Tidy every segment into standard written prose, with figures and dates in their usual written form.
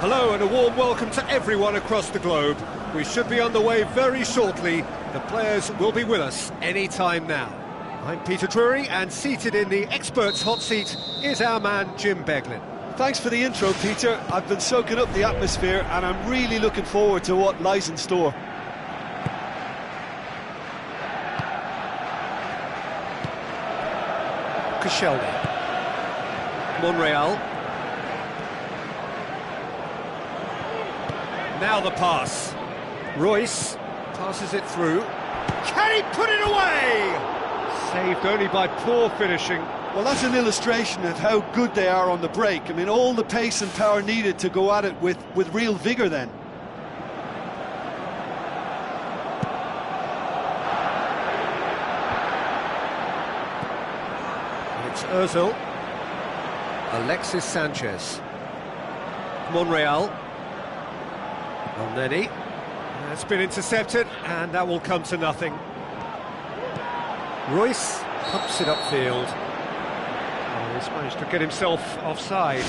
Hello and a warm welcome to everyone across the globe. We should be on the way very shortly. The players will be with us any time now. I'm Peter Drury, and seated in the experts' hot seat is our man Jim Beglin. Thanks for the intro, Peter. I've been soaking up the atmosphere and I'm really looking forward to what lies in store. Koscielny. Monreal. Now the pass. Royce passes it through. Can he put it away? Saved only by poor finishing. Well, that's an illustration of how good they are on the break. I mean, all the pace and power needed to go at it with real vigour then. It's Ozil. Alexis Sanchez. Monreal. Elneny. That's been intercepted, and that will come to nothing. Royce pumps it upfield. Oh, he's managed to get himself offside.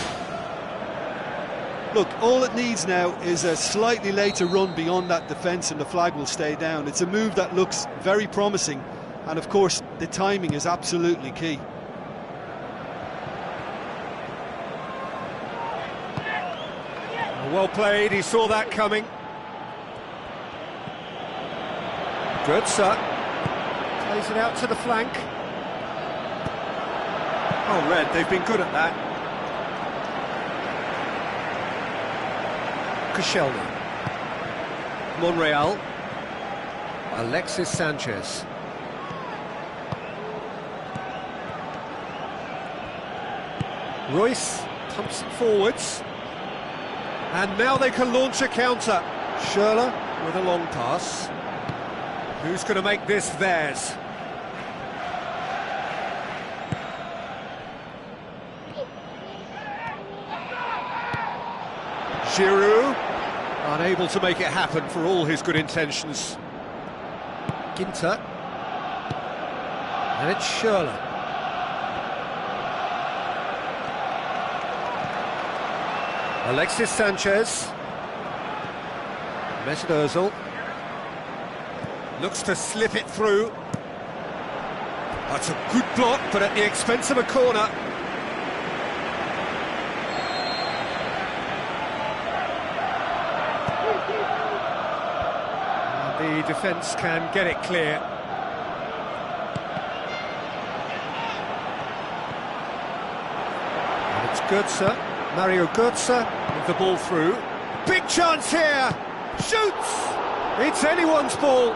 Look, all it needs now is a slightly later run beyond that defence and the flag will stay down. It's a move that looks very promising, and of course the timing is absolutely key. Well played, he saw that coming. Götze plays it out to the flank. Oh, Red, they've been good at that. Koscielny. Monreal. Alexis Sanchez. Royce pumps it forwards. And now they can launch a counter. Schürrle with a long pass. Who's going to make this theirs? Giroud, unable to make it happen for all his good intentions. Ginter. And it's Schürrle. Alexis Sanchez. Mesut Ozil. Looks to slip it through. That's a good block, but at the expense of a corner. The defence can get it clear. And it's Götze, Mario Götze with the ball through. Big chance here! Shoots! It's anyone's ball.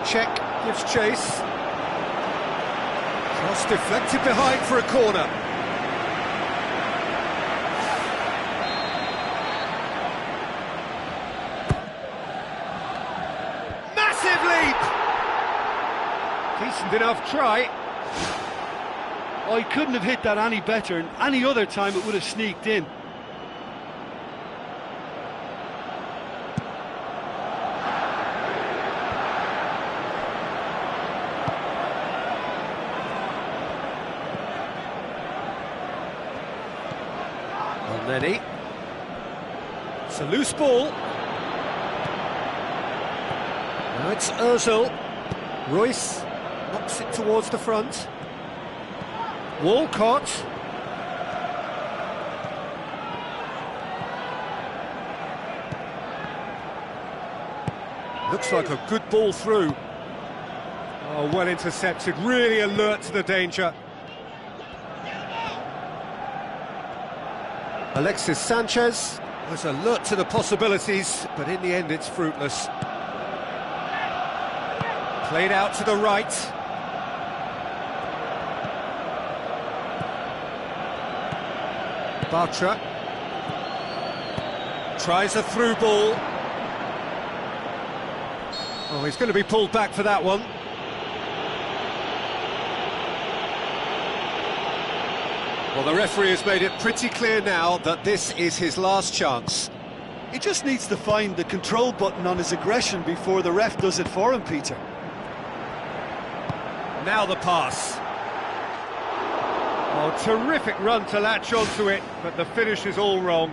Czech gives chase. Cross deflected behind for a corner. Decent enough try. Oh, he couldn't have hit that any better, and any other time it would have sneaked in. Elneny. It's a loose ball. Now it's Ozil. Royce knocks it towards the front. Walcott. Looks like a good ball through. Oh, well intercepted, really alert to the danger. Alexis Sanchez was alert to the possibilities, but in the end it's fruitless. Played out to the right. Bartra tries a through ball. Oh, he's going to be pulled back for that one. Well, the referee has made it pretty clear now that this is his last chance. He just needs to find the control button on his aggression before the ref does it for him, Peter. Now the pass. Oh, terrific run to latch onto it, but the finish is all wrong.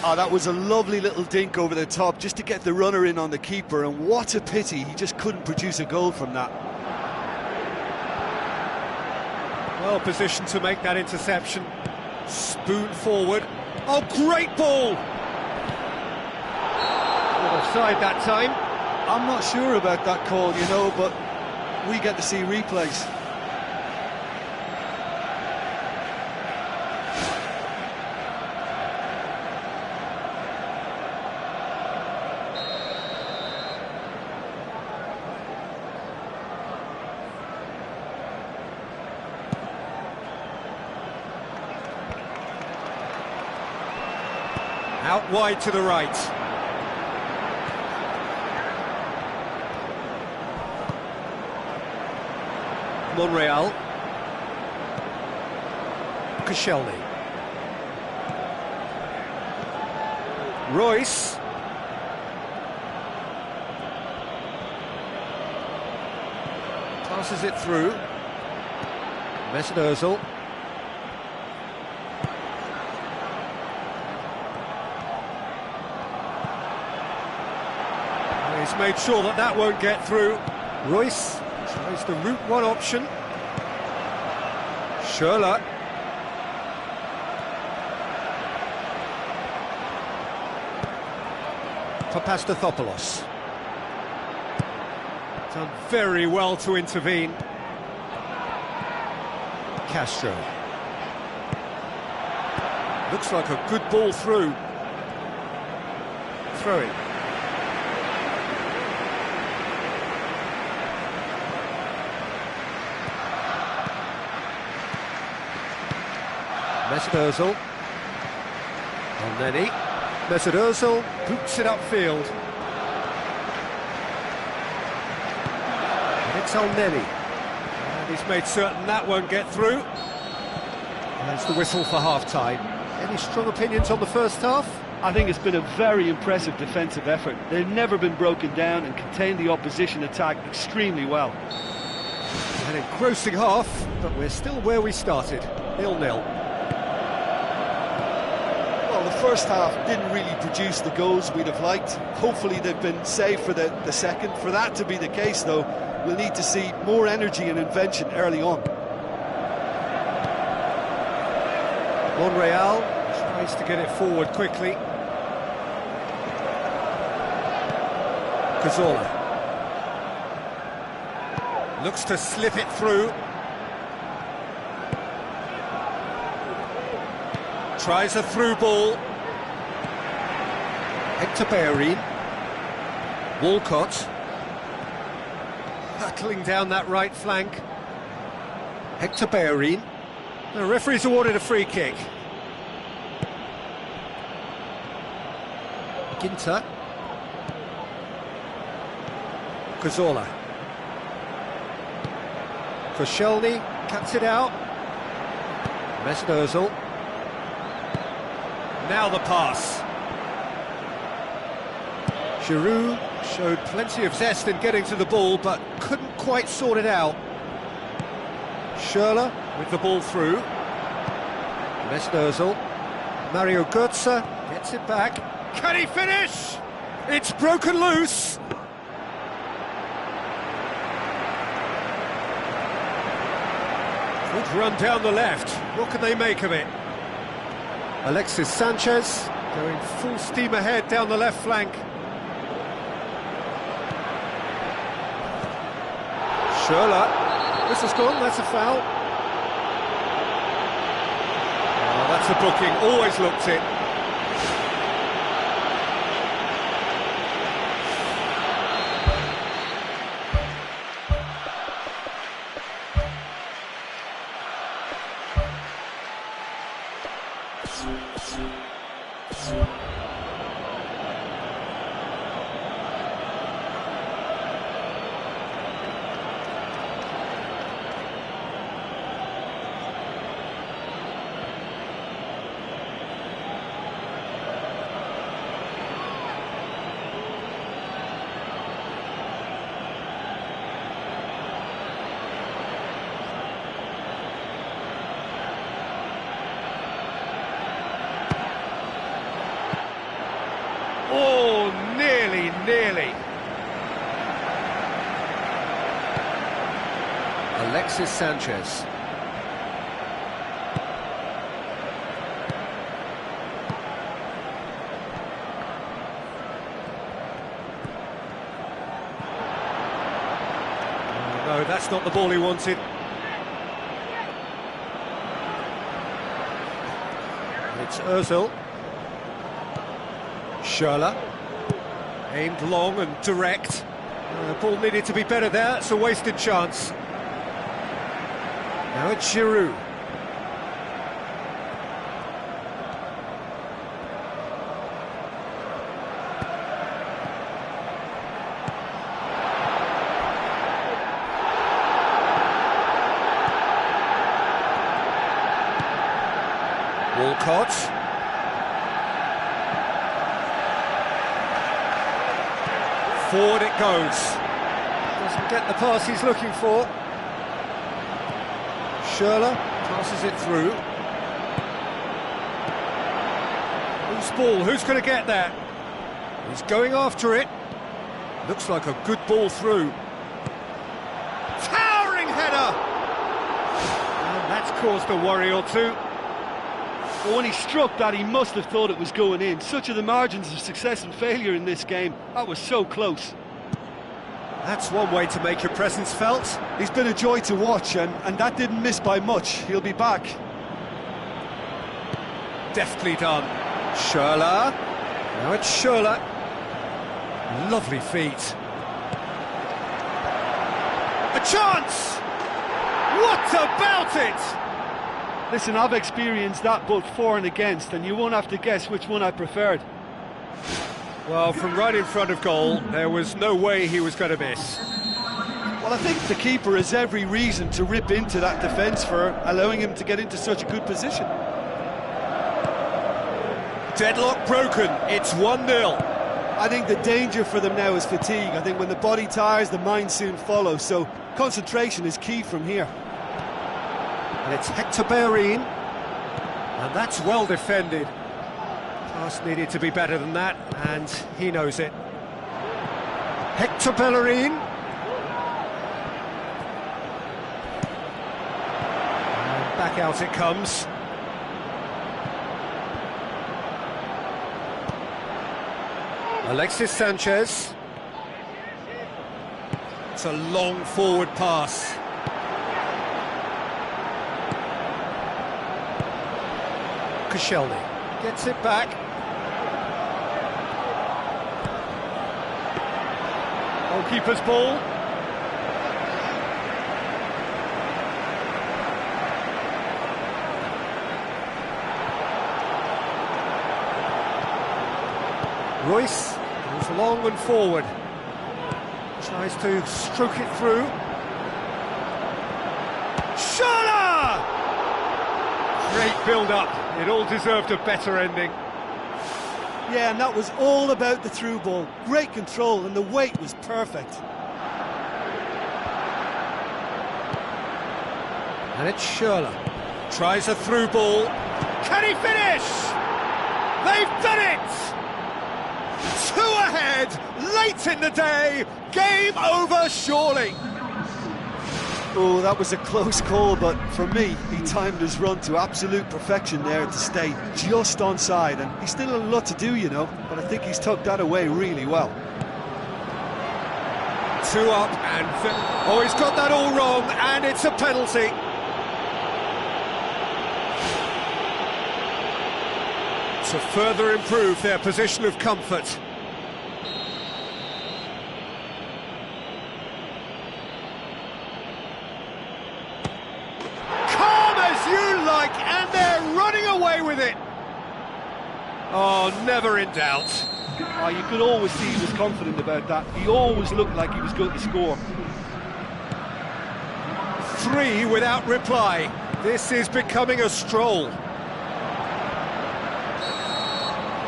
Oh, that was a lovely little dink over the top just to get the runner in on the keeper, and what a pity he just couldn't produce a goal from that. Well positioned to make that interception. Spoon forward. Oh, great ball! Offside that time. I'm not sure about that call, you know, but we get to see replays. Out wide to the right. Monreal. Koscielny. Royce. Passes it through. Mesut Ozil. He's made sure that that won't get through. Royce tries the route one option. Schürrle. Papastathopoulos. Done very well to intervene. Castro. Looks like a good ball through. throw-in. Mesut Ozil. Elneny. Mesut Ozil boots it upfield. And it's Elneny. And he's made certain that won't get through. And that's the whistle for half-time. Any strong opinions on the first half? I think it's been a very impressive defensive effort. They've never been broken down and contained the opposition attack extremely well. An engrossing half, but we're still where we started, 0-0. Well, the first half didn't really produce the goals we'd have liked. Hopefully they've been saved for the second. For that to be the case, though, we'll need to see more energy and invention early on. Monreal tries to get it forward quickly. Cazorla looks to slip it through. Tries a through ball. Hector Bellerin. Walcott hurtling down that right flank. Hector Bellerin. The referee's awarded a free kick. Ginter. Cazorla. Koscielny cuts it out. Mesut Ozil. Now the pass. Giroud showed plenty of zest in getting to the ball, but couldn't quite sort it out. Schürrle with the ball through. Mesut Ozil. Mario Götze gets it back. Can he finish? It's broken loose. Good run down the left. What can they make of it? Alexis Sanchez going full steam ahead down the left flank. Schürrle. This has gone, that's a foul. Oh, that's a booking, always looked it. Oh, nearly. Alexis Sanchez. Oh, no, that's not the ball he wanted. It's Ozil. Schürrle, aimed long and direct. The ball needed to be better there, it's a wasted chance. Now it's Giroud. Walcott. Forward it goes. Doesn't get the pass he's looking for. Schürrle passes it through. Whose ball? Who's going to get that? He's going after it. Looks like a good ball through. Towering header! And that's caused a worry or two. But when he struck that, he must have thought it was going in. Such are the margins of success and failure in this game. That was so close. That's one way to make your presence felt. He's been a joy to watch, and that didn't miss by much. He'll be back. Deftly done. Schürrle. Now it's Schürrle. Lovely feet. A chance! What about it? Listen, I've experienced that both for and against, and you won't have to guess which one I preferred. Well, from right in front of goal, there was no way he was going to miss. Well, I think the keeper has every reason to rip into that defence for allowing him to get into such a good position. Deadlock broken, it's 1-0. I think the danger for them now is fatigue. I think when the body tires, the mind soon follows, so concentration is key from here. And it's Hector Bellerin, and that's well defended. Pass needed to be better than that, and he knows it. Hector Bellerin. And back out it comes. Alexis Sanchez. It's a long forward pass. Koscielny gets it back. Goalkeeper's ball. Royce goes long and forward. Tries to stroke it through. Schürrle! Great build-up. It all deserved a better ending. Yeah, and that was all about the through ball. Great control, and the weight was perfect. And it's Schürrle. Tries a through ball. Can he finish? They've done it! 2 ahead, late in the day. Game over, surely. Oh, that was a close call, but for me, he timed his run to absolute perfection there to stay just onside, and he's still a lot to do, you know, but I think he's tucked that away really well. 2 up, and oh, he's got that all wrong, and it's a penalty. To further improve their position of comfort. And they're running away with it. Oh, never in doubt. Oh, you could always see he was confident about that. He always looked like he was going to score. 3 without reply. This is becoming a stroll.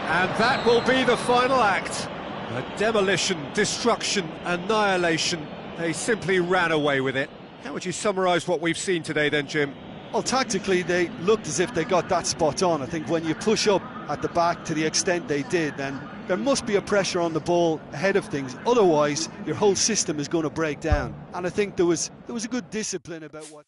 And that will be the final act. A demolition, destruction, annihilation. They simply ran away with it. How would you summarise what we've seen today then, Jim? Well, tactically, they looked as if they got that spot on. I think when you push up at the back to the extent they did, then there must be a pressure on the ball ahead of things. Otherwise, your whole system is going to break down. And I think there was a good discipline about what...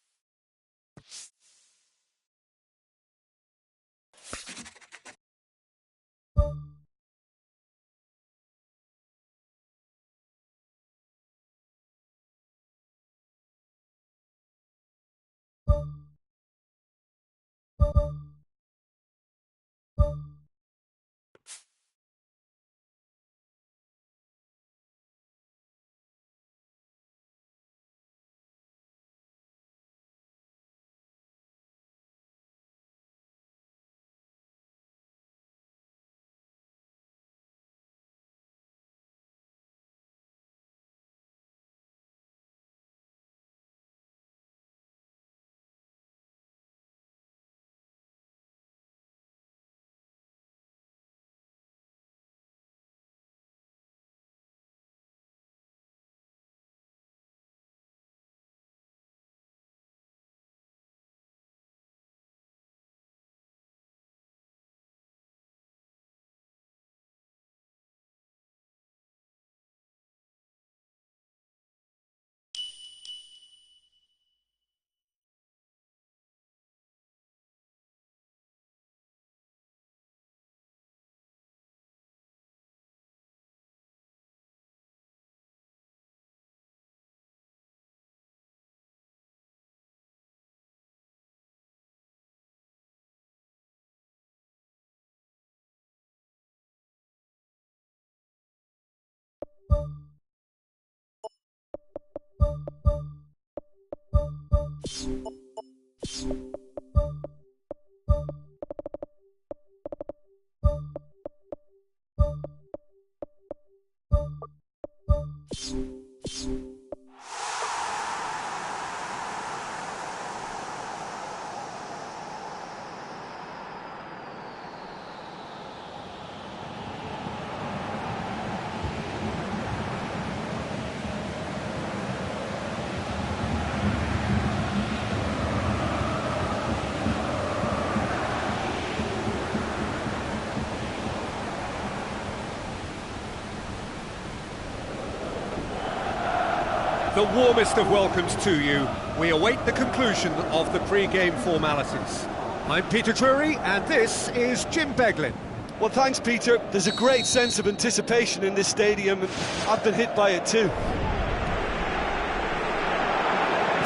The warmest of welcomes to you. We await the conclusion of the pre-game formalities. I'm Peter Drury, and this is Jim Beglin. Well, thanks, Peter. There's a great sense of anticipation in this stadium, and I've been hit by it too.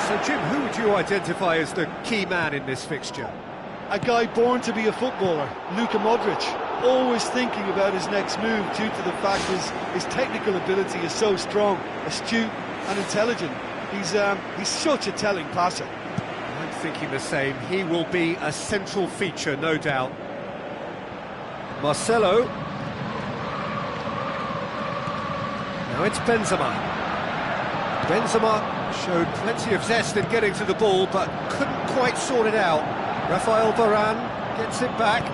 So, Jim, who would you identify as the key man in this fixture? A guy born to be a footballer, Luka Modric. Always thinking about his next move due to the fact his technical ability is so strong, astute and intelligent. He's such a telling passer. I'm thinking the same. He will be a central feature, no doubt. Marcelo. Now it's Benzema. Benzema showed plenty of zest in getting to the ball, but couldn't quite sort it out. Rafael Varane gets it back.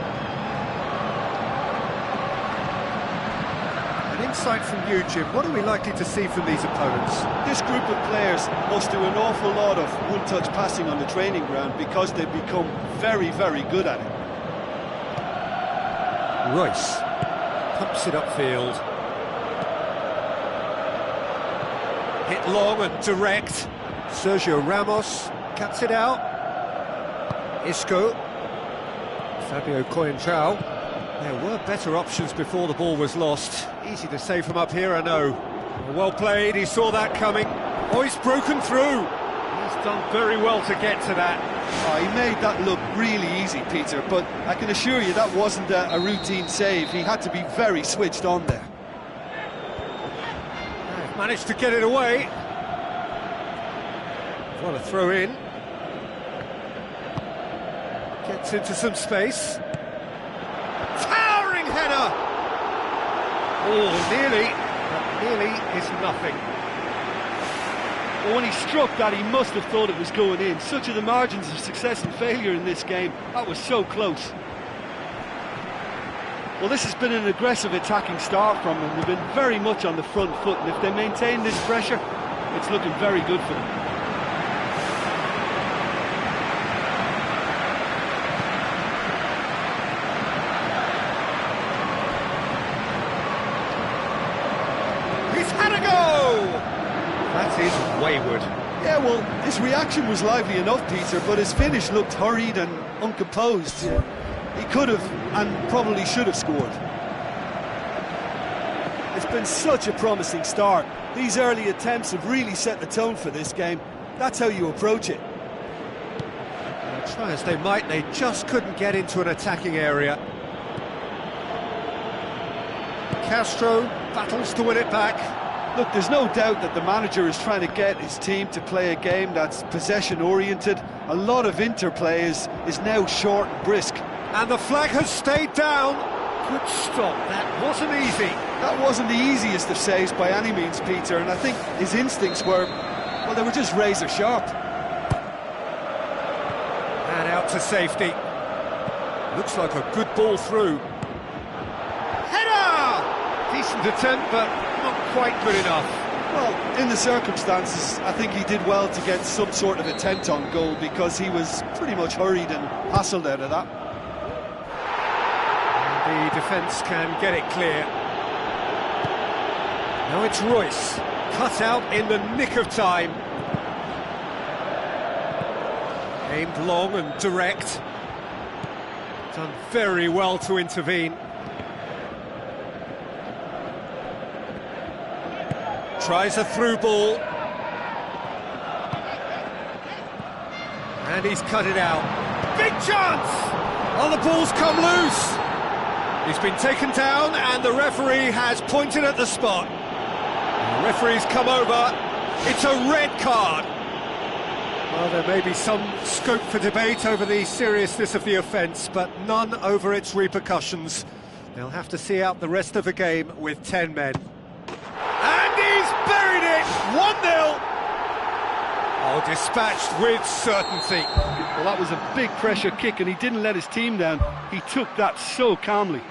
An insight from you, Jim. What are we likely to see from these opponents? This group of players must do an awful lot of one-touch passing on the training ground because they've become very, very good at it. Royce pumps it upfield. Hit long and direct. Sergio Ramos cuts it out. Isco. Fabio Coentrao. There were better options before the ball was lost. Easy to say from up here, I know. Well played, he saw that coming. Oh, he's broken through. He's done very well to get to that. Oh, he made that look really easy, Peter, but I can assure you that wasn't a routine save. He had to be very switched on there. They've managed to get it away. What a throw in. Gets into some space. Towering header! Oh, nearly, but nearly is nothing. Well, when he struck that, he must have thought it was going in. Such are the margins of success and failure in this game. That was so close. Well, this has been an aggressive attacking start from them. They've been very much on the front foot, and if they maintain this pressure, it's looking very good for them. He's had a go! That is wayward. Yeah, well, his reaction was lively enough, Peter, but his finish looked hurried and uncomposed. He could have and probably should have scored. It's been such a promising start. These early attempts have really set the tone for this game. That's how you approach it. Try as they might, they just couldn't get into an attacking area. Castro battles to win it back. Look, there's no doubt that the manager is trying to get his team to play a game that's possession-oriented. A lot of interplay is now short and brisk. And the flag has stayed down. Good stop, that wasn't easy. That wasn't the easiest of saves by any means, Peter, and I think his instincts were, well, they were just razor sharp. And out to safety. Looks like a good ball through. Header! Decent attempt, but not quite good enough. Well, in the circumstances, I think he did well to get some sort of attempt on goal because he was pretty much hurried and hassled out of that. And the defence can get it clear. Now it's Royce, cut out in the nick of time. Aimed long and direct. Done very well to intervene. Tries a through ball. And he's cut it out. Big chance! Oh, the ball's come loose. He's been taken down and the referee has pointed at the spot. Referee's come over. It's a red card. Well, there may be some scope for debate over the seriousness of the offence, but none over its repercussions. They'll have to see out the rest of the game with 10 men. And he's buried it! 1-0! Oh, dispatched with certainty. Well, that was a big pressure kick, and he didn't let his team down. He took that so calmly.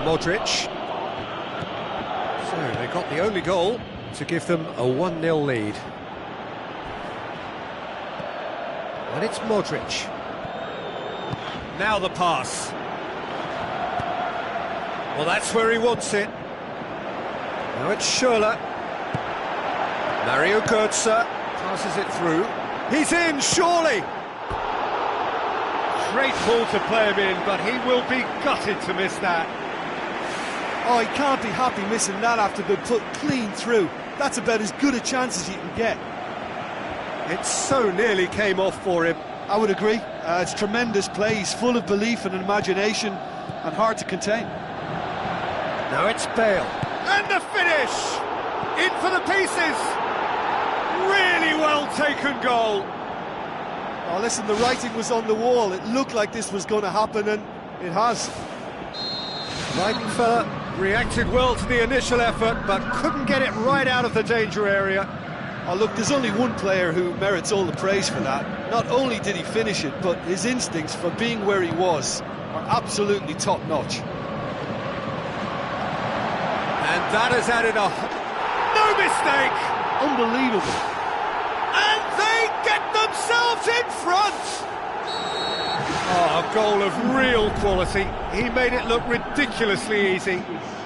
Modric. So they got the only goal to give them a 1-0 lead. And it's Modric. Now the pass. Well, that's where he wants it. Now it's Schürrle. Mario Götze passes it through. He's in, surely! Great ball to play him in, but he will be gutted to miss that. Oh, he can't be happy missing that after being put clean through. That's about as good a chance as you can get. It so nearly came off for him. I would agree. It's tremendous play. He's full of belief and imagination and hard to contain. Now it's Bale. And the finish! In for the pieces! Really well taken goal. Oh, listen, the writing was on the wall. It looked like this was going to happen, and it has. Weidenfeller reacted well to the initial effort, but couldn't get it right out of the danger area. Oh, look, there's only one player who merits all the praise for that. Not only did he finish it, but his instincts for being where he was are absolutely top-notch. And that has added a... No mistake! Unbelievable. And they get themselves in front! Oh, a goal of real quality. He made it look ridiculously easy.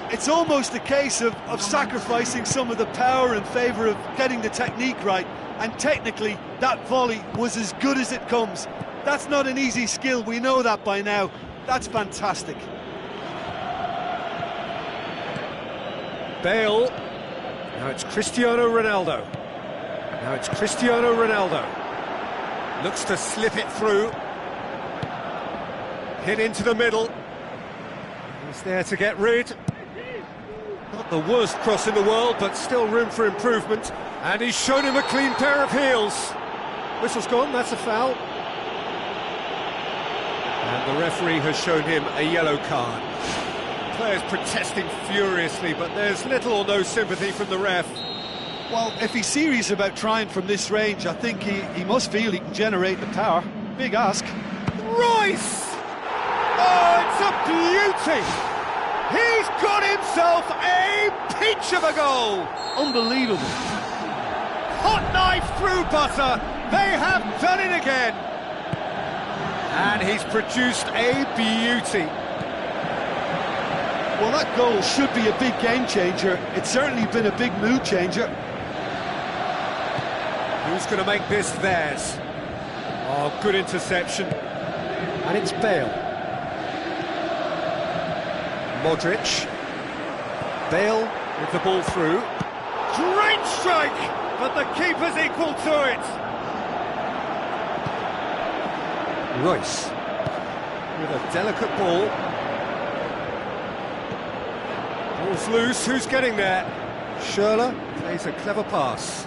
It's almost a case of sacrificing some of the power in favour of getting the technique right, and technically that volley was as good as it comes. That's not an easy skill, we know that by now. That's fantastic. Bale. Now it's Cristiano Ronaldo. Now it's Cristiano Ronaldo. Looks to slip it through. Hit into the middle. He's there to get rid. Not the worst cross in the world, but still room for improvement. And he's shown him a clean pair of heels. Whistle's gone, that's a foul. And the referee has shown him a yellow card. Players protesting furiously, but there's little or no sympathy from the ref. Well, if he's serious about trying from this range, I think he must feel he can generate the power. Big ask. Royce! Oh, it's a beauty! He's got himself a peach of a goal! Unbelievable. Hot knife through butter. They have done it again. And he's produced a beauty. Well, that goal should be a big game changer. It's certainly been a big mood changer. Who's going to make this theirs? Oh, good interception. And it's Bale. Modric. Bale with the ball through. Great strike, but the keeper's equal to it. Royce with a delicate ball. Ball's loose, who's getting there? Schürrle plays a clever pass.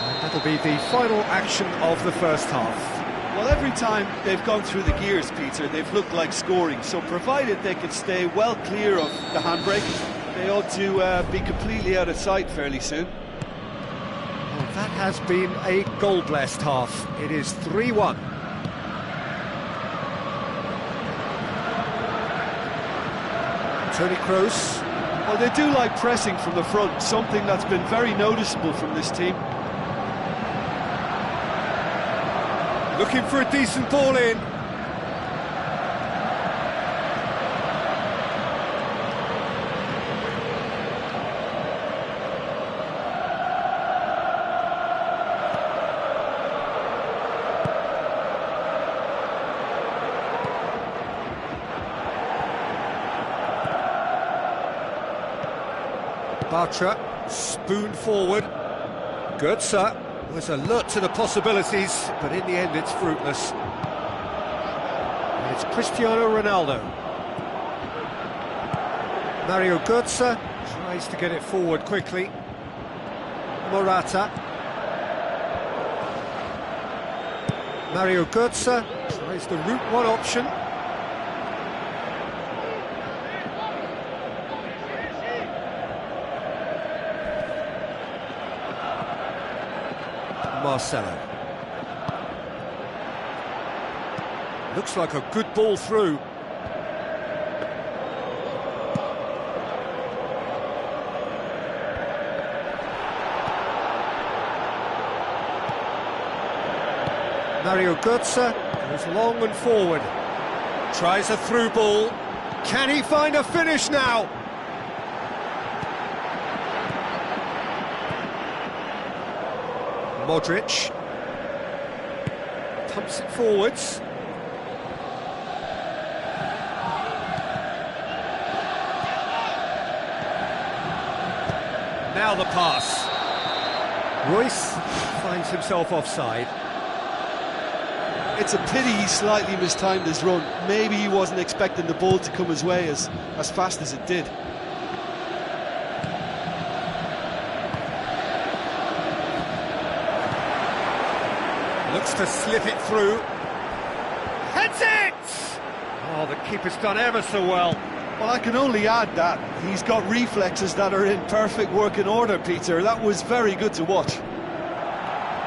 And that'll be the final action of the first half. Well, every time they've gone through the gears, Peter, they've looked like scoring. So provided they can stay well clear of the handbrake, they ought to be completely out of sight fairly soon. Well, that has been a goal-blessed half. It is 3-1. Toni Kroos. Well, they do like pressing from the front, something that's been very noticeable from this team. Looking for a decent ball in. Bartra, spoon forward. Götze was alert to the possibilities, but in the end it's fruitless. And it's Cristiano Ronaldo. Mario Götze tries to get it forward quickly. Morata. Mario Götze tries the route one option. Marcelo. Looks like a good ball through. Mario Götze goes long and forward. Tries a through ball. Can he find a finish now? Modric pumps it forwards. Now the pass. Royce finds himself offside. It's a pity he slightly mistimed his run. Maybe he wasn't expecting the ball to come his way as fast as it did. Looks to slip it through. Heads it! Oh, the keeper's done ever so well. Well, I can only add that he's got reflexes that are in perfect working order, Peter. That was very good to watch.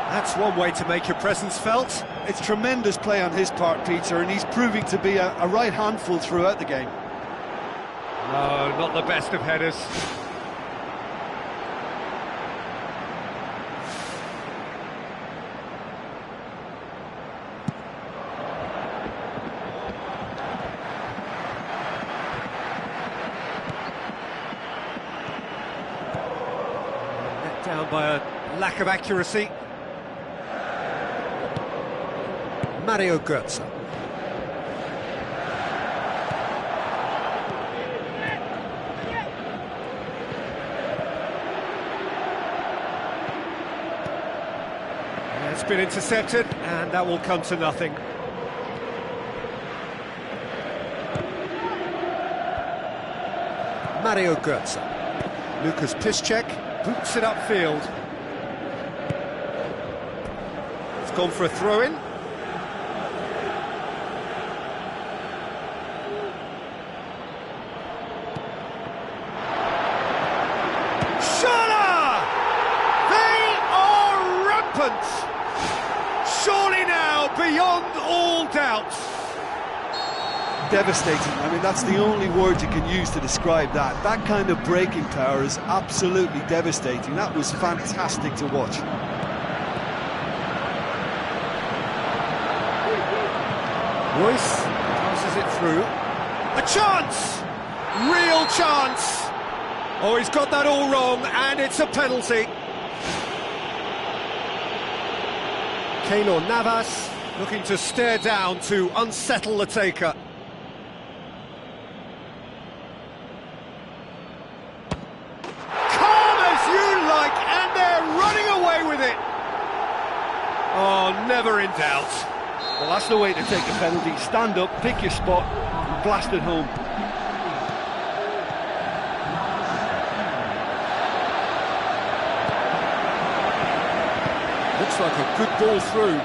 That's one way to make your presence felt. It's tremendous play on his part, Peter, and he's proving to be a right handful throughout the game. No, not the best of headers. Let down by a lack of accuracy. Mario Götze. It's been intercepted, and that will come to nothing. Mario Götze. Lucas Piszczek boots it upfield. It's gone for a throw-in. Surely now, beyond all doubt. Devastating. I mean, that's the only word you can use to describe that. That kind of breaking power is absolutely devastating. That was fantastic to watch. Royce passes it through. A chance! Real chance! Oh, he's got that all wrong, and it's a penalty. Keylor Navas looking to stare down to unsettle the taker. Calm as you like, and they're running away with it. Oh, never in doubt. Well, that's the way to take a penalty. Stand up, pick your spot, and blast it home. Looks like a good ball through.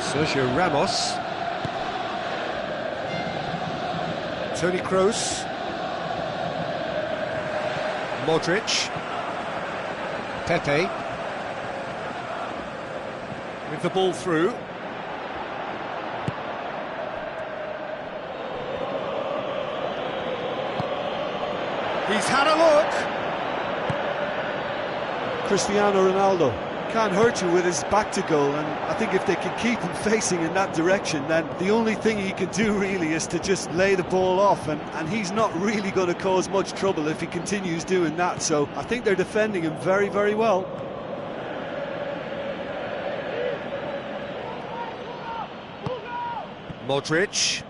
Sergio Ramos. Toni Kroos. Modric. Pepe. With the ball through. He's had a look. Cristiano Ronaldo can't hurt you with his back to goal, and I think if they can keep him facing in that direction, then the only thing he can do really is to just lay the ball off, and he's not really going to cause much trouble if he continues doing that. So I think they're defending him very, very well. Modric.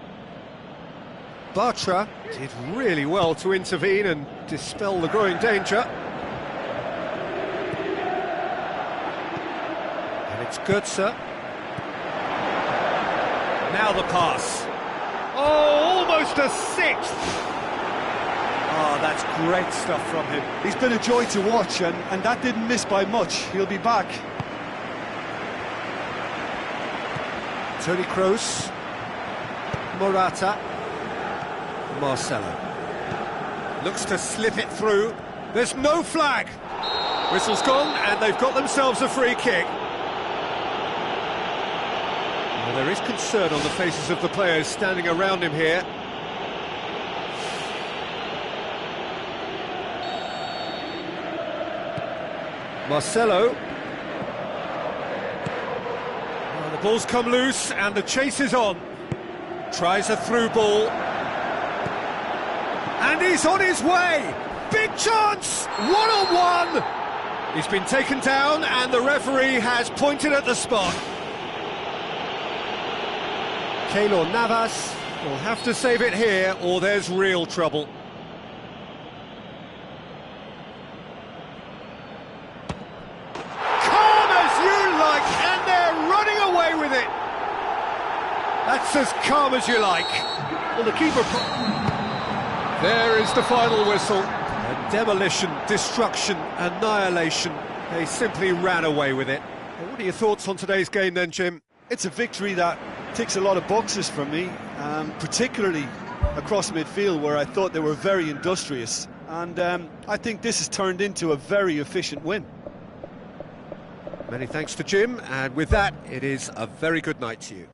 Bartra did really well to intervene and dispel the growing danger. And it's Götze. Now the pass. Oh, almost a sixth! Oh, that's great stuff from him. He's been a joy to watch, and that didn't miss by much. He'll be back. Toni Kroos. Morata. Marcelo. Looks to slip it through. There's no flag. Whistle's gone, and they've got themselves a free kick. Well, there is concern on the faces of the players standing around him here. Marcelo. Well, the ball's come loose, and the chase is on. Tries a through ball. And he's on his way! Big chance! One-on-one! He's been taken down, and the referee has pointed at the spot. Keylor Navas will have to save it here, or there's real trouble. Calm as you like, and they're running away with it! That's as calm as you like. Well, the keeper... There is the final whistle. A demolition, destruction, annihilation. They simply ran away with it. Well, what are your thoughts on today's game then, Jim? It's a victory that ticks a lot of boxes for me, particularly across midfield, where I thought they were very industrious. And I think this has turned into a very efficient win. Many thanks to Jim, and with that, it is a very good night to you.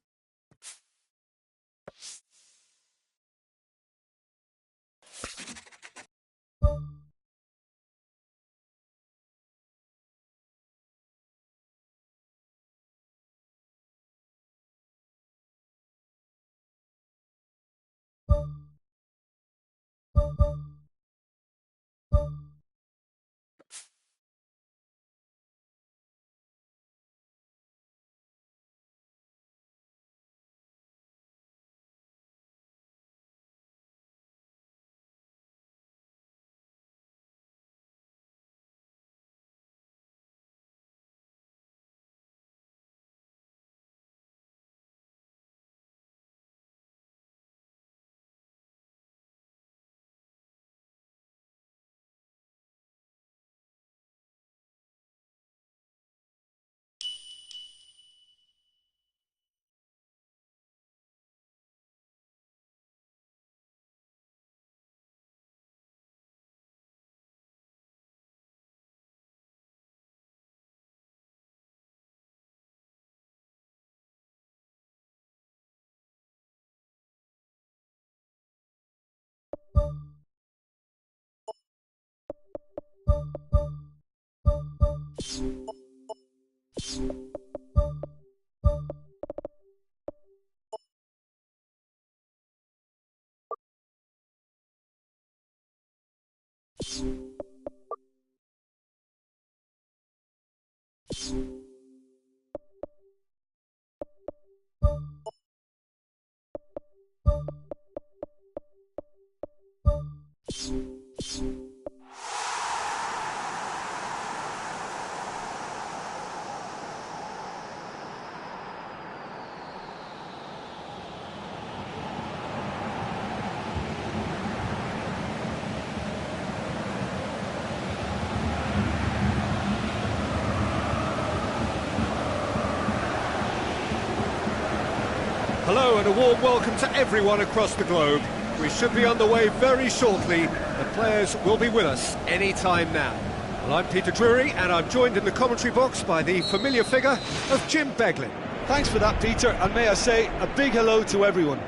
Hello and a warm welcome to everyone across the globe. We should be underway very shortly. The players will be with us any time now. Well, I'm Peter Drury, and I'm joined in the commentary box by the familiar figure of Jim Beglin. Thanks for that, Peter, and may I say a big hello to everyone.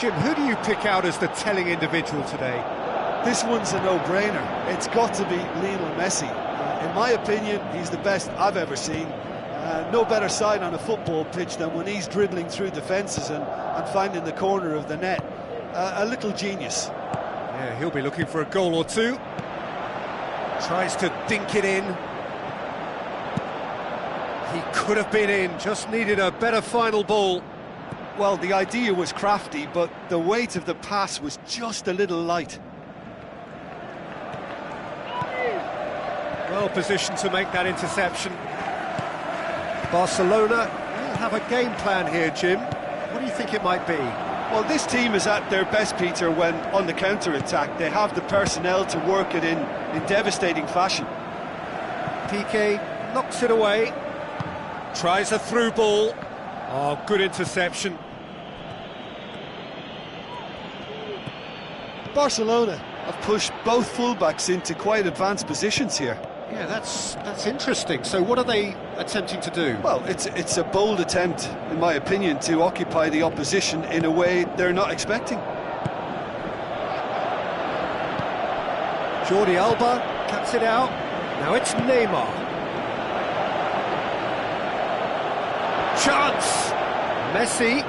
Jim, who do you pick out as the telling individual today? This one's a no-brainer. It's got to be Lionel Messi. In my opinion, he's the best I've ever seen. No better sight on a football pitch than when he's dribbling through defences and finding the corner of the net. A little genius. Yeah, he'll be looking for a goal or two. Tries to dink it in. He could have been in, just needed a better final ball. Well, the idea was crafty, but the weight of the pass was just a little light. Well positioned to make that interception. Barcelona will have a game plan here, Jim. What do you think it might be? Well, this team is at their best, Peter, when on the counter-attack. They have the personnel to work it in devastating fashion. PK knocks it away. Tries a through ball. Oh, good interception. Barcelona have pushed both fullbacks into quite advanced positions here. Yeah, that's interesting. So what are they attempting to do? Well, it's a bold attempt, in my opinion, to occupy the opposition in a way they're not expecting. Jordi Alba cuts it out. Now it's Neymar. Chance! Messi.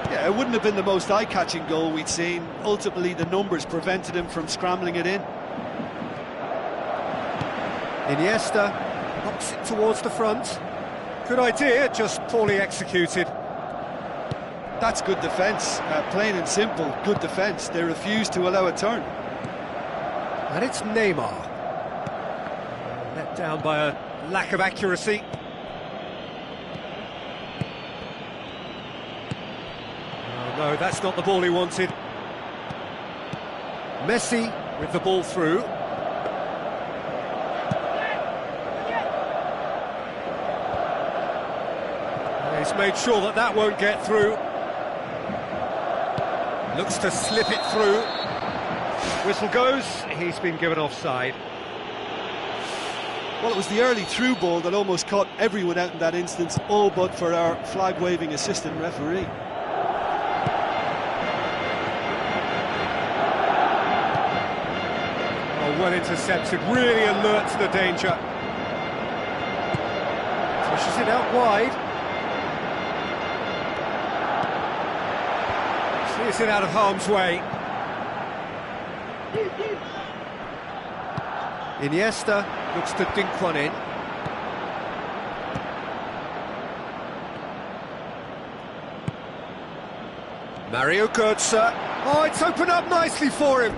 Yeah, it wouldn't have been the most eye-catching goal we'd seen. Ultimately, the numbers prevented him from scrambling it in. Iniesta knocks it towards the front. Good idea, just poorly executed. That's good defence, plain and simple, good defence. They refuse to allow a turn. And it's Neymar. Let down by a lack of accuracy. Oh no, that's not the ball he wanted. Messi with the ball through. He's made sure that that won't get through. Looks to slip it through. Whistle goes, he's been given offside. Well, it was the early through ball that almost caught everyone out in that instance, all but for our flag-waving assistant referee. Oh, well intercepted, really alert to the danger. Pushes it out wide. Is it out of harm's way? Iniesta looks to dink one in. Mario Götze. Oh, it's opened up nicely for him.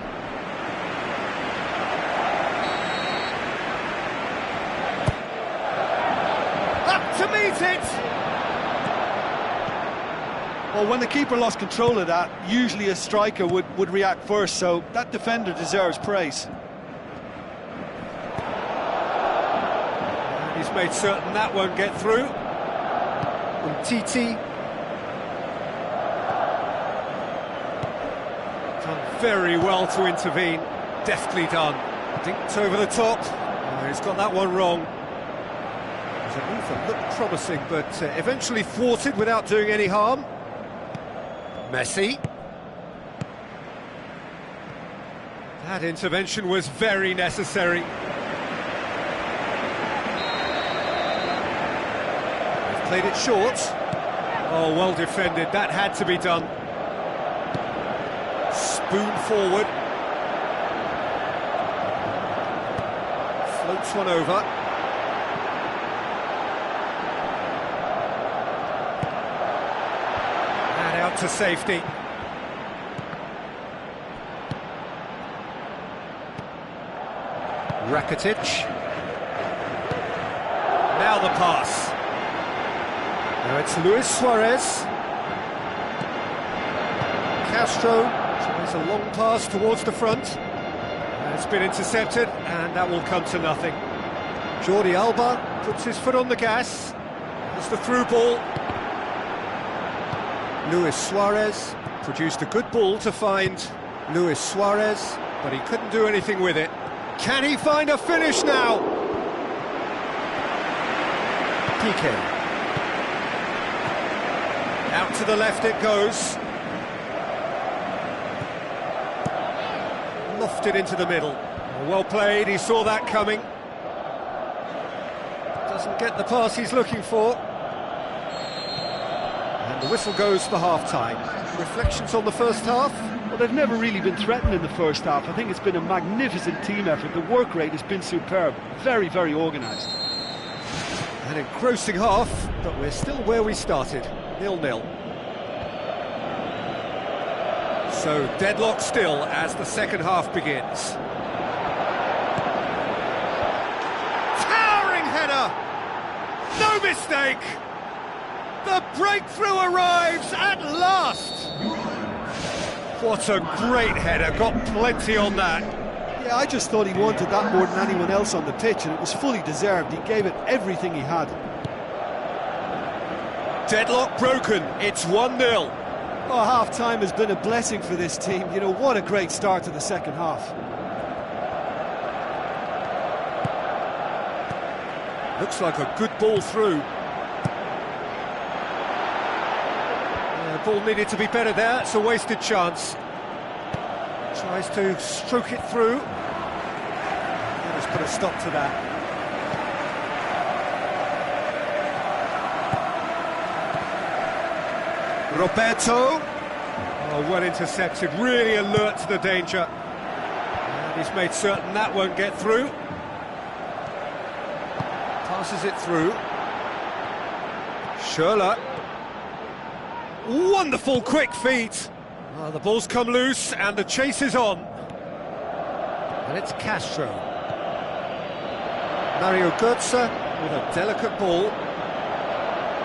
Up to meet it. Well, when the keeper lost control of that, usually a striker would react first, so that defender deserves praise. He's made certain that won't get through. Titi. Done very well to intervene. Deftly done. Dinked over the top. Oh, he's got that one wrong. The move looked promising, but eventually thwarted without doing any harm. Messi. That intervention was very necessary. They've played it short. Oh, well defended. That had to be done. Spoon forward. Floats one over. Out to safety. Rakitic. Now the pass. Now it's Luis Suarez. Castro tries a long pass towards the front. It's been intercepted, and that will come to nothing. Jordi Alba puts his foot on the gas. It's the through ball. Luis Suarez produced a good ball to find Luis Suarez, but he couldn't do anything with it. Can he find a finish now? PK. Out to the left it goes. Lofted into the middle. Well played, he saw that coming. Doesn't get the pass he's looking for. And the whistle goes for half-time. Reflections on the first half? Well, they've never really been threatened in the first half. I think it's been a magnificent team effort. The work rate has been superb. Very, very organised. An engrossing half, but we're still where we started, 0-0. So deadlock still as the second half begins. Towering header! No mistake! The breakthrough arrives at last! What a great header, got plenty on that. Yeah, I just thought he wanted that more than anyone else on the pitch, and it was fully deserved. He gave it everything he had. Deadlock broken, it's 1-0. Oh, half-time has been a blessing for this team. You know, what a great start to the second half. Looks like a good ball through. The ball needed to be better there, it's a wasted chance. Tries to stroke it through. Let's put a stop to that. Roberto. Oh, well intercepted, really alert to the danger. And he's made certain that won't get through. Passes it through. Schürrle. Wonderful quick feet. Oh, the ball's come loose and the chase is on. And it's Castro. Mario Götze with a delicate ball.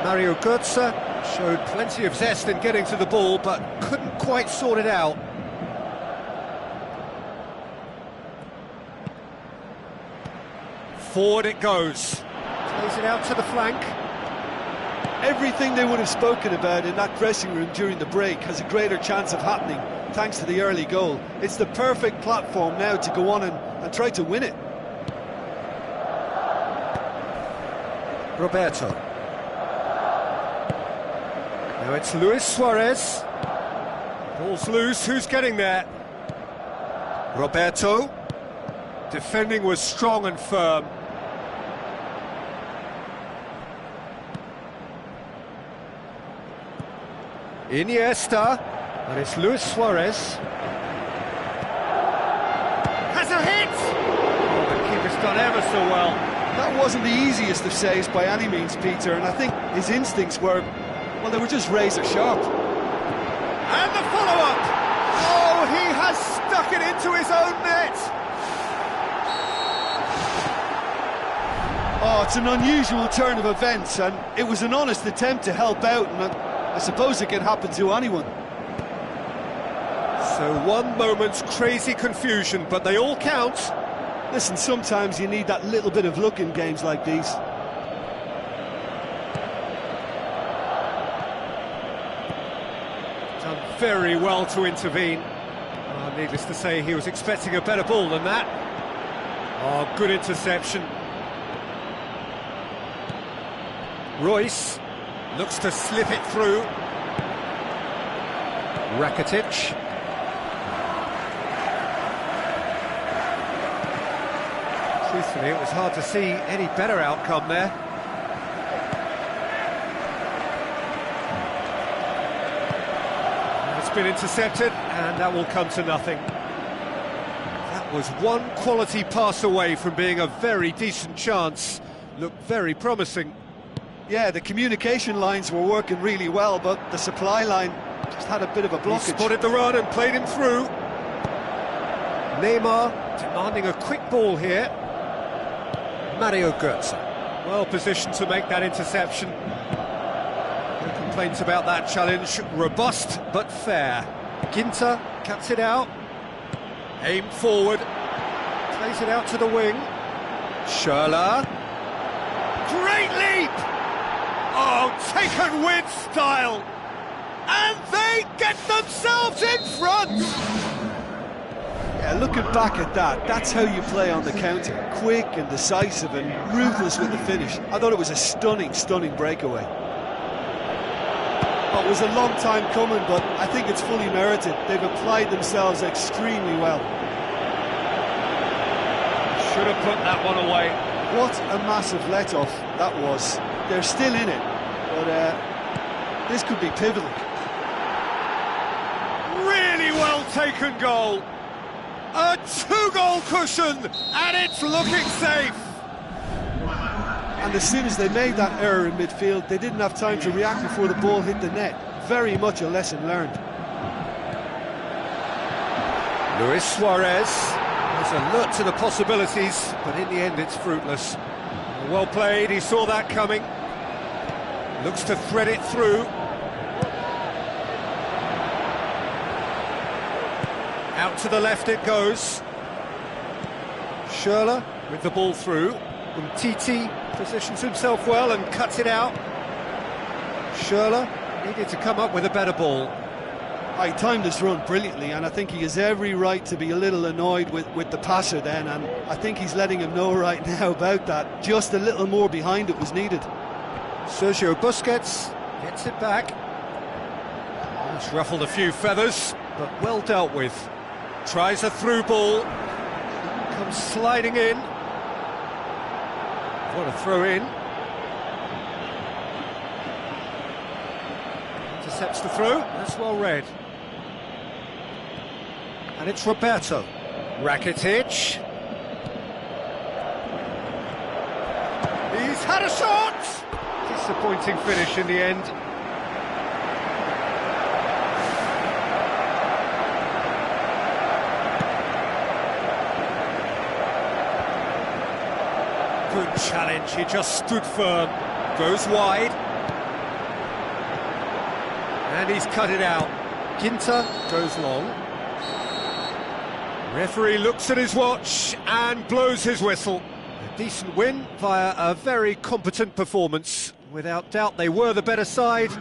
Mario Götze showed plenty of zest in getting to the ball, but couldn't quite sort it out. Forward it goes. Plays it out to the flank. Everything they would have spoken about in that dressing room during the break has a greater chance of happening thanks to the early goal. It's the perfect platform now to go on and try to win it. Roberto. Now it's Luis Suarez. Ball's loose, who's getting there? Roberto. Defending was strong and firm. Iniesta, and it's Luis Suarez. Has a hit! Oh, the keeper's done ever so well. That wasn't the easiest of saves by any means, Peter, and I think his instincts were, well, they were just razor sharp. And the follow-up! Oh, he has stuck it into his own net! Oh, it's an unusual turn of events, and it was an honest attempt to help out, and I suppose it can happen to anyone. So one moment's crazy confusion, but they all count. Listen, sometimes you need that little bit of luck in games like these. Done very well to intervene. Needless to say, he was expecting a better ball than that. Oh, good interception. Royce looks to slip it through. Rakitic. Truthfully, it was hard to see any better outcome there. It's been intercepted, and that will come to nothing. That was one quality pass away from being a very decent chance. Looked very promising. Yeah, the communication lines were working really well, but the supply line just had a bit of a blockage. He spotted the run and played him through. Neymar demanding a quick ball here. Mario Götze, well positioned to make that interception. No complaints about that challenge. Robust but fair. Ginter cuts it out. Aimed forward. Plays it out to the wing. Schürrle. Great leap! Oh, taken with style! And they get themselves in front! Yeah, looking back at that, that's how you play on the counter. Quick and decisive and ruthless with the finish. I thought it was a stunning, stunning breakaway. Oh, it was a long time coming, but I think it's fully merited. They've applied themselves extremely well. Should have put that one away. What a massive let-off that was. They're still in it, but this could be pivotal. Really well taken goal. A 2-goal cushion, and it's looking safe. And as soon as they made that error in midfield, they didn't have time to react before the ball hit the net. Very much a lesson learned. Luis Suarez has alert to the possibilities, but in the end it's fruitless. Well played, he saw that coming. Looks to thread it through. Out to the left it goes. Schürrle with the ball through. Umtiti positions himself well and cuts it out. Schürrle needed to come up with a better ball. He timed his run brilliantly, and I think he has every right to be a little annoyed with the passer then, and I think he's letting him know right now about that. Just a little more behind it was needed. Sergio Busquets gets it back. It's ruffled a few feathers, but well dealt with. Tries a through ball. Comes sliding in. What a throw in. Intercepts the throw. That's well read. And it's Roberto. Rakitic. He's had a shot! Disappointing finish in the end. Good challenge, he just stood firm. Goes wide. And he's cut it out. Ginter goes long. Referee looks at his watch and blows his whistle. A decent win via a very competent performance. Without doubt they were the better side,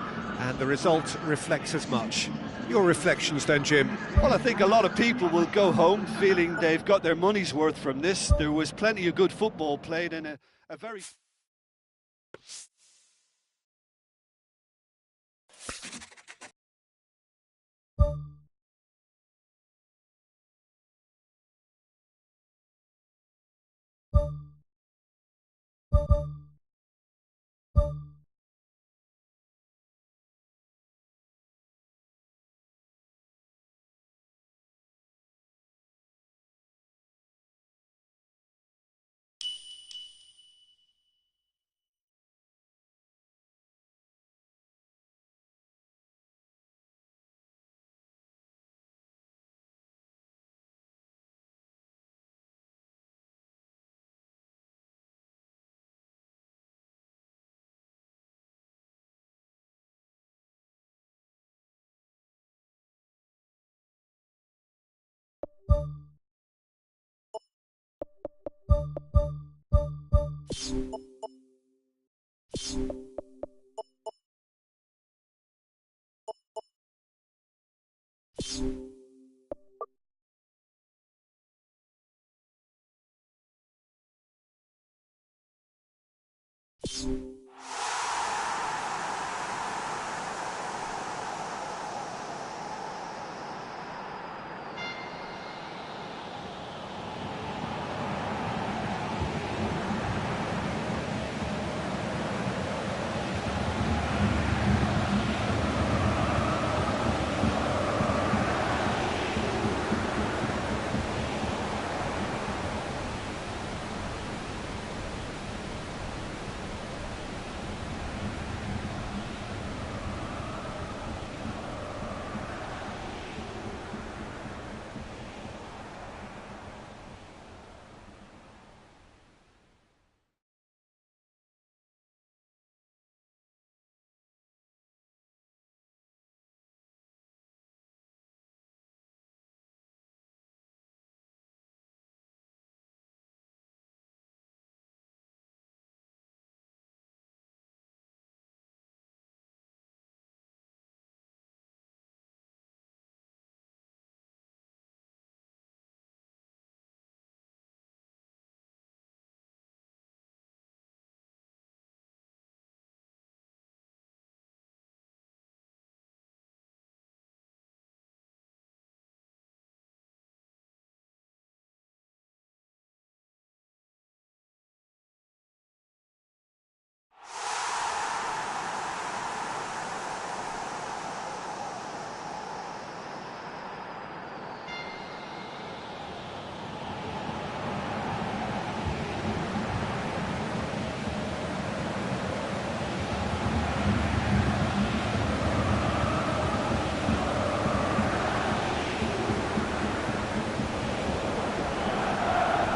and the result reflects as much. Your reflections then, Jim? Well, I think a lot of people will go home feeling they've got their money's worth from this. There was plenty of good football played in a very...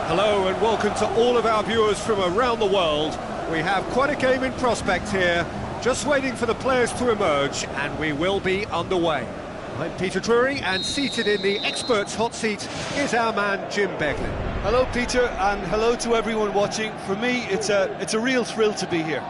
Hello and welcome to all of our viewers from around the world. We have quite a game in prospect here, just waiting for the players to emerge, and we will be underway. I'm Peter Drury, and seated in the experts' hot seat is our man Jim Beglin. Hello, Peter, and hello to everyone watching. For me, it's a real thrill to be here.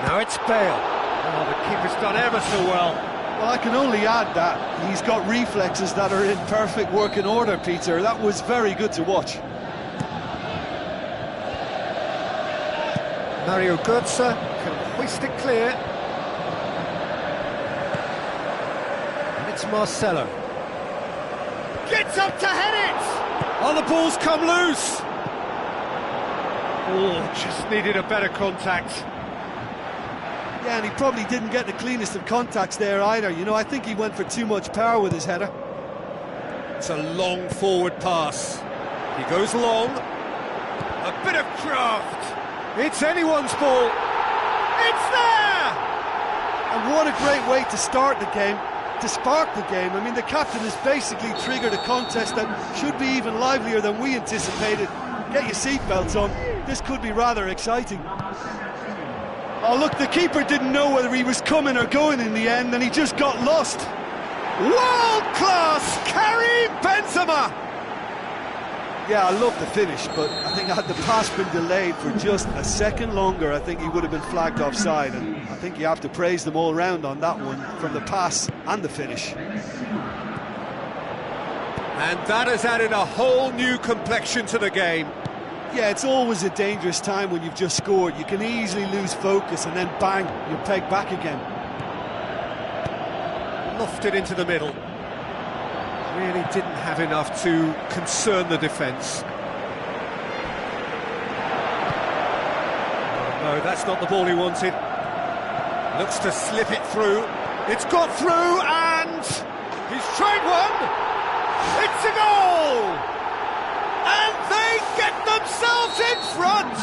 Now it's Bale. Oh, the keeper's done ever so well. Well, I can only add that he's got reflexes that are in perfect working order, Peter. That was very good to watch. Mario Götze can hoist it clear. And it's Marcelo. Gets up to head it! Oh, the ball's come loose! Oh, just needed a better contact. Yeah, and he probably didn't get the cleanest of contacts there either. You know, I think he went for too much power with his header. It's a long forward pass. He goes long. A bit of craft. It's anyone's ball. It's there! And what a great way to start the game, to spark the game. I mean, the captain has basically triggered a contest that should be even livelier than we anticipated. Get your seatbelts on. This could be rather exciting. Oh, look, the keeper didn't know whether he was coming or going in the end, and he just got lost. World-class Karim Benzema! Yeah, I love the finish, but I think had the pass been delayed for just a second longer, I think he would have been flagged offside, and I think you have to praise them all round on that one, from the pass and the finish. And that has added a whole new complexion to the game. Yeah, it's always a dangerous time when you've just scored. You can easily lose focus and then bang, you're pegged back again. Lofted into the middle. Really didn't have enough to concern the defence. No, that's not the ball he wanted. Looks to slip it through. It's got through and he's tried one. It's a goal! And they get themselves in front!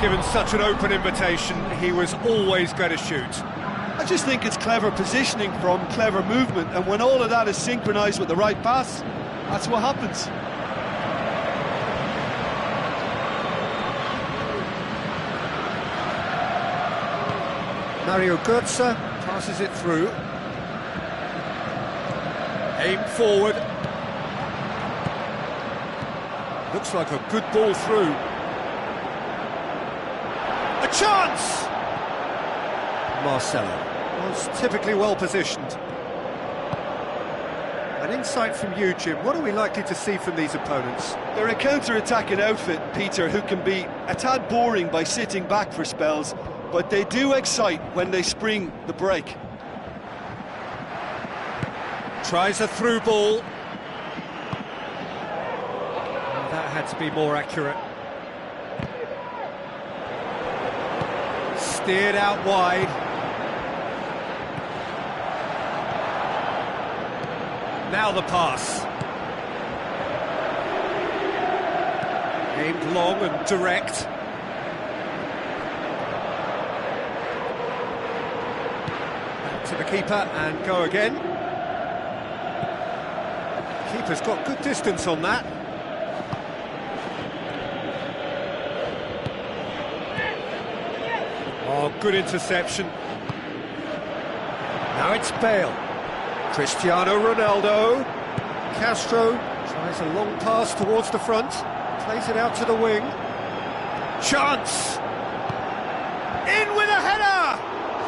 Given such an open invitation, he was always going to shoot. I just think it's clever positioning from clever movement, and when all of that is synchronised with the right pass, that's what happens. Mario Götze passes it through. Aim forward. Looks like a good ball through. A chance! Marcelo was typically well positioned. An insight from you, Jim. What are we likely to see from these opponents? They're a counter-attacking outfit, Peter, who can be a tad boring by sitting back for spells, but they do excite when they spring the break. Tries a through ball. That had to be more accurate. Steered out wide. Now the pass. Aimed long and direct. Back to the keeper and go again. Keeper's got good distance on that. Oh, good interception. Now it's Bale. Cristiano Ronaldo. Castro tries a long pass towards the front. Plays it out to the wing. Chance! In with a header!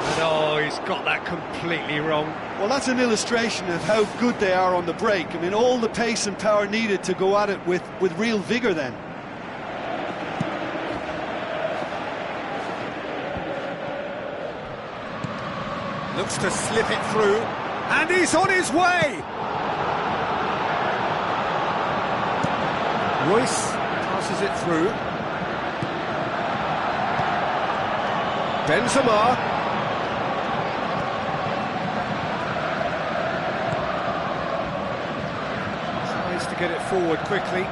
And oh, he's got that completely wrong. Well, that's an illustration of how good they are on the break. I mean, all the pace and power needed to go at it with real vigour then. Looks to slip it through, and he's on his way! Royce passes it through. Benzema. Tries to get it forward quickly.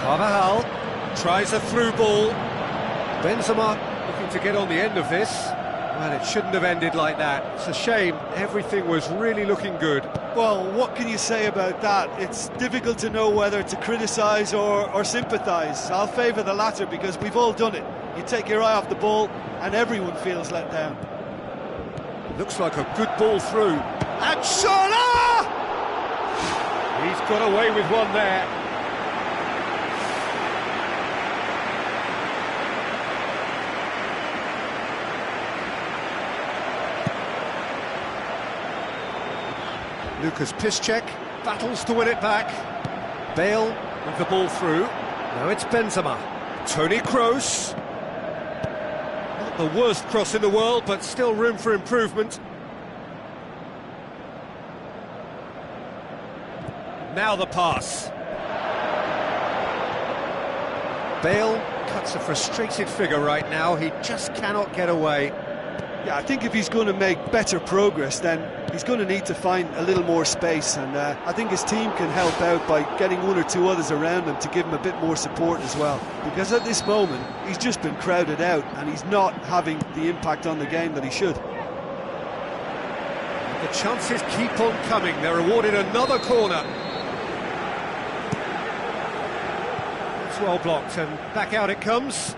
Carvajal tries a through ball. Benzema looking to get on the end of this. Well, it shouldn't have ended like that. It's a shame. Everything was really looking good. Well, what can you say about that? It's difficult to know whether to criticise or sympathise. I'll favour the latter because we've all done it. You take your eye off the ball and everyone feels let down. Looks like a good ball through. And Shola! He's got away with one there. Lucas Piszczek battles to win it back. Bale with the ball through. Now it's Benzema. Toni Kroos. Not the worst cross in the world, but still room for improvement. Now the pass. Bale cuts a frustrated figure right now. He just cannot get away. Yeah, I think if he's going to make better progress, then he's going to need to find a little more space, and I think his team can help out by getting one or two others around him to give him a bit more support as well, because at this moment he's just been crowded out and he's not having the impact on the game that he should. The chances keep on coming. They're awarded another corner. It's well blocked and back out it comes.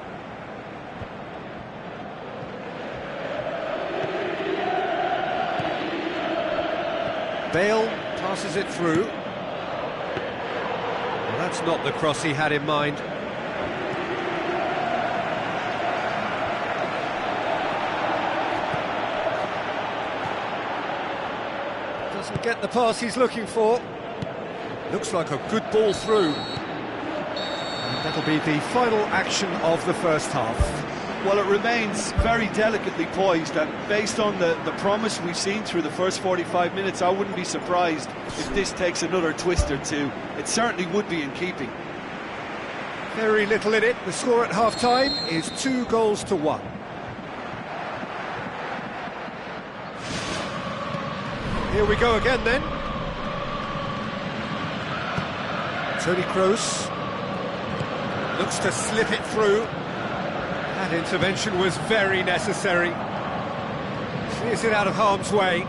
Bale passes it through. Well, that's not the cross he had in mind. Doesn't get the pass he's looking for. Looks like a good ball through. And that'll be the final action of the first half. Well, it remains very delicately poised, and based on the promise we've seen through the first 45 minutes, I wouldn't be surprised if this takes another twist or two. It certainly would be in keeping. Very little in it. The score at half-time is 2-1. Here we go again then. Toni Kroos looks to slip it through. That intervention was very necessary. Clears it out of harm's way.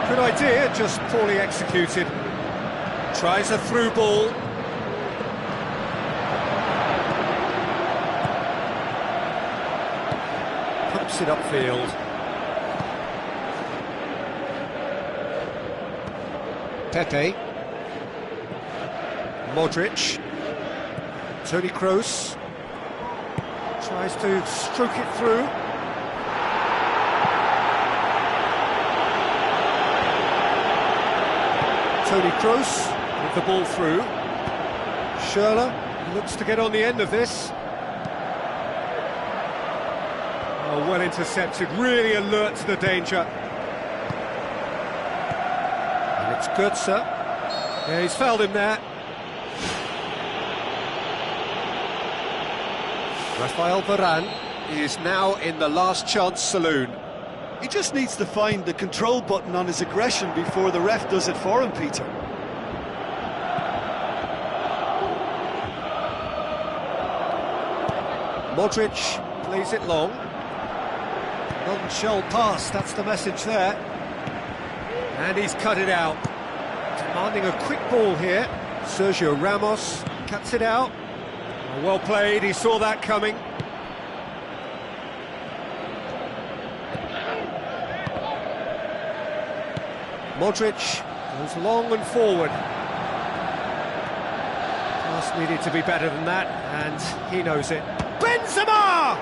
Good idea, just poorly executed. Tries a through ball. Pumps it upfield. Pepe. Modric. Toni Kroos tries to stroke it through. Toni Kroos with the ball through. Schürrle looks to get on the end of this. Oh, well intercepted, really alert to the danger. And it's Götze. Yeah, he's fouled him there. Rafael Varane is now in the last chance saloon. He just needs to find the control button on his aggression before the ref does it for him, Peter. Modric plays it long. Non-shell pass, that's the message there. And he's cut it out. Demanding a quick ball here. Sergio Ramos cuts it out. Well played, he saw that coming. Modric goes long and forward. Pass needed to be better than that, and he knows it. Benzema!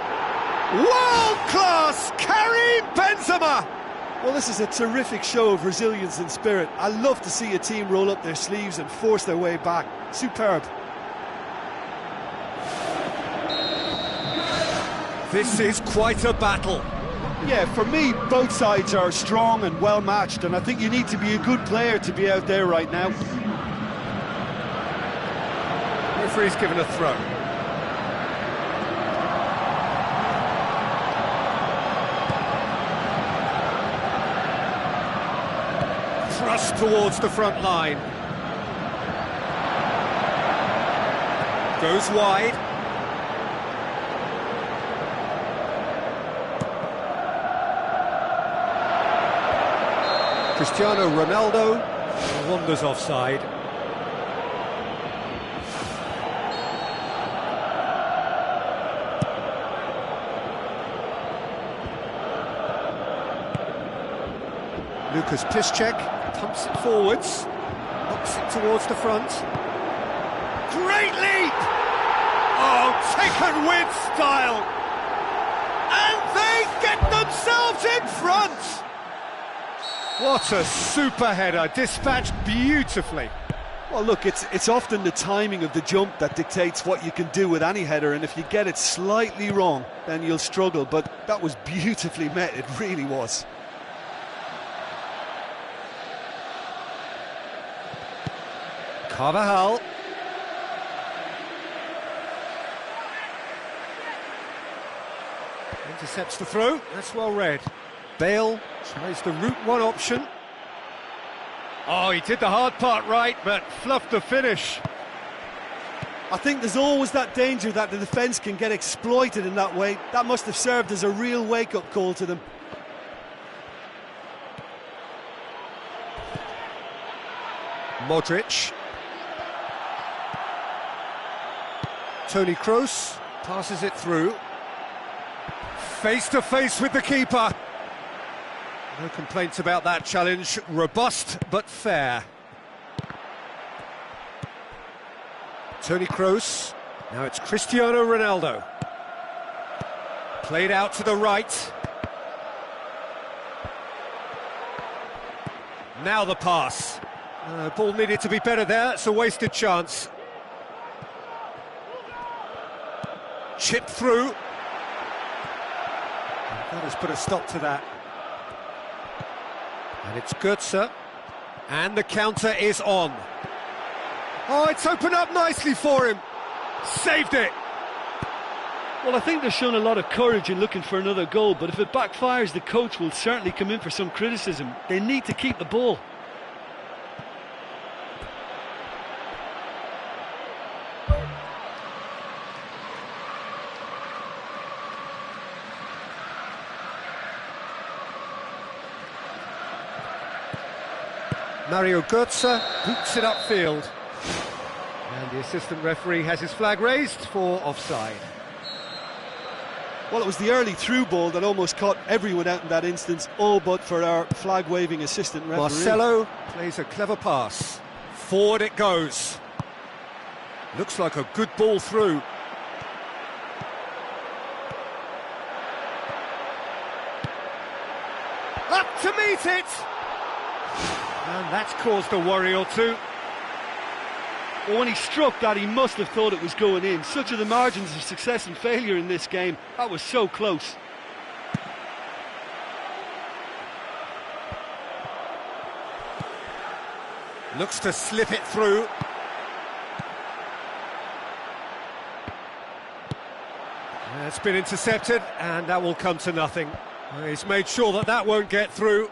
World-class Karim Benzema! Well, this is a terrific show of resilience and spirit. I love to see a team roll up their sleeves and force their way back. Superb. This is quite a battle. Yeah, for me, both sides are strong and well matched, and I think you need to be a good player to be out there right now. Referee's given a throw. Thrust towards the front line. Goes wide. Cristiano Ronaldo wanders offside. Lucas Piszczek pumps it forwards, knocks it towards the front. Great leap! Oh, taken with style! And they get themselves in front! What a super header, dispatched beautifully. Well, look, it's often the timing of the jump that dictates what you can do with any header, and if you get it slightly wrong, then you'll struggle, but that was beautifully met, it really was. Carvajal. Intercepts the throw, that's well read. Bale tries the route one option. Oh, he did the hard part right, but fluffed the finish. I think there's always that danger that the defence can get exploited in that way. That must have served as a real wake-up call to them. Modric. Toni Kroos passes it through. Face to face with the keeper. No complaints about that challenge. Robust but fair. Toni Kroos. Now it's Cristiano Ronaldo. Played out to the right. Now the pass. Ball needed to be better there. It's a wasted chance. Chip through. That has put a stop to that. And it's Götze. And the counter is on. Oh, it's opened up nicely for him. Saved it. Well, I think they've shown a lot of courage in looking for another goal, but if it backfires, the coach will certainly come in for some criticism. They need to keep the ball. Mario Götze boots it upfield. And the assistant referee has his flag raised for offside. Well, it was the early through ball that almost caught everyone out in that instance, all but for our flag-waving assistant referee. Marcelo plays a clever pass. Forward it goes. Looks like a good ball through. Up to meet it! And that's caused a worry or two. Well, when he struck that, he must have thought it was going in. Such are the margins of success and failure in this game. That was so close. Looks to slip it through. It's been intercepted, and that will come to nothing. He's made sure that that won't get through.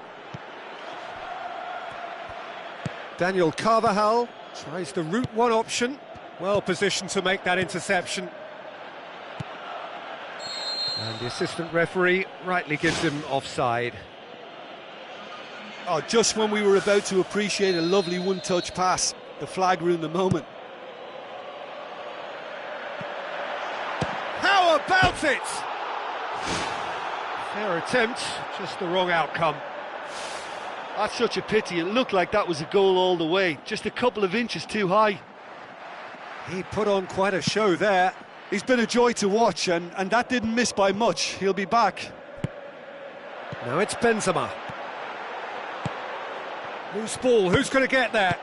Daniel Carvajal tries the route one option. Well positioned to make that interception. And the assistant referee rightly gives him offside. Oh, just when we were about to appreciate a lovely one-touch pass, the flag ruined the moment. How about it? Fair attempt, just the wrong outcome. That's such a pity. It looked like that was a goal all the way, just a couple of inches too high. He put on quite a show there. He's been a joy to watch, and that didn't miss by much. He'll be back. Now it's Benzema. Loose ball, who's going to get there?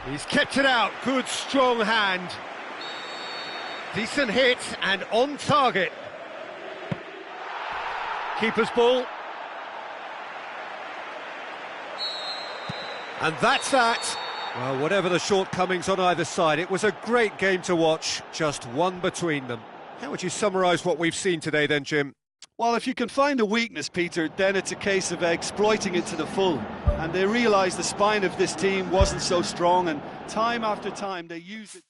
He's kept it out, good strong hand. Decent hit and on target. Keeper's ball. And that's that. Well, whatever the shortcomings on either side, it was a great game to watch, just one between them. How would you summarise what we've seen today then, Jim? Well, if you can find a weakness, Peter, then it's a case of exploiting it to the full. And they realised the spine of this team wasn't so strong, and time after time they used it.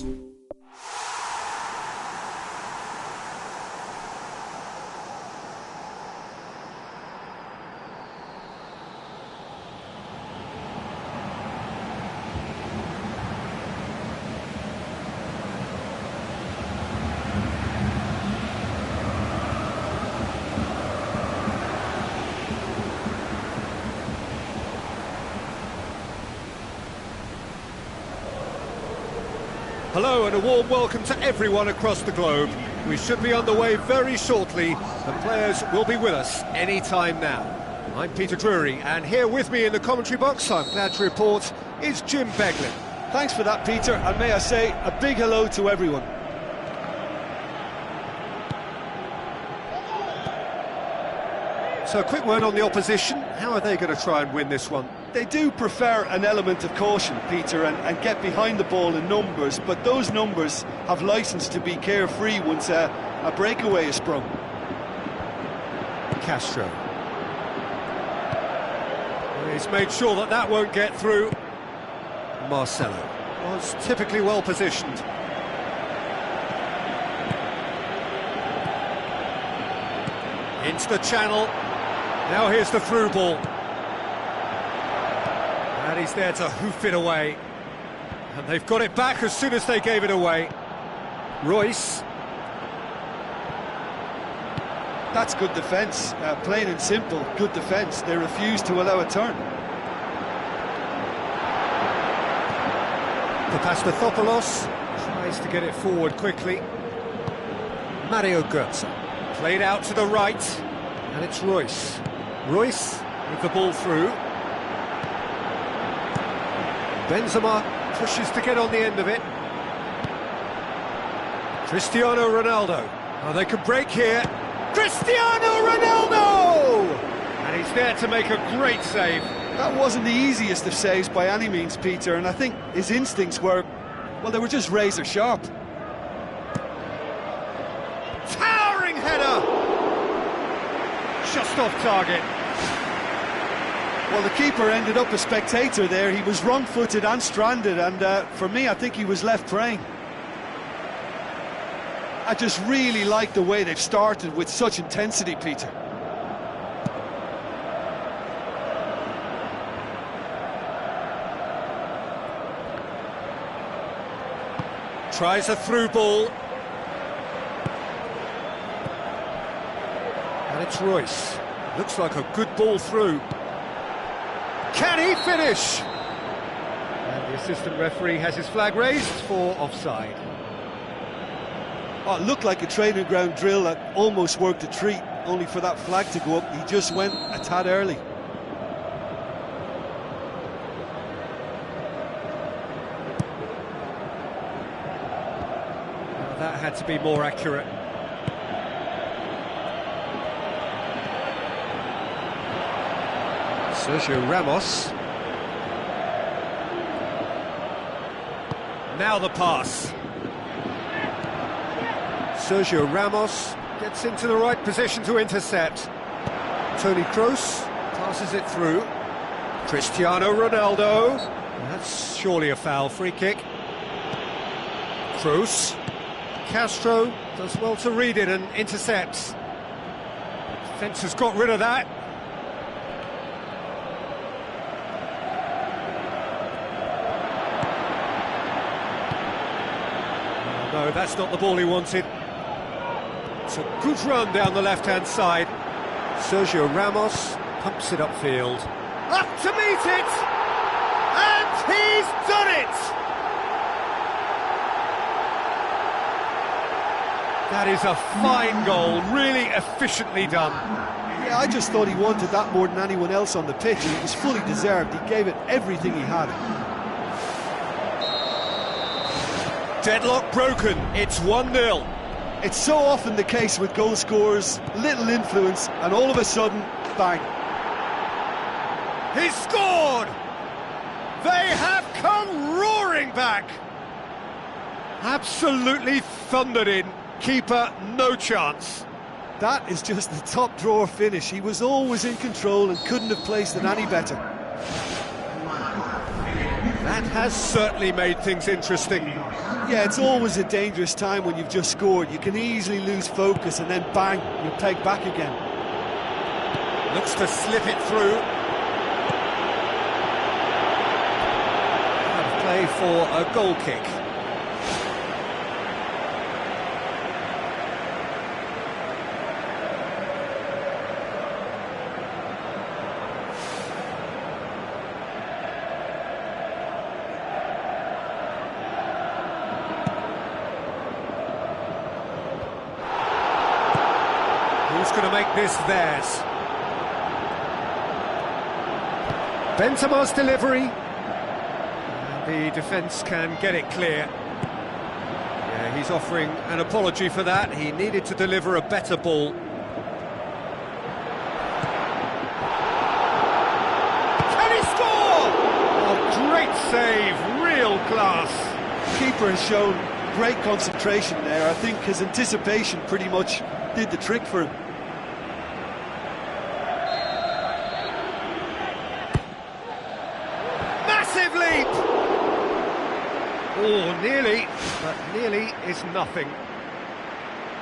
Sports. Hello and a warm welcome to everyone across the globe. We should be underway very shortly. The players will be with us any time now. I'm Peter Drury, and here with me in the commentary box, I'm glad to report, is Jim Beglin. Thanks for that, Peter, and may I say a big hello to everyone. So a quick word on the opposition. How are they going to try and win this one? They do prefer an element of caution, Peter, and get behind the ball in numbers, but those numbers have licence to be carefree once a breakaway is sprung. Castro. He's made sure that that won't get through. Marcelo was typically well positioned. Into the channel. Now here's the through ball. And he's there to hoof it away. And they've got it back as soon as they gave it away. Royce. That's good defence, plain and simple, good defence. They refuse to allow a turn. Papastathopoulos tries to get it forward quickly. Mario Götze played out to the right, and it's Royce. Royce with the ball through. Benzema pushes to get on the end of it. Cristiano Ronaldo. Oh, they can break here. Cristiano Ronaldo! And he's there to make a great save. That wasn't the easiest of saves by any means, Peter, and I think his instincts were, well, they were just razor sharp. Towering header! Just off target. Well, the keeper ended up a spectator there. He was wrong-footed and stranded, and for me, I think he was left praying. I just really like the way they've started with such intensity, Peter. Tries a through ball. And it's Royce. Looks like a good ball through. Can he finish? And the assistant referee has his flag raised for offside. Oh, it looked like a training ground drill that almost worked a treat, only for that flag to go up. He just went a tad early. That had to be more accurate. Sergio Ramos. Now the pass. Sergio Ramos gets into the right position to intercept. Toni Kroos passes it through. Cristiano Ronaldo. That's surely a foul. Free kick. Kroos. Castro does well to read it and intercepts. Defence has got rid of that. No, that's not the ball he wanted. It's a good run down the left-hand side. Sergio Ramos pumps it upfield. Up to meet it! And he's done it! That is a fine goal, really efficiently done. Yeah, I just thought he wanted that more than anyone else on the pitch, and it was fully deserved. He gave it everything he had. Deadlock broken, it's 1-0. It's so often the case with goal scorers, little influence, and all of a sudden, bang. He's scored! They have come roaring back! Absolutely thundered in. Keeper, no chance. That is just the top drawer finish. He was always in control and couldn't have placed it any better. That has certainly made things interesting. Yeah, it's always a dangerous time when you've just scored. You can easily lose focus and then bang, you're pegged back again. Looks to slip it through. And play for a goal kick. Who's going to make this theirs? Benzema's delivery. And the defence can get it clear. Yeah, he's offering an apology for that. He needed to deliver a better ball. Can he score? Oh, great save, real class. The keeper has shown great concentration there. I think his anticipation pretty much did the trick for him. Massive leap! Oh, nearly, but nearly is nothing.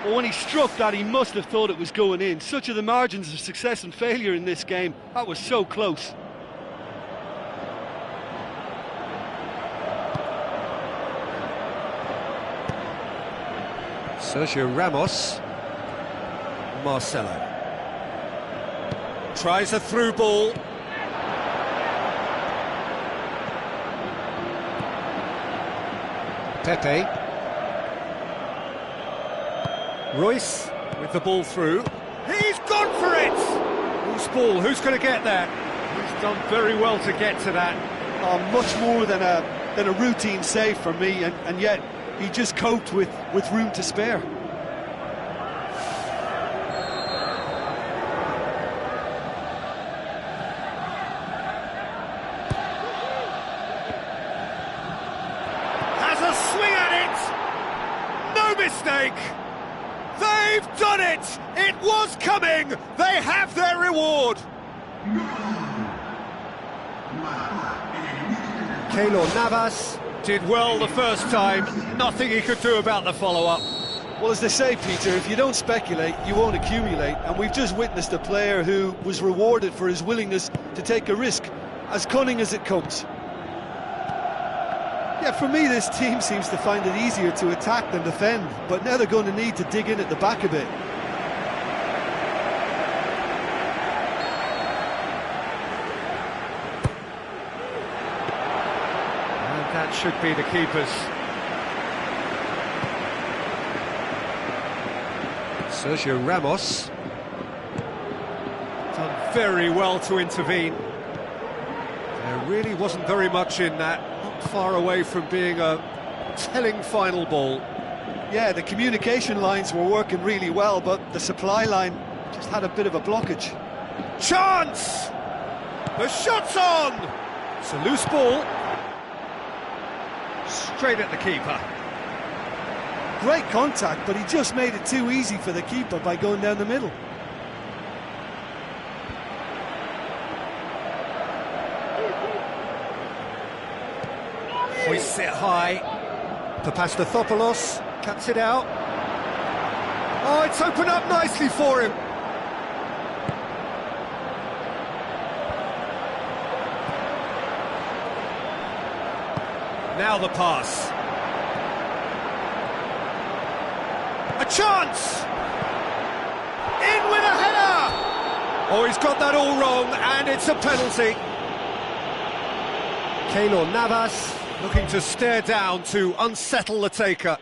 Well, when he struck that, he must have thought it was going in. Such are the margins of success and failure in this game. That was so close. Sergio Ramos. Marcelo. Tries a through ball. Pepe. Royce with the ball through. He's gone for it! Loose ball, who's going to get that? He's done very well to get to that. Oh, much more than a routine save for me, and yet he just coped with room to spare. Mistake! They've done it! It was coming! They have their reward! Keylor Navas did well the first time, nothing he could do about the follow-up. Well, as they say, Peter, if you don't speculate, you won't accumulate, and we've just witnessed a player who was rewarded for his willingness to take a risk, as cunning as it comes. Yeah, for me, this team seems to find it easier to attack than defend, but now they're going to need to dig in at the back a bit. And that should be the keeper's. Sergio Ramos. Done very well to intervene. There really wasn't very much in that. Far away from being a telling final ball. Yeah, the communication lines were working really well, but the supply line just had a bit of a blockage. Chance! The shot's on! It's a loose ball. Straight at the keeper. Great contact, but he just made it too easy for the keeper by going down the middle. Hoists it high. Papastathopoulos cuts it out. Oh, it's opened up nicely for him. Now the pass. A chance! In with a header! Oh, he's got that all wrong, and it's a penalty. Keylor Navas looking to stare down to unsettle the taker.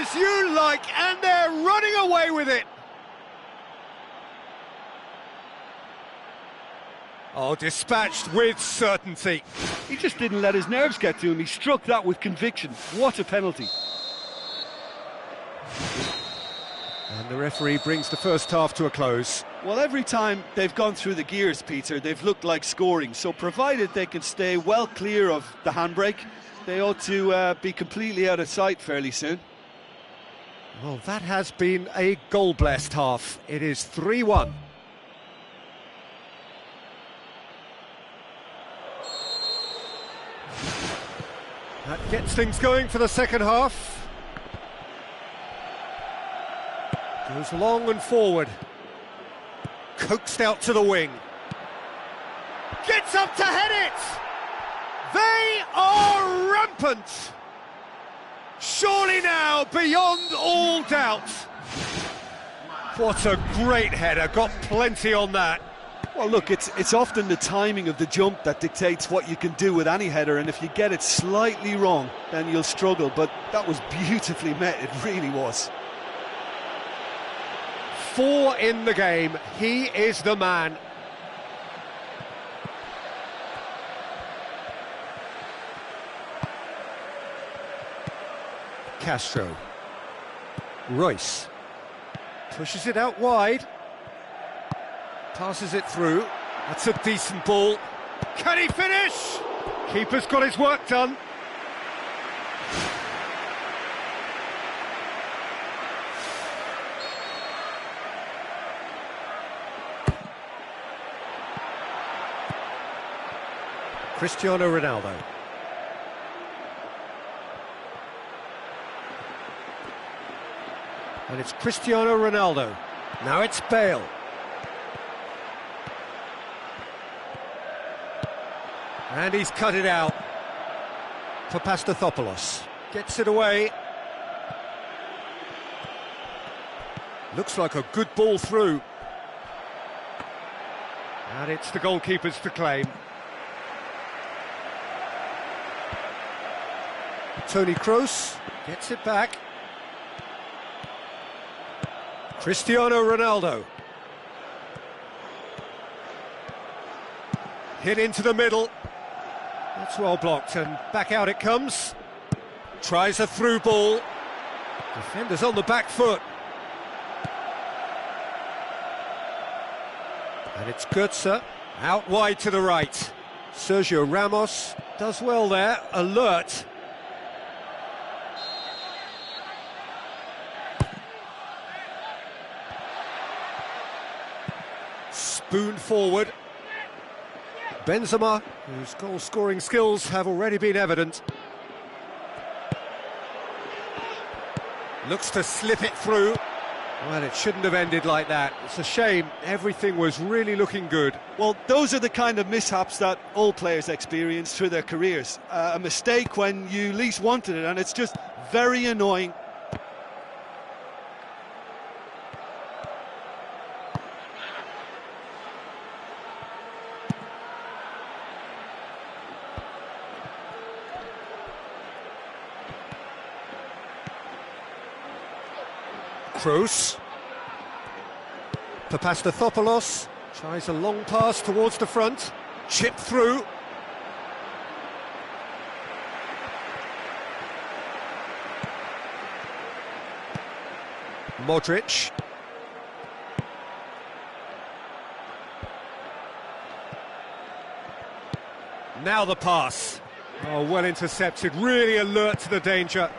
as you like, and they're running away with it. Oh, dispatched with certainty. He just didn't let his nerves get to him. He struck that with conviction. What a penalty. And the referee brings the first half to a close. Well, every time they've gone through the gears, Peter, they've looked like scoring. So provided they can stay well clear of the handbrake, they ought to be completely out of sight fairly soon. Well, that has been a goal-blessed half. It is 3-1. That gets things going for the second half. Goes long and forward. Coaxed out to the wing. Gets up to head it! They are rampant! Surely now, beyond all doubt. What a great header, got plenty on that. Well, look, it's often the timing of the jump that dictates what you can do with any header, and if you get it slightly wrong, then you'll struggle, but that was beautifully met, it really was. 4 in the game, he is the man. Castro. Royce. Pushes it out wide. Passes it through. That's a decent ball. Can he finish? Keeper's got his work done. Cristiano Ronaldo. And it's Cristiano Ronaldo. Now it's Bale. And he's cut it out for Pastathopoulos. Gets it away. Looks like a good ball through. And it's the goalkeepers to claim. Toni Kroos gets it back. Cristiano Ronaldo. Hit into the middle. That's well blocked, and back out it comes. Tries a through ball. Defender's on the back foot. And it's Götze, out wide to the right. Sergio Ramos does well there, alert. Spoon forward. Benzema, whose goal-scoring skills have already been evident. Looks to slip it through. Well, it shouldn't have ended like that. It's a shame. Everything was really looking good. Well, those are the kind of mishaps that all players experience through their careers. A mistake when you least wanted it, and it's just very annoying. Kroos. Pastathopoulos tries a long pass towards the front. Chip through. Modric. Now the pass. Oh, well intercepted, really alert to the danger.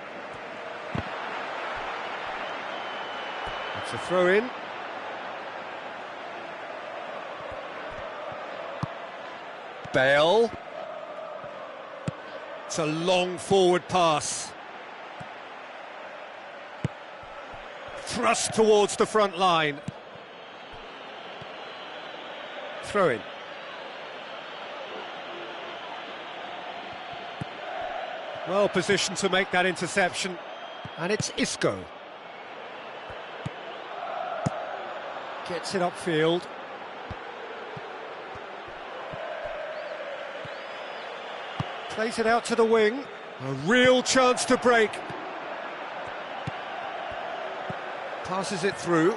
It's a throw-in. Bale. It's a long forward pass. Thrust towards the front line. Throw-in. Well positioned to make that interception. And it's Isco. Gets it upfield. Plays it out to the wing. A real chance to break. Passes it through.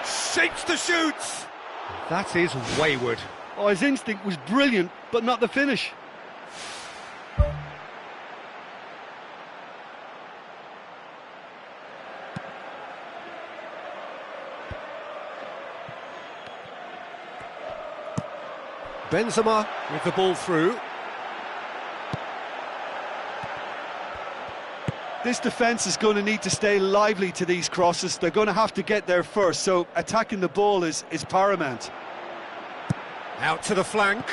Shapes to shoot! That is wayward. Oh, his instinct was brilliant, but not the finish. Benzema with the ball through. This defence is going to need to stay lively to these crosses. They're going to have to get there first, so attacking the ball is paramount. Out to the flank.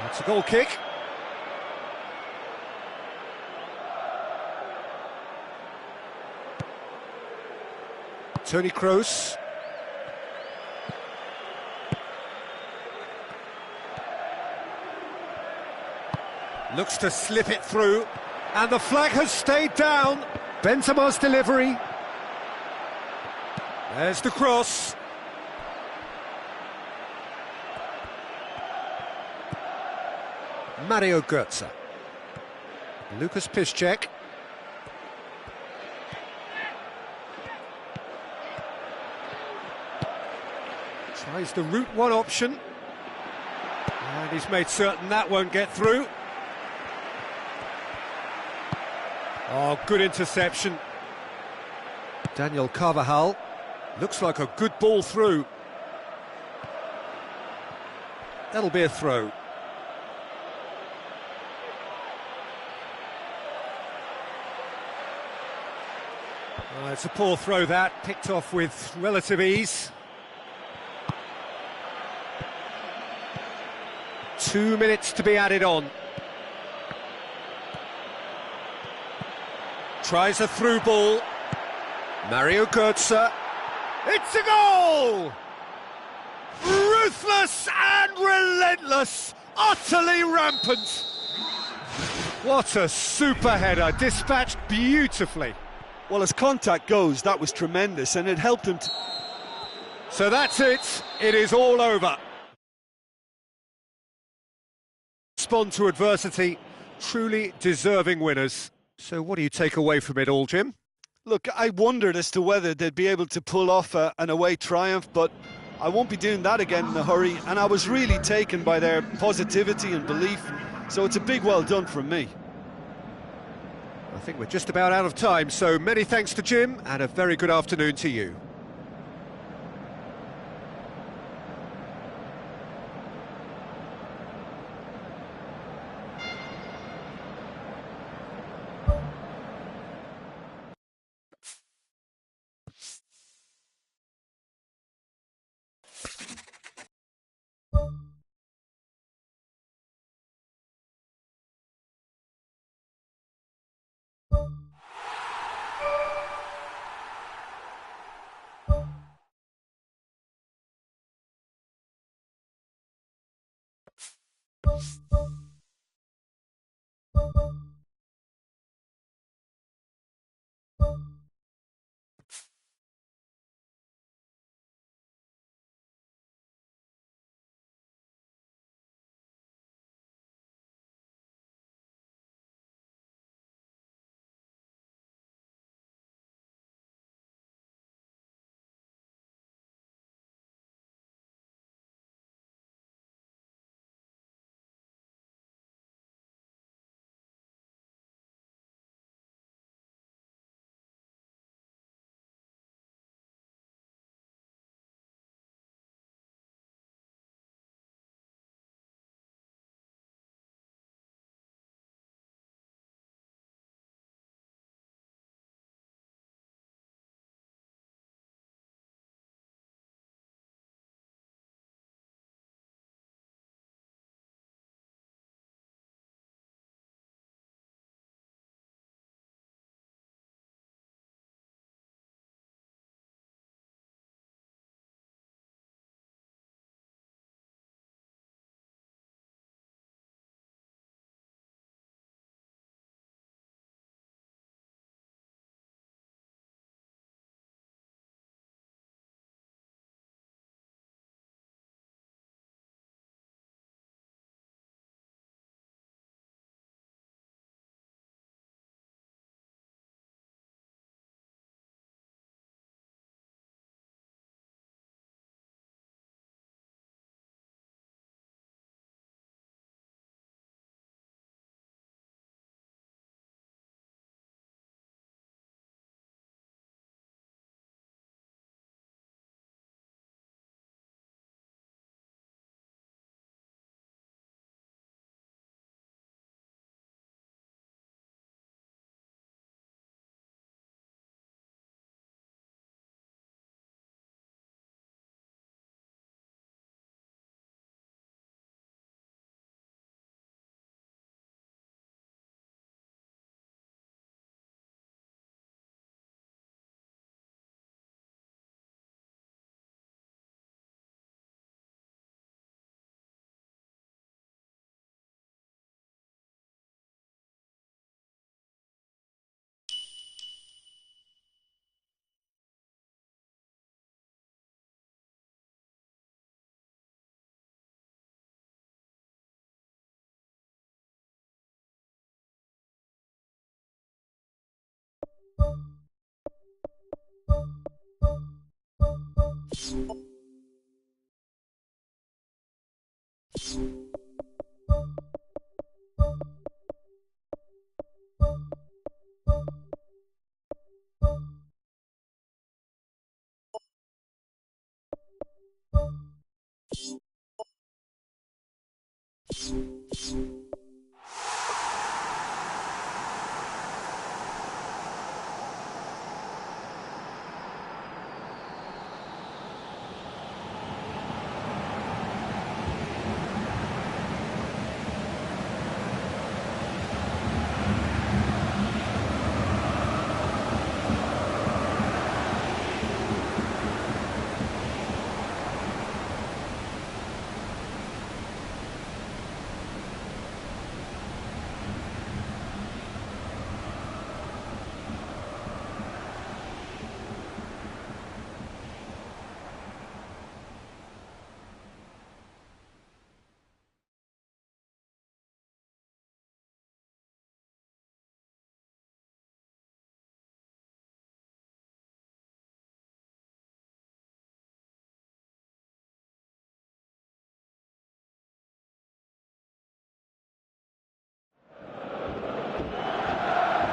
That's a goal kick. Toni Kroos. Looks to slip it through, and the flag has stayed down. Benzema's delivery. There's the cross. Mario Götze. Lucas Piszczek. Tries the route one option. And he's made certain that won't get through. Oh, good interception. Daniel Carvajal. Looks like a good ball through. That'll be a throw. It's a poor throw that, picked off with relative ease. 2 minutes to be added on. Tries a through ball. Mario Götze. It's a goal! Ruthless and relentless, utterly rampant. What a super header, dispatched beautifully. Well, as contact goes, that was tremendous, and it helped him. So that's it. It is all over. Respond to adversity. Truly deserving winners. So what do you take away from it all, Jim? Look, I wondered as to whether they'd be able to pull off an away triumph, but I won't be doing that again in a hurry, and I was really taken by their positivity and belief, so it's a big well done from me. I think we're just about out of time, so many thanks to Jim, and a very good afternoon to you.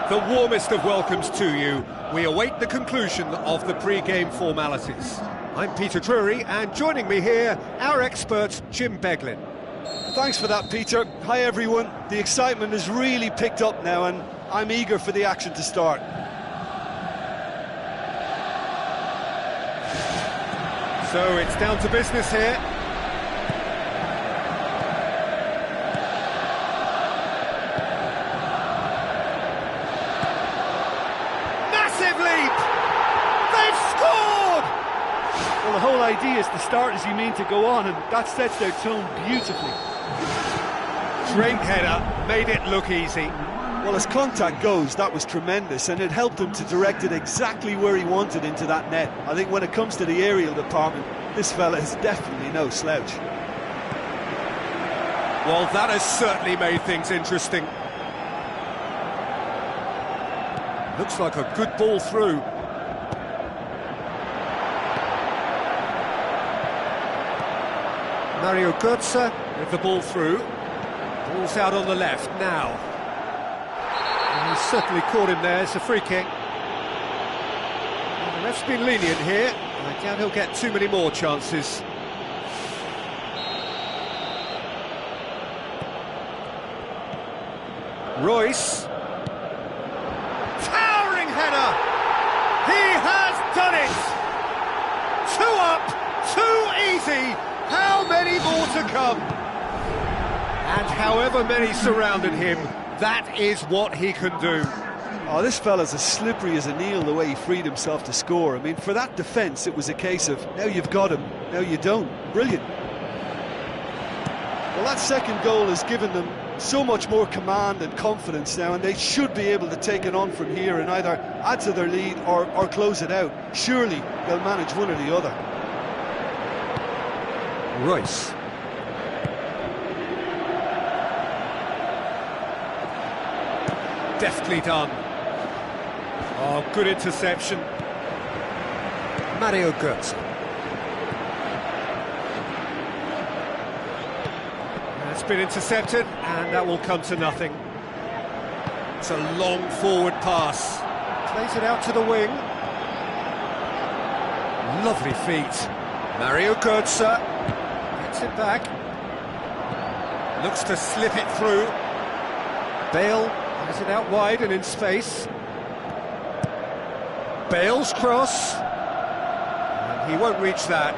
The warmest of welcomes to you. We await the conclusion of the pre-game formalities. I'm Peter Drury, and joining me here, our expert, Jim Beglin. Thanks for that, Peter. Hi, everyone. The excitement has really picked up now, and I'm eager for the action to start. So it's down to business here. Well, the whole idea is to start as you mean to go on, and that sets their tone beautifully. Great header, made it look easy. Well, as contact goes, that was tremendous, and it helped him to direct it exactly where he wanted into that net. I think when it comes to the aerial department, this fella is definitely no slouch. Well, that has certainly made things interesting. Looks like a good ball through. Mario Götze with the ball through. Ball's out on the left now. And he's certainly caught him there. It's a free kick. Well, the ref's been lenient here. I doubt he'll get too many more chances. Royce. Towering header! He has done it! 2 up, 2 easy! How many more to come? And however many surrounded him, that is what he can do. Oh, this fella's as slippery as an eel the way he freed himself to score. I mean, for that defence, it was a case of, now you've got him, now you don't. Brilliant. Well, that second goal has given them so much more command and confidence now, and they should be able to take it on from here and either add to their lead or close it out. Surely they'll manage one or the other. Royce. Deftly done. Oh, good interception. Mario Götze. That's been intercepted, and that will come to nothing. It's a long forward pass. Plays it out to the wing. Lovely feet. Mario Götze. Gets it back. Looks to slip it through. Bale has it out wide and in space. Bale's cross. And he won't reach that.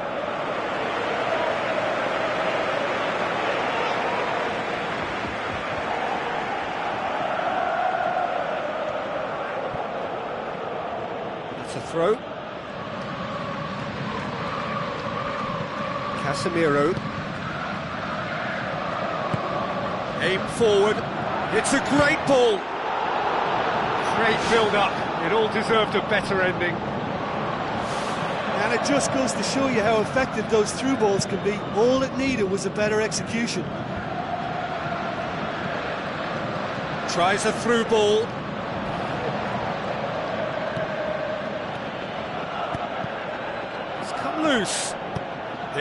That's a throw. Casemiro. Aim forward. It's a great ball. Great build-up. It all deserved a better ending. And it just goes to show you how effective those through balls can be. All it needed was a better execution. Tries a through ball.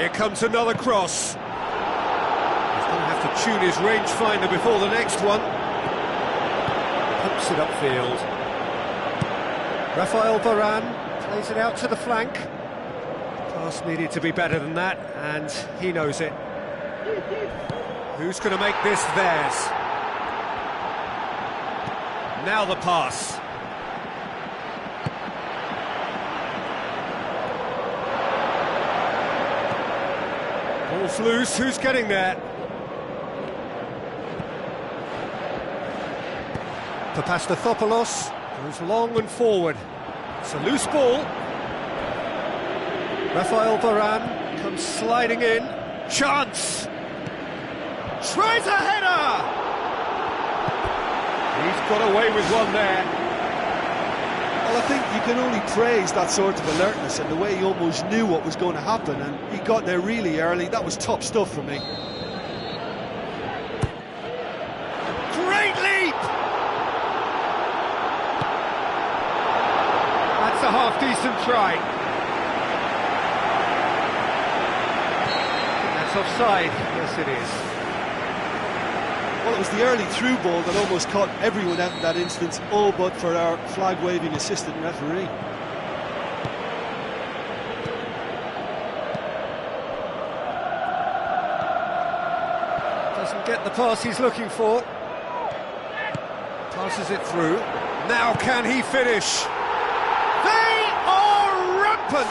Here comes another cross. He's going to have to tune his rangefinder before the next one. Pumps it upfield. Rafael Varane plays it out to the flank. Pass needed to be better than that, and he knows it. Who's going to make this theirs? Now the pass. Ball's loose, who's getting there? Papastathopoulos goes long and forward. It's a loose ball. Rafael Varane comes sliding in. Chance! Tries a header! He's got away with one there. Well, I think you can only praise that sort of alertness and the way he almost knew what was going to happen, and he got there really early. That was top stuff for me. Great leap! That's a half-decent try. That's offside. Yes, it is. Well, it was the early through ball that almost caught everyone out in that instance, all but for our flag-waving assistant referee. Doesn't get the pass he's looking for. Passes it through. Now can he finish? They are rampant!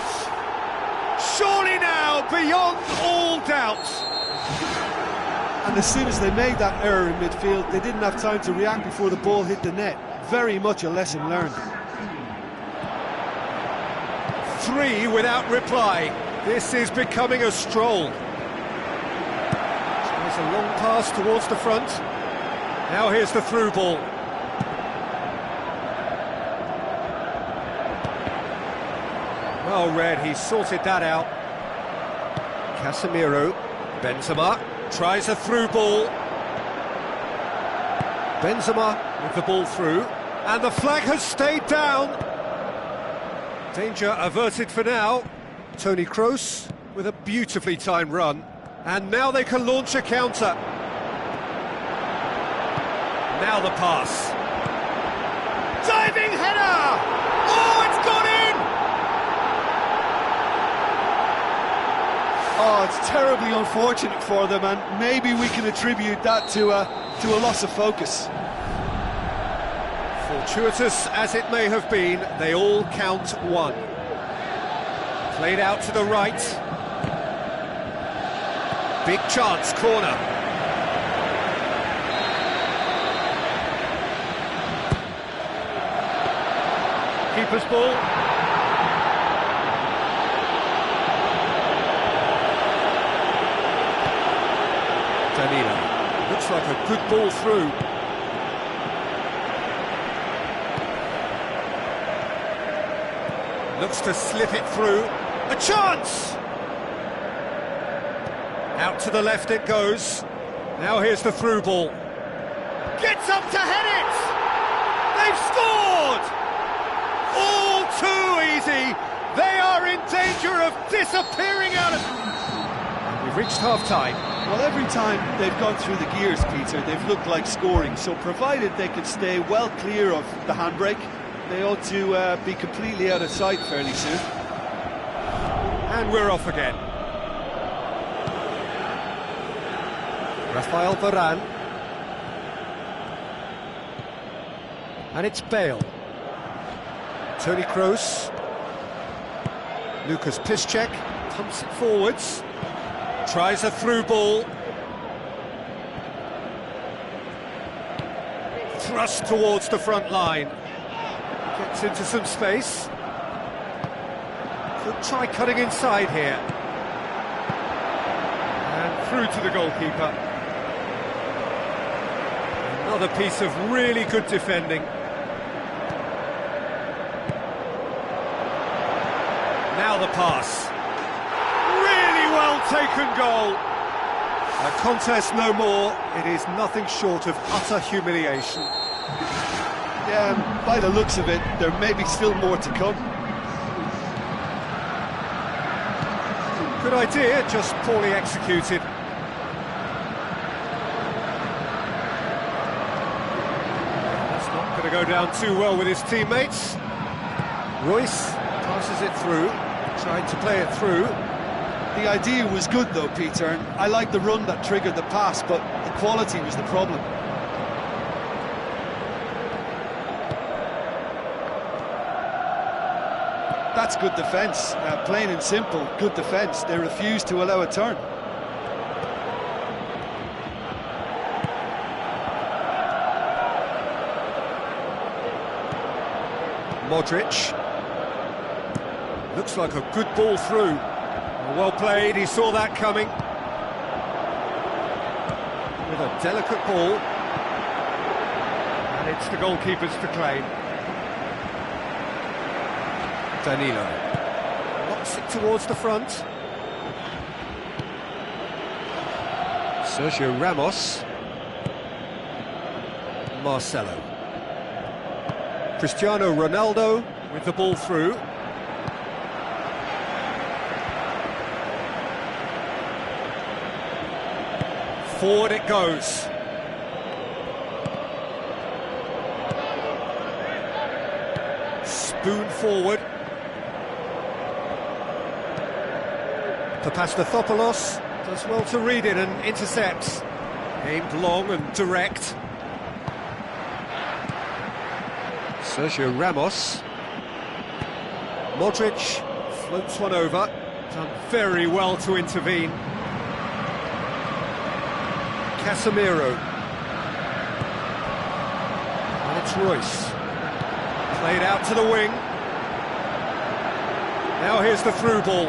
Surely now, beyond all doubt. And as soon as they made that error in midfield, they didn't have time to react before the ball hit the net. Very much a lesson learned. 3 without reply. This is becoming a stroll. There's a long pass towards the front. Now here's the through ball. Well read, he sorted that out. Casemiro, Benzema. Tries a through ball. Benzema with the ball through. And the flag has stayed down. Danger averted for now. Toni Kroos with a beautifully timed run. And now they can launch a counter. Now the pass. Diving header! Oh, it's gone in! Oh, it's terribly unfortunate for them, and maybe we can attribute that to a loss of focus. Fortuitous as it may have been, they all count one. Played out to the right. Big chance, corner. Keeper's ball. Danilo. Looks like a good ball through. Looks to slip it through. A chance! Out to the left it goes. Now here's the through ball. Gets up to head it! They've scored! All too easy. They are in danger of disappearing out of... We've reached half-time. Well, every time they've gone through the gears, Peter, they've looked like scoring. So provided they can stay well clear of the handbrake, they ought to be completely out of sight fairly soon. And we're off again. Rafael Varane. And it's Bale. Toni Kroos. Lucas Piszczek pumps it forwards. Tries a through ball. Thrust towards the front line. Gets into some space. Could try cutting inside here. And through to the goalkeeper. Another piece of really good defending. Now the pass. Really well taken goal. A contest no more. It is nothing short of utter humiliation. Yeah, by the looks of it, there may be still more to come. Good idea, just poorly executed. That's not going to go down too well with his teammates. Royce passes it through, trying to play it through. The idea was good though, Peter, and I like the run that triggered the pass, but the quality was the problem. That's good defence, plain and simple, good defence. They refused to allow a turn. Modric. Looks like a good ball through. Well played, he saw that coming. With a delicate ball. And it's the goalkeepers to claim. Danilo locks it towards the front. Sergio Ramos. Marcelo. Cristiano Ronaldo with the ball through. Forward it goes. Spoon forward. Papastathopoulos does well to read it and intercepts. Aimed long and direct. Sergio Ramos. Modric floats one over. Done very well to intervene. Casemiro. And it's Royce. Played out to the wing. Now here's the through ball.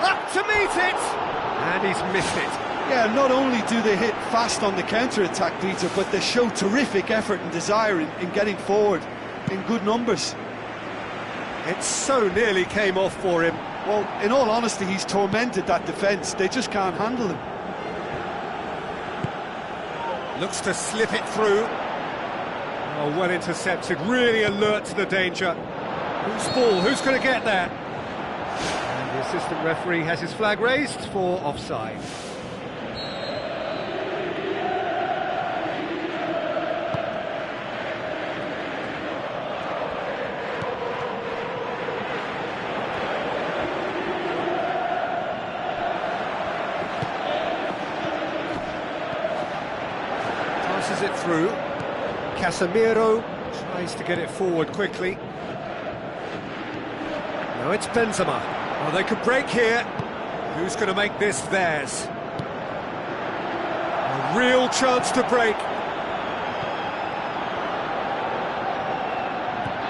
Up to meet it! And he's missed it. Yeah, not only do they hit fast on the counter-attack, Peter, but they show terrific effort and desire in getting forward in good numbers. It so nearly came off for him. Well, in all honesty, he's tormented that defence. They just can't handle him. Looks to slip it through. Oh, well intercepted, really alert to the danger. Whose ball? Who's going to get that? And the assistant referee has his flag raised for offside. Passes it through. Casemiro tries to get it forward quickly. Now it's Benzema. Oh, they could break here. Who's going to make this theirs? A real chance to break.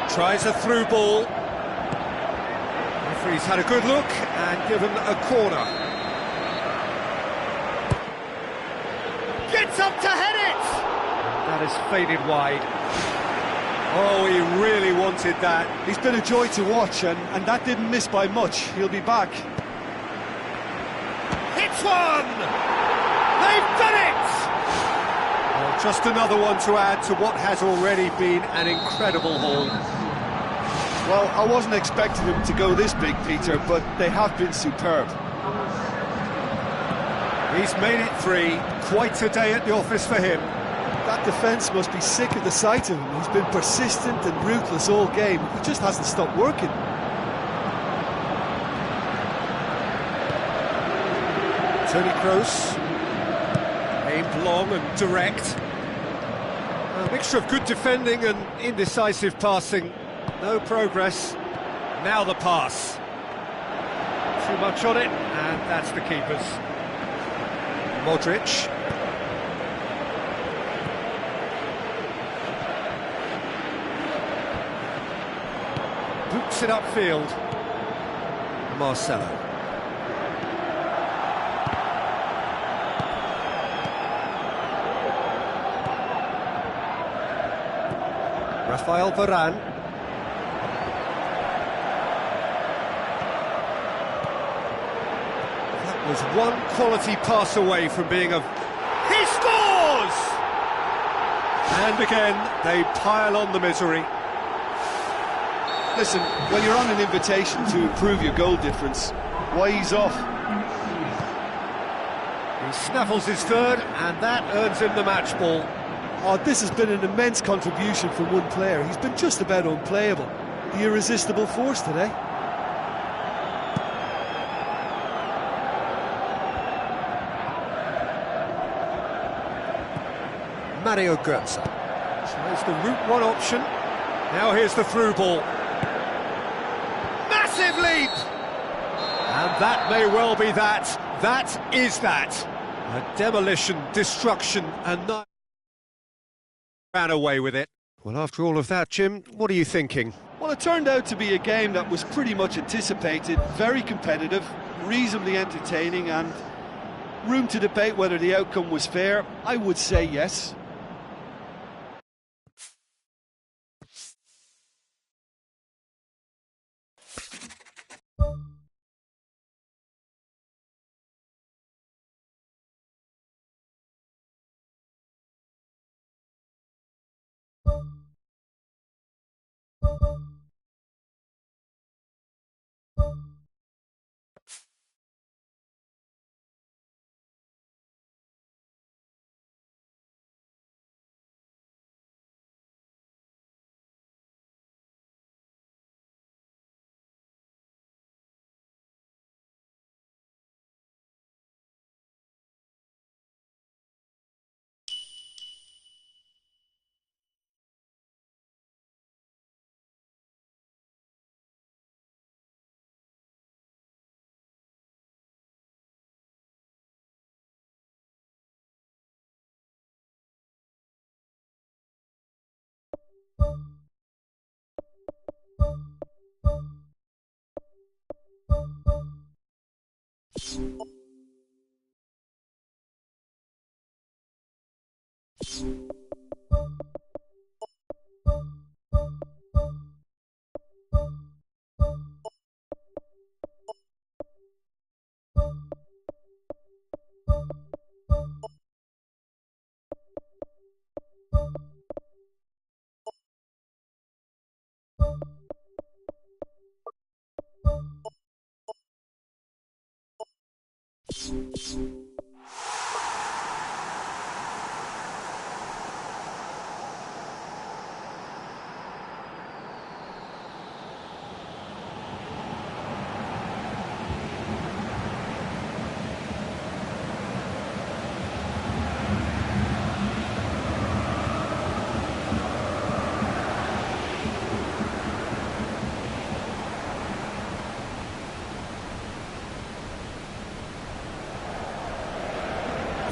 Tries a through ball. Referee's had a good look and given a corner. Gets up to head it! That is faded wide. Oh, he really wanted that. He's been a joy to watch, and that didn't miss by much. He'll be back. Hits one! They've done it! Well, just another one to add to what has already been an incredible haul. Well, I wasn't expecting them to go this big, Peter, but they have been superb. He's made it three. Quite a day at the office for him. That defence must be sick of the sight of him. He's been persistent and ruthless all game. He just hasn't stopped working. Toni Kroos. Aimed long and direct. A mixture of good defending and indecisive passing. No progress. Now the pass. Too much on it, and that's the keeper's. Modric. Boots it upfield. Marcelo. Rafael Varane. That was one quality pass away from being a... He scores! And again, they pile on the misery. Listen, when you're on an invitation to improve your goal difference, why ease off? He snaffles his third, and that earns him the match ball. Oh, this has been an immense contribution from one player. He's been just about unplayable. The irresistible force today. Mario Götze tries the route one option. Now here's the through ball. Massive leap! And that may well be that. That is that. A demolition, destruction, and not ran away with it. Well, after all of that, Jim, what are you thinking? Well, it turned out to be a game that was pretty much anticipated, very competitive, reasonably entertaining, and room to debate whether the outcome was fair. I would say yes.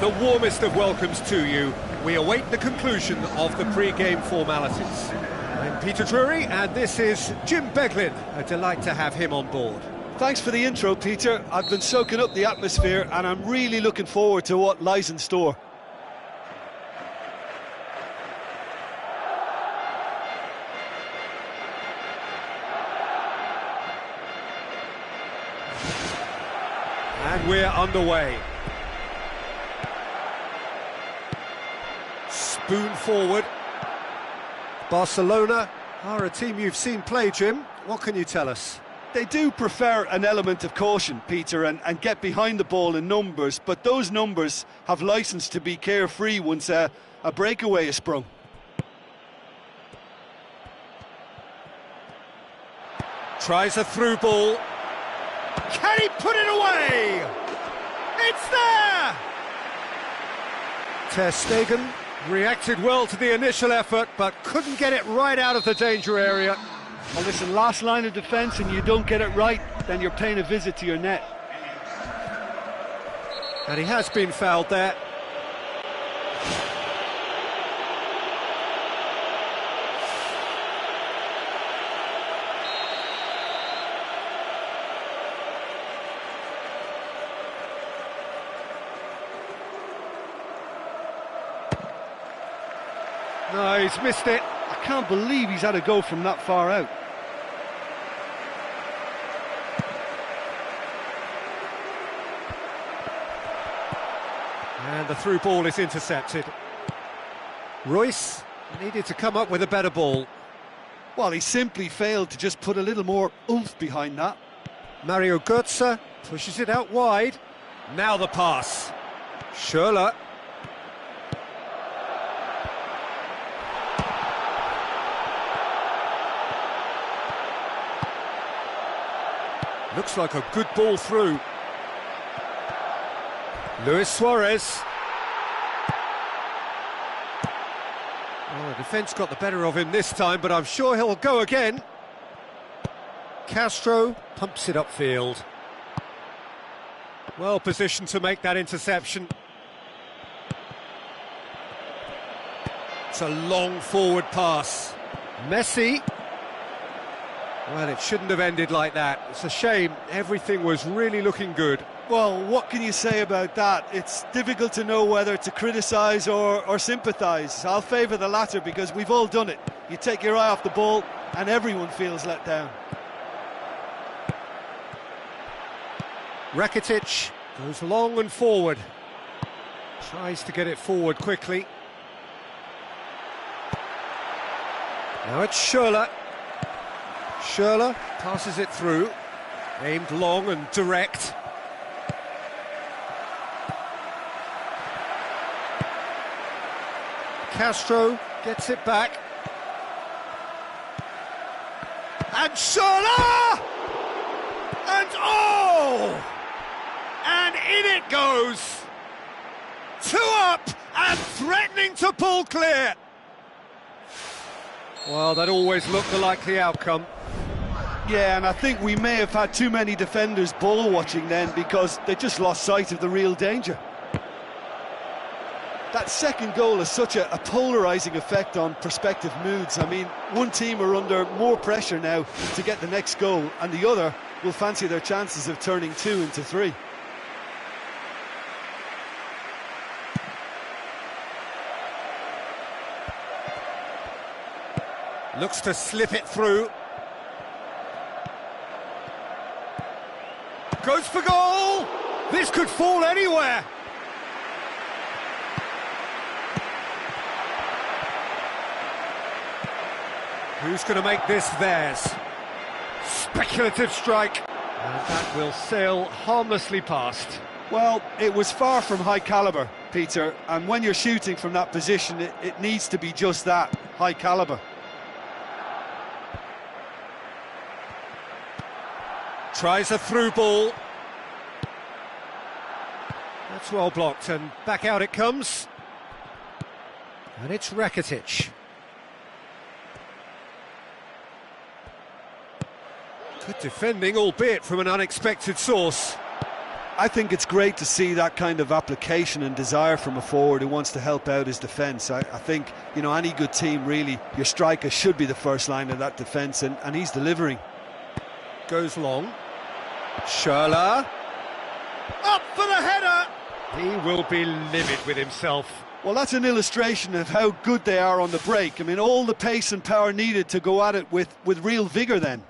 The warmest of welcomes to you. We await the conclusion of the pre-game formalities. I'm Peter Drury, and this is Jim Beglin. A delight to have him on board. Thanks for the intro, Peter. I've been soaking up the atmosphere, and I'm really looking forward to what lies in store. And we're underway. Spoon forward. Barcelona are a team you've seen play, Jim. What can you tell us? They do prefer an element of caution, Peter, and get behind the ball in numbers, but those numbers have licence to be carefree once a breakaway is sprung. Tries a through ball. Can he put it away? It's there! Ter Stegen reacted well to the initial effort, but couldn't get it right out of the danger area. Well, listen, last line of defence and you don't get it right, then you're paying a visit to your net. And he has been fouled there. No, he's missed it. I can't believe he's had a go from that far out. And the through ball is intercepted. Royce needed to come up with a better ball. Well, he simply failed to just put a little more oomph behind that. Mario Götze pushes it out wide. Now the pass. Schürrle. Looks like a good ball through. Luis Suarez. Well, the defence got the better of him this time, but I'm sure he'll go again. Castro pumps it upfield. Well positioned to make that interception. It's a long forward pass. Messi. Well, it shouldn't have ended like that. It's a shame. Everything was really looking good. Well, what can you say about that? It's difficult to know whether to criticise or sympathise. I'll favour the latter because we've all done it. You take your eye off the ball and everyone feels let down. Rakitic goes long and forward. Tries to get it forward quickly. Now it's Schürrle. Schürrle passes it through. Aimed long and direct. Castro gets it back. And Schürrle! And oh! And in it goes! 2 up and threatening to pull clear! Well, that always looked the likely outcome. Yeah, and I think we may have had too many defenders ball watching then because they just lost sight of the real danger. That second goal has such a polarising effect on prospective moods. I mean, one team are under more pressure now to get the next goal, and the other will fancy their chances of turning 2 into 3. Looks to slip it through. Goes for goal! This could fall anywhere! Who's going to make this theirs? Speculative strike. And that will sail harmlessly past. Well, it was far from high calibre, Peter, and when you're shooting from that position, it needs to be just that, high calibre. Tries a through ball. That's well blocked, and back out it comes. And it's Rakitic. Good defending, albeit from an unexpected source. I think it's great to see that kind of application and desire from a forward who wants to help out his defence. I think, you know, any good team, really, your striker should be the first line of that defence, and he's delivering. Goes long. Schürrle. Up for the header! He will be livid with himself. Well, that's an illustration of how good they are on the break. I mean, all the pace and power needed to go at it with real vigour then.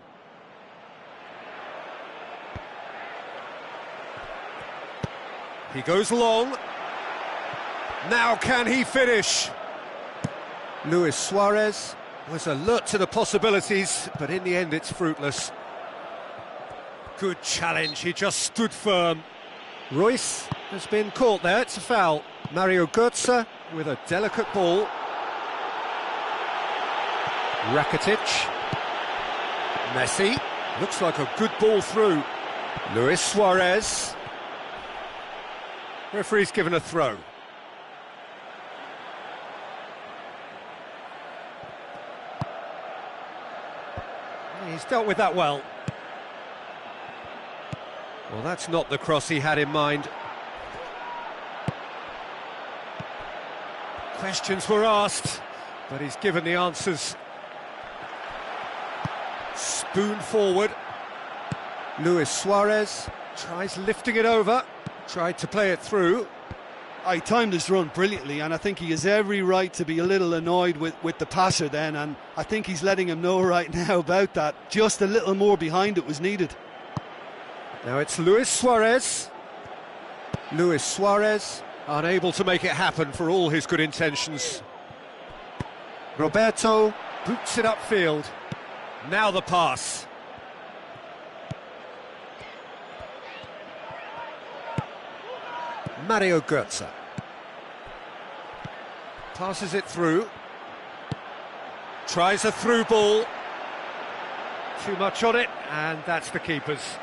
He goes long. Now can he finish? Luis Suarez was alert to the possibilities, but in the end it's fruitless. Good challenge, he just stood firm. Royce has been caught there, it's a foul. Mario Götze with a delicate ball. Rakitic. Messi. Looks like a good ball through. Luis Suarez. Referee's given a throw. He's dealt with that well. Well, that's not the cross he had in mind. Questions were asked, but he's given the answers. Spoon forward. Luis Suarez tries lifting it over. Tried to play it through. He timed his run brilliantly, and I think he has every right to be a little annoyed with the passer then, and I think he's letting him know right now about that. Just a little more behind it was needed. Now it's Luis Suarez. Luis Suarez unable to make it happen for all his good intentions. Roberto boots it upfield. Now the pass. Mario Götze. Passes it through. Tries a through ball. Too much on it, and that's the keeper's.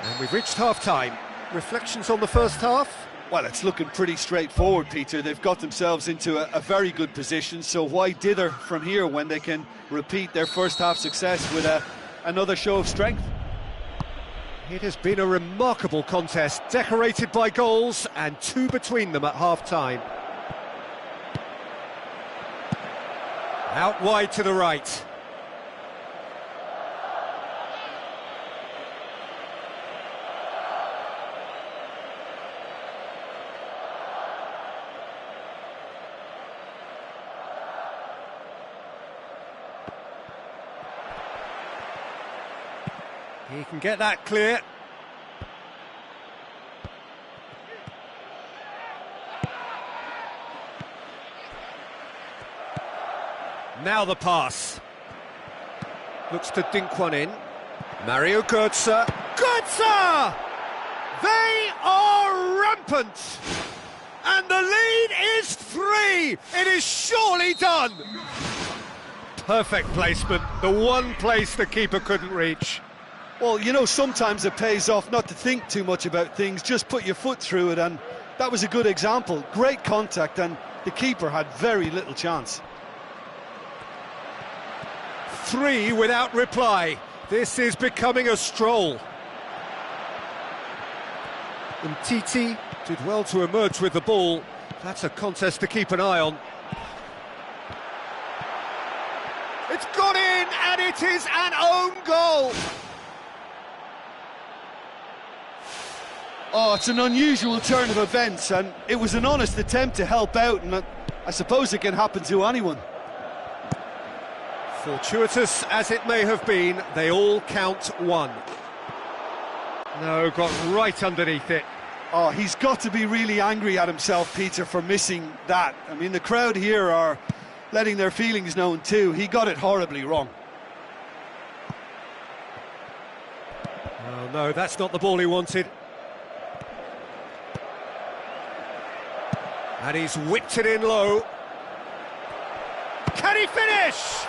And we've reached half-time. Reflections on the first half? Well, it's looking pretty straightforward, Peter. They've got themselves into a very good position, so why dither from here when they can repeat their first half success with another show of strength? It has been a remarkable contest, decorated by goals and two between them at half-time. Out wide to the right. He can get that clear. Now the pass. Looks to dink one in. Mario Götze. Götze! They are rampant! And the lead is 3! It is surely done! Perfect placement, the one place the keeper couldn't reach. Well, you know, sometimes it pays off not to think too much about things, just put your foot through it, and that was a good example. Great contact, and the keeper had very little chance. 3 without reply. This is becoming a stroll. Umtiti did well to emerge with the ball. That's a contest to keep an eye on. It's gone in, and it is an own goal. Oh, it's an unusual turn of events, and it was an honest attempt to help out, and I suppose it can happen to anyone. Fortuitous as it may have been, they all count 1. No, got right underneath it. Oh, he's got to be really angry at himself, Peter, for missing that. I mean, the crowd here are letting their feelings known too. He got it horribly wrong. Oh no, that's not the ball he wanted. And he's whipped it in low. Can he finish?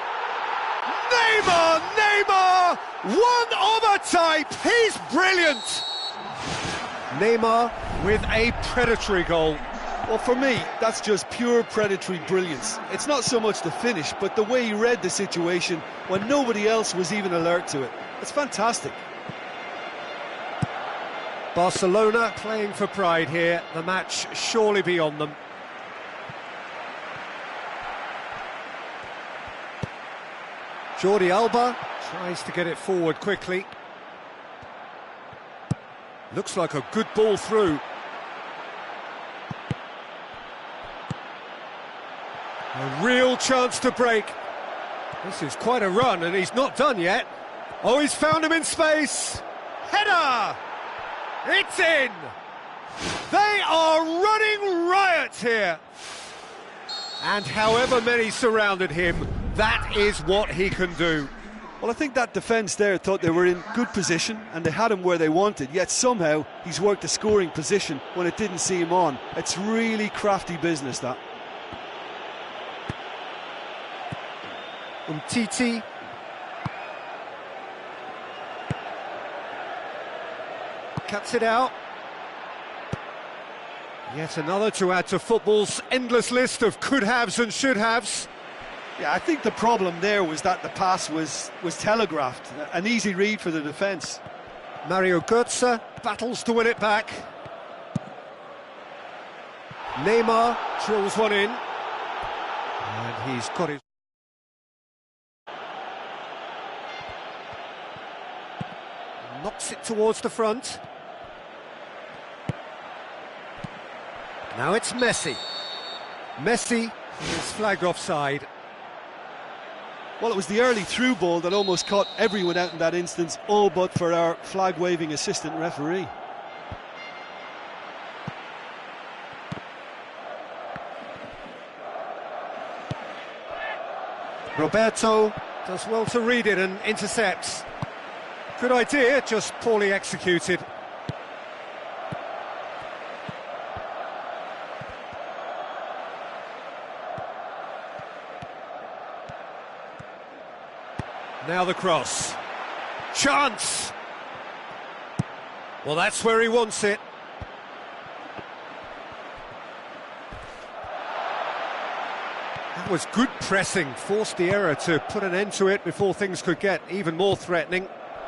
Neymar! One of a type! He's brilliant! Neymar with a predatory goal. Well, for me, that's just pure predatory brilliance. It's not so much the finish, but the way he read the situation when nobody else was even alert to it. It's fantastic. Barcelona playing for pride here, the match surely beyond them. Jordi Alba tries to get it forward quickly. Looks like a good ball through. A real chance to break. This is quite a run, and he's not done yet. Oh, he's found him in space. Header! It's in! They are running riot here. And however many surrounded him, that is what he can do. Well, I think that defence there thought they were in good position and they had him where they wanted, yet somehow he's worked a scoring position when it didn't see him on. It's really crafty business, that. Umtiti. Cuts it out. Yet another to add to football's endless list of could-haves and should-haves. Yeah, I think the problem there was that the pass was telegraphed. An easy read for the defence. Mario Götze battles to win it back. Neymar drills one in. And he's got it. Knocks it towards the front. Now it's Messi. Messi is flagged offside. Well, it was the early through ball that almost caught everyone out in that instance, all but for our flag-waving assistant referee. Roberto does well to read it and intercepts. Good idea, just poorly executed. Now the cross. Chance! Well, that's where he wants it. That was good pressing, forced the error to put an end to it before things could get even more threatening.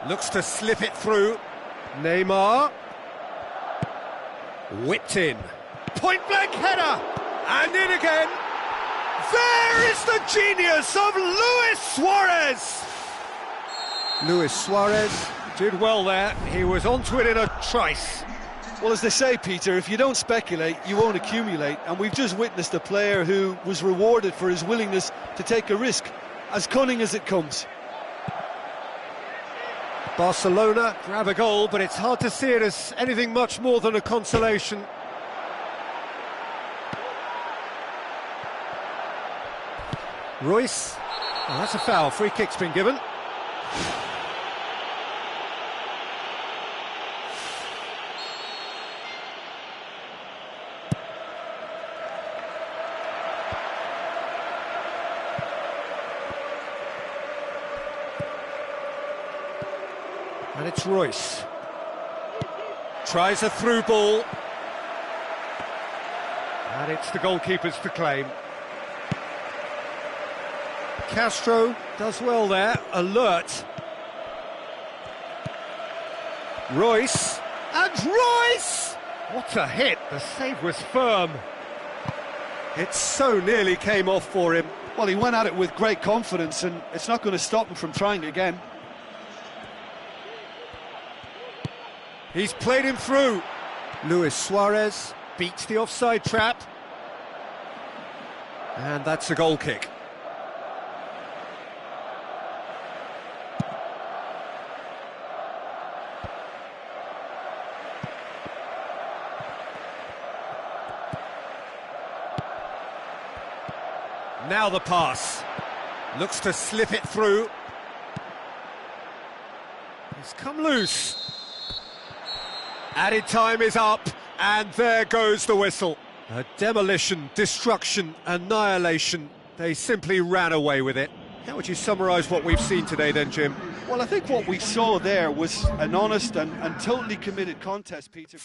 Looks to slip it through. Neymar. Whipped in. Point-blank header! And in again. There is the genius of Luis Suarez! Luis Suarez did well there. He was onto it in a trice. Well, as they say, Peter, if you don't speculate, you won't accumulate. And we've just witnessed a player who was rewarded for his willingness to take a risk, as cunning as it comes. Barcelona grab a goal, but it's hard to see it as anything much more than a consolation. Royce. Oh, that's a foul. Free kick's been given. And it's Royce. Tries a through ball. And it's the goalkeepers to claim. Castro does well there, alert. Royce, and Royce! What a hit, the save was firm. It so nearly came off for him. Well, he went at it with great confidence, and it's not going to stop him from trying again. He's played him through. Luis Suarez beats the offside trap. And that's a goal kick. Now the pass. Looks to slip it through. It's come loose. Added time is up, and there goes the whistle. A demolition, destruction, annihilation. They simply ran away with it. How would you summarise what we've seen today then, Jim? Well, I think what we saw there was an honest and totally committed contest, Peter.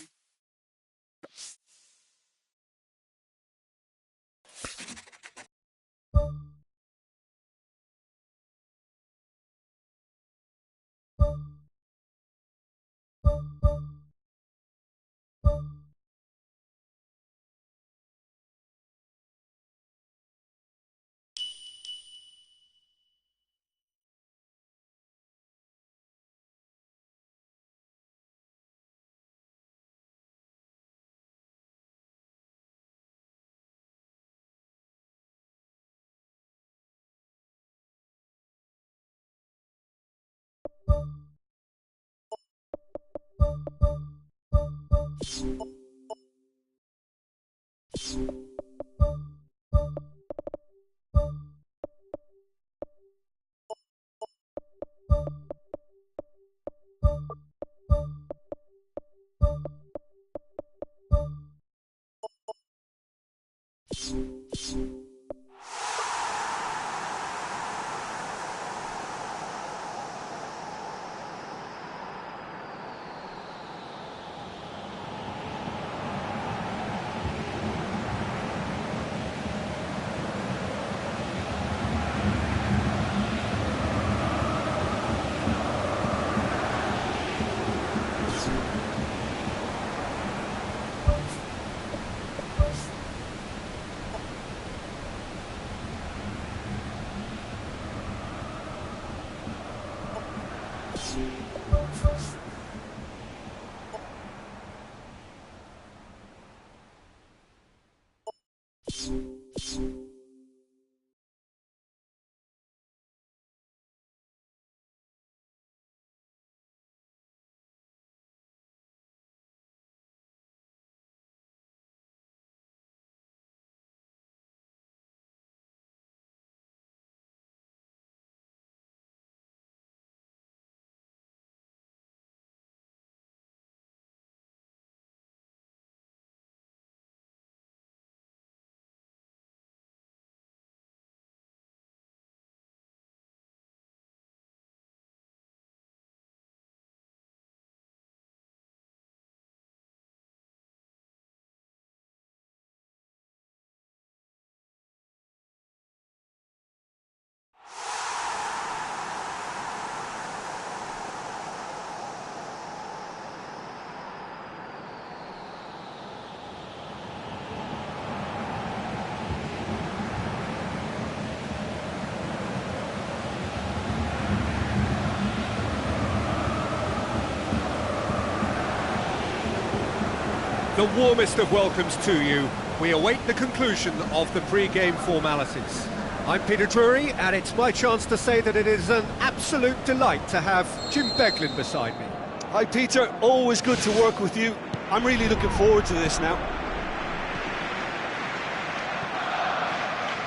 the warmest of welcomes to you. We await the conclusion of the pre-game formalities. I'm Peter Drury, and it's my chance to say that it is an absolute delight to have Jim Beglin beside me. Hi Peter, always good to work with you. I'm really looking forward to this now.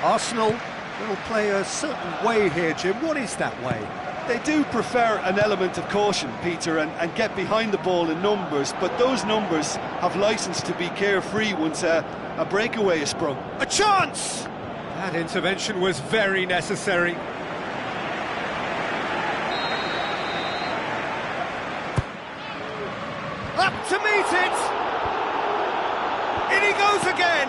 Arsenal will play a certain way here, Jim. What is that way? They do prefer an element of caution, Peter, and get behind the ball in numbers, but those numbers have licence to be carefree once a breakaway is sprung. A chance! That intervention was very necessary. Up to meet it! In he goes again!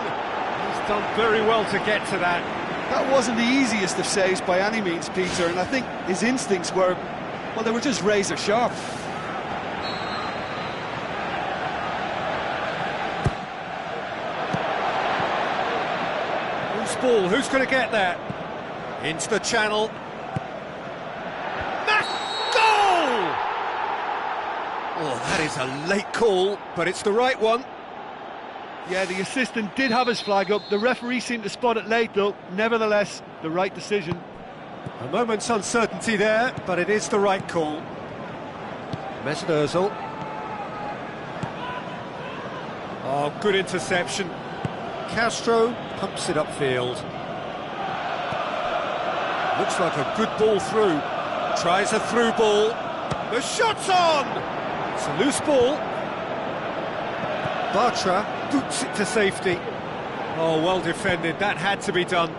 He's done very well to get to that. That wasn't the easiest of saves by any means, Peter, and I think his instincts were, well, they were just razor sharp. Loose ball, who's going to get that? Into the channel. Goal! Oh, that is a late call, but it's the right one. Yeah, the assistant did have his flag up. The referee seemed to spot it late, though. Nevertheless, the right decision. A moment's uncertainty there, but it is the right call. Mesut Ozil. Oh, good interception. Castro pumps it upfield. Looks like a good ball through. Tries a through ball. The shot's on! It's a loose ball. Bartra boots it to safety. Oh, well defended. That had to be done.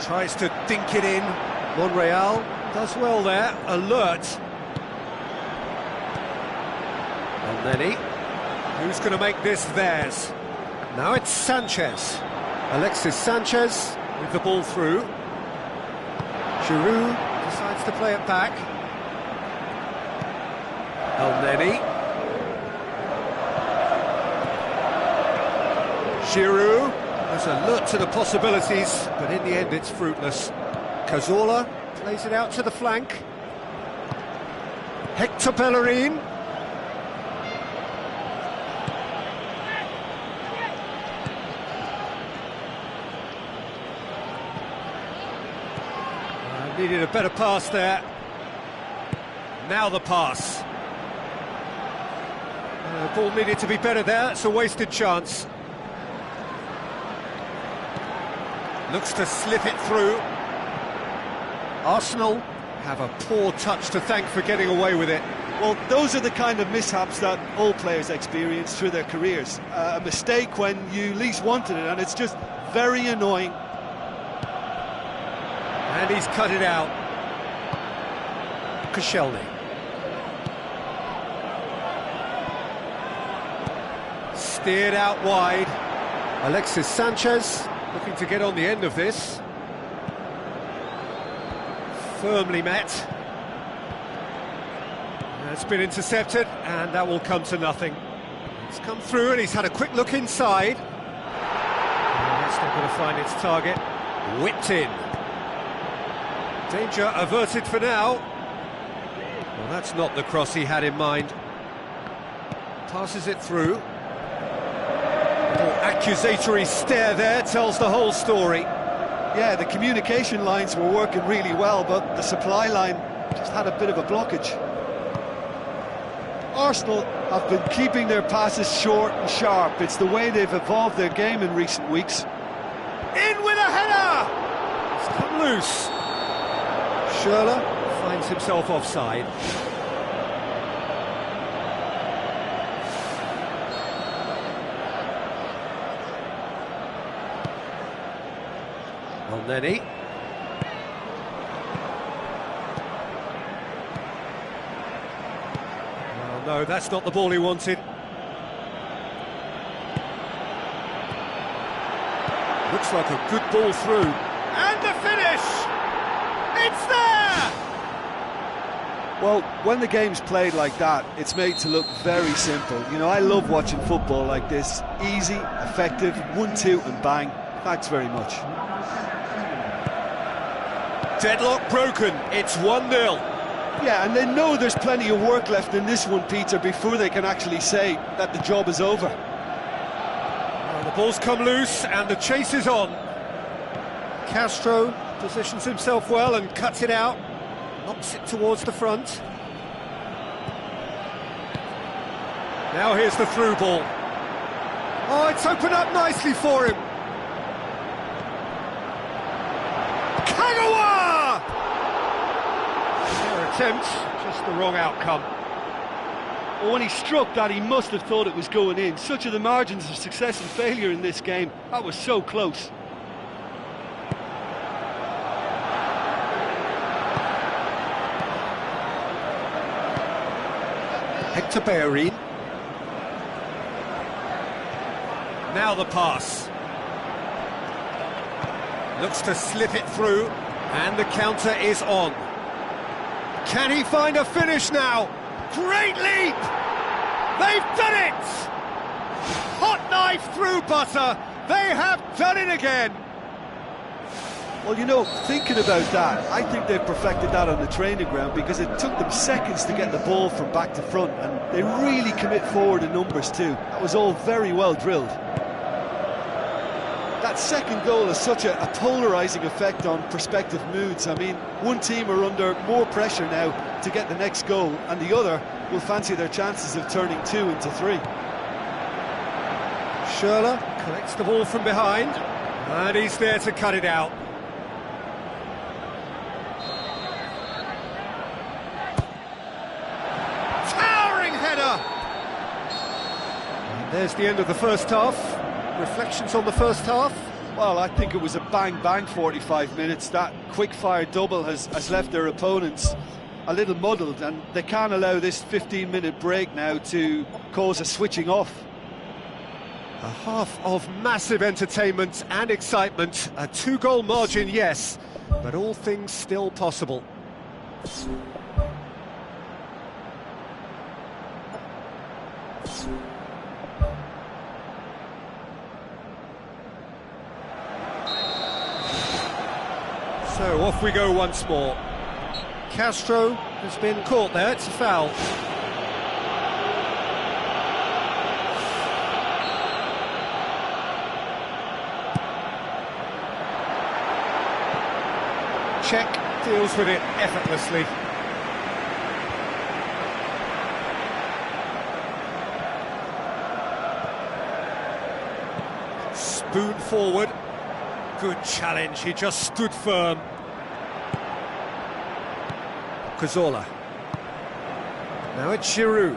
Tries to dink it in. Monreal does well there. Alert. And then who's going to make this theirs? Now it's Sanchez. Alexis Sanchez with the ball through. Giroud decides to play it back. El-Neni. Giroud has alert to the possibilities, but in the end it's fruitless. Cazorla plays it out to the flank. Hector Bellerin. Needed a better pass there. Now the pass. Ball needed to be better there. It's a wasted chance. Looks to slip it through. Arsenal have a poor touch to thank for getting away with it. Well, those are the kind of mishaps that all players experience through their careers. A mistake when you least wanted it, and it's just very annoying. And he's cut it out. Koscielny. Steered out wide. Alexis Sanchez looking to get on the end of this. Firmly met. It's been intercepted, and that will come to nothing. It's come through, and he's had a quick look inside. And that's not going to find its target. Whipped in. Danger averted for now. Well, that's not the cross he had in mind. Passes it through. Little accusatory stare there tells the whole story. Yeah, the communication lines were working really well, but the supply line just had a bit of a blockage. Arsenal have been keeping their passes short and sharp. It's the way they've evolved their game in recent weeks. In with a header! It's come loose. Schürrle finds himself offside. El-Neni. Oh, no, that's not the ball he wanted. Looks like a good ball through. And the finish! It's there! Well, when the game's played like that, it's made to look very simple. You know, I love watching football like this. Easy, effective, 1-2 and bang. Thanks very much. Deadlock broken, it's 1-0. Yeah, and they know there's plenty of work left in this one, Peter, before they can actually say that the job is over. Well, the ball's come loose and the chase is on. Castro positions himself well and cuts it out, knocks it towards the front. Now here's the through ball. Oh, it's opened up nicely for him. Kagawa! Their attempt, just the wrong outcome. Well, when he struck that, he must have thought it was going in. Such are the margins of success and failure in this game. That was so close. Hector Bellerin. Now the pass. Looks to slip it through, and the counter is on. Can he find a finish now? Great leap! They've done it! Hot knife through butter. They have done it again. Well, you know, thinking about that, I think they've perfected that on the training ground because it took them seconds to get the ball from back to front, and they really commit forward in numbers too. That was all very well drilled. That second goal has such a polarising effect on prospective moods. I mean, one team are under more pressure now to get the next goal, and the other will fancy their chances of turning 2 into 3. Schürrle collects the ball from behind, and he's there to cut it out. Towering header! And there's the end of the first half. Reflections on the first half? Well, I think it was a bang-bang 45 minutes. That quick-fire double has left their opponents a little muddled, and they can't allow this 15-minute break now to cause a switching off. A half of massive entertainment and excitement. A 2-goal margin, yes, but all things still possible. So off we go once more. Castro has been caught there, it's a foul. Czech deals with it effortlessly. Spoon forward. Good challenge, he just stood firm. Cazorla. Now it's Giroud.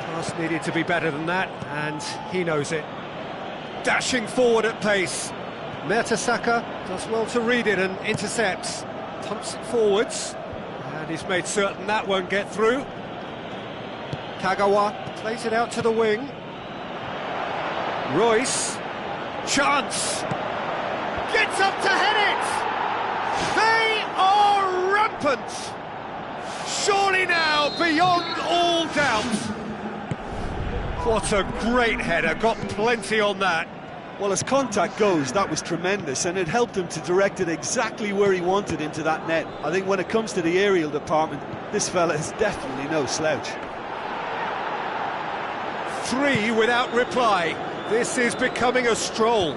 Pass needed to be better than that, and he knows it. Dashing forward at pace. Mertesacker does well to read it and intercepts. Pumps it forwards, and he's made certain that won't get through. Kagawa plays it out to the wing. Royce, chance, gets up to head it! They are rampant! Surely now, beyond all doubt. What a great header, got plenty on that. Well, as contact goes, that was tremendous, and it helped him to direct it exactly where he wanted into that net. I think when it comes to the aerial department, this fella is definitely no slouch. 3 without reply. This is becoming a stroll.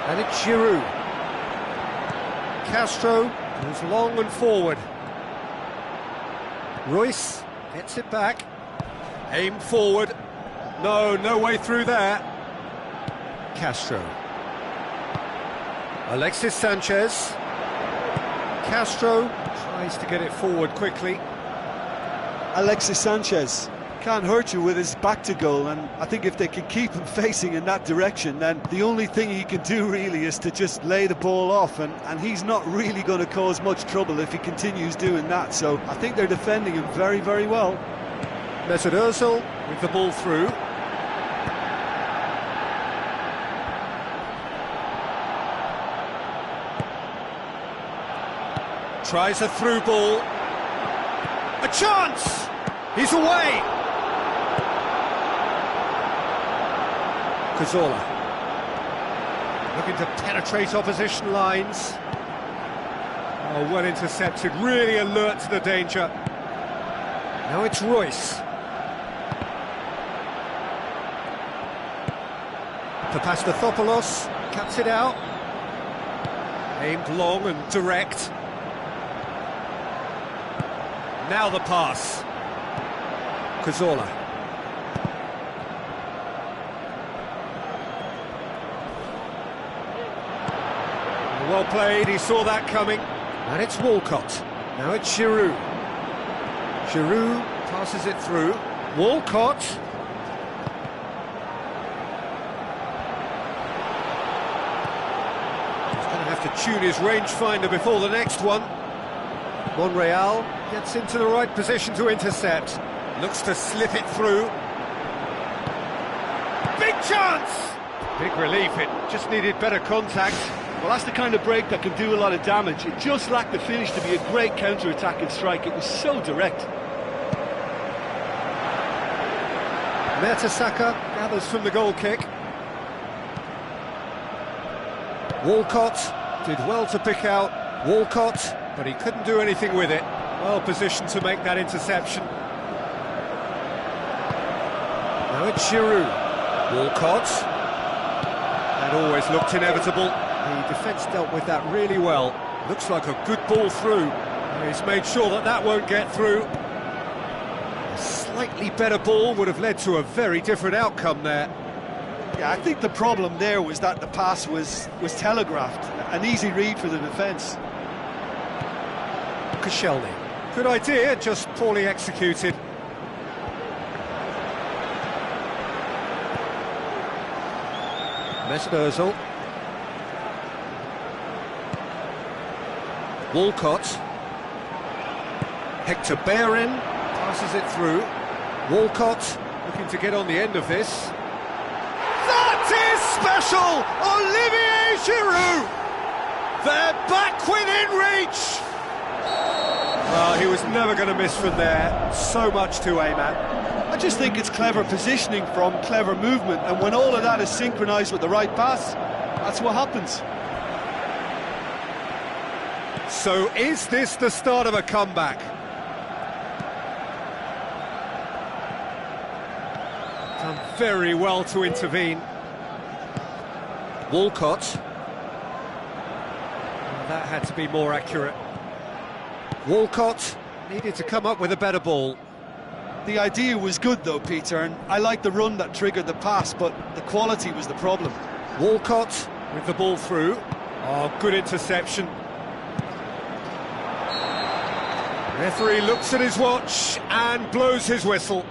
And it's Giroud. Castro moves long and forward. Royce gets it back. Aim forward. No way through there. Castro. Alexis Sanchez. Castro tries to get it forward quickly. Alexis Sanchez can't hurt you with his back to goal, and I think if they can keep him facing in that direction, then the only thing he can do really is to just lay the ball off, and he's not really going to cause much trouble if he continues doing that. So I think they're defending him very, very well. Mesut Ozil with the ball through. Tries a through ball. A chance! He's away! Cazorla. Looking to penetrate opposition lines. Oh, well intercepted, really alert to the danger. Now it's Royce. Papastathopoulos cuts it out. Aimed long and direct. Now the pass. Cazorla. Well played, he saw that coming. And it's Walcott. Now it's Giroud. Giroud passes it through. Walcott. He's going to have to tune his rangefinder before the next one. Monreal gets into the right position to intercept. Looks to slip it through. Big chance! Big relief, it just needed better contact. Well, that's the kind of break that can do a lot of damage. It just lacked the finish to be a great counter-attacking strike. It was so direct. Mertesacker gathers from the goal kick. Walcott did well to pick out Walcott, but he couldn't do anything with it. Well positioned to make that interception. Now it's Giroud. Walcott. That always looked inevitable. The defence dealt with that really well. Looks like a good ball through. He's made sure that that won't get through. A slightly better ball would have led to a very different outcome there. Yeah, I think the problem there was that the pass was telegraphed. An easy read for the defence. Koscielny. Good idea, just poorly executed. Mesut Ozil. Walcott. Hector Bellerin passes it through. Walcott looking to get on the end of this. That is special! Olivier Giroud! They're back within reach! Well, he was never going to miss from there. So much to aim at. I just think it's clever positioning from clever movement, and when all of that is synchronised with the right pass, that's what happens. So is this the start of a comeback? Done very well to intervene. Walcott. That had to be more accurate. Walcott needed to come up with a better ball. The idea was good though, Peter, and I like the run that triggered the pass, but the quality was the problem. Walcott with the ball through. Oh, good interception. Referee looks at his watch and blows his whistle.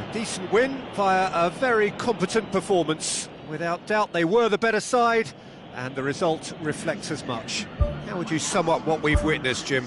A decent win via a very competent performance. Without doubt they were the better side, and the result reflects as much. How would you sum up what we've witnessed, Jim?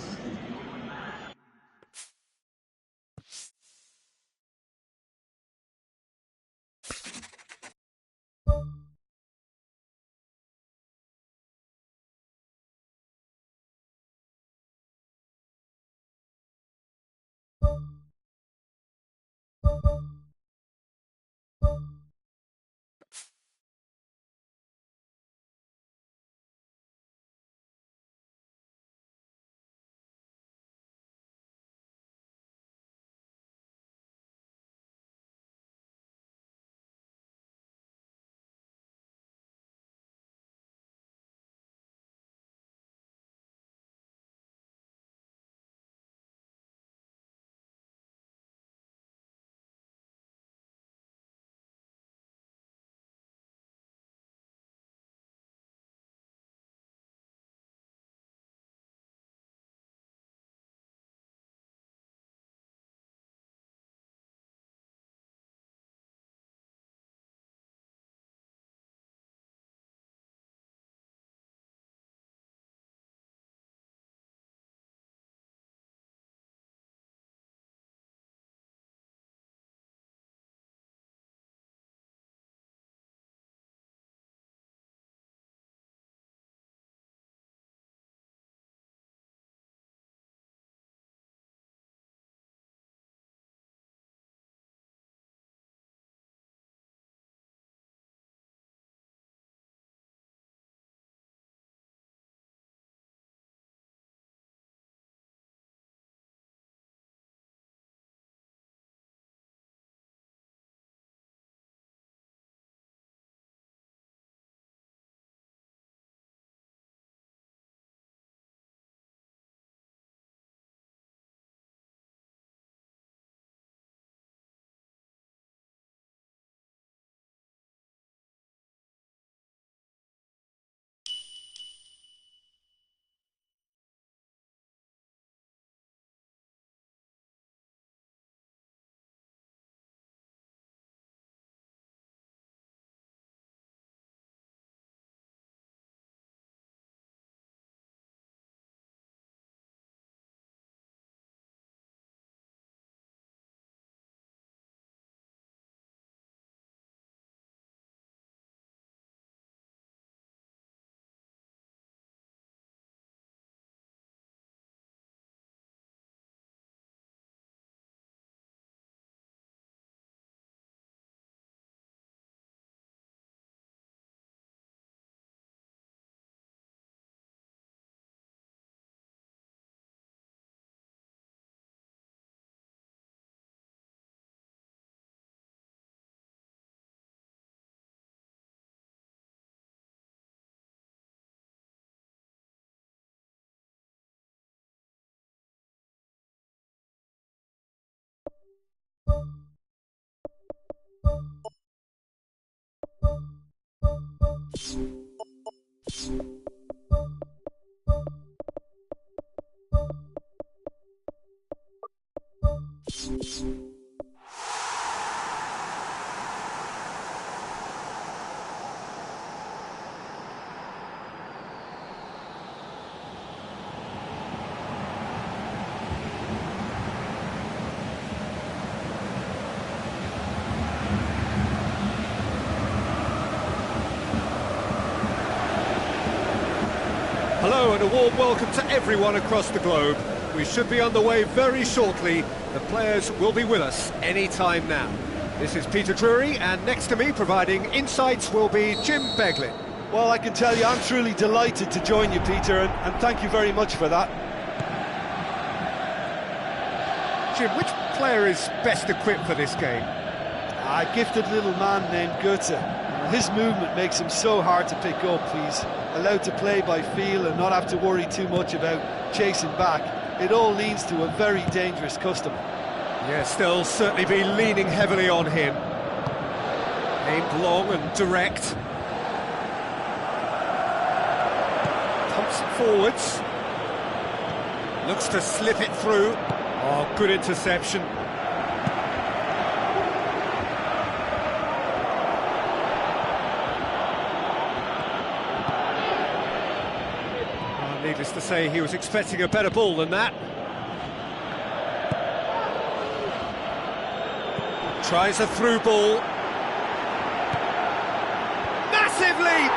Hello and a warm welcome to everyone across the globe. We should be underway very shortly. The players will be with us any time now. This is Peter Drury, and next to me providing insights will be Jim Beglin. Well, I can tell you I'm truly delighted to join you, Peter, and thank you very much for that. Jim, which player is best equipped for this game? A gifted little man named Goethe. His movement makes him so hard to pick up. He's allowed to play by feel and not have to worry too much about chasing back. It all leads to a very dangerous customer. Yes, they'll certainly be leaning heavily on him. Aimed long and direct. Pumps it forwards. Looks to slip it through. Oh, good interception. Needless to say, he was expecting a better ball than that. Tries a through ball. Massive leap!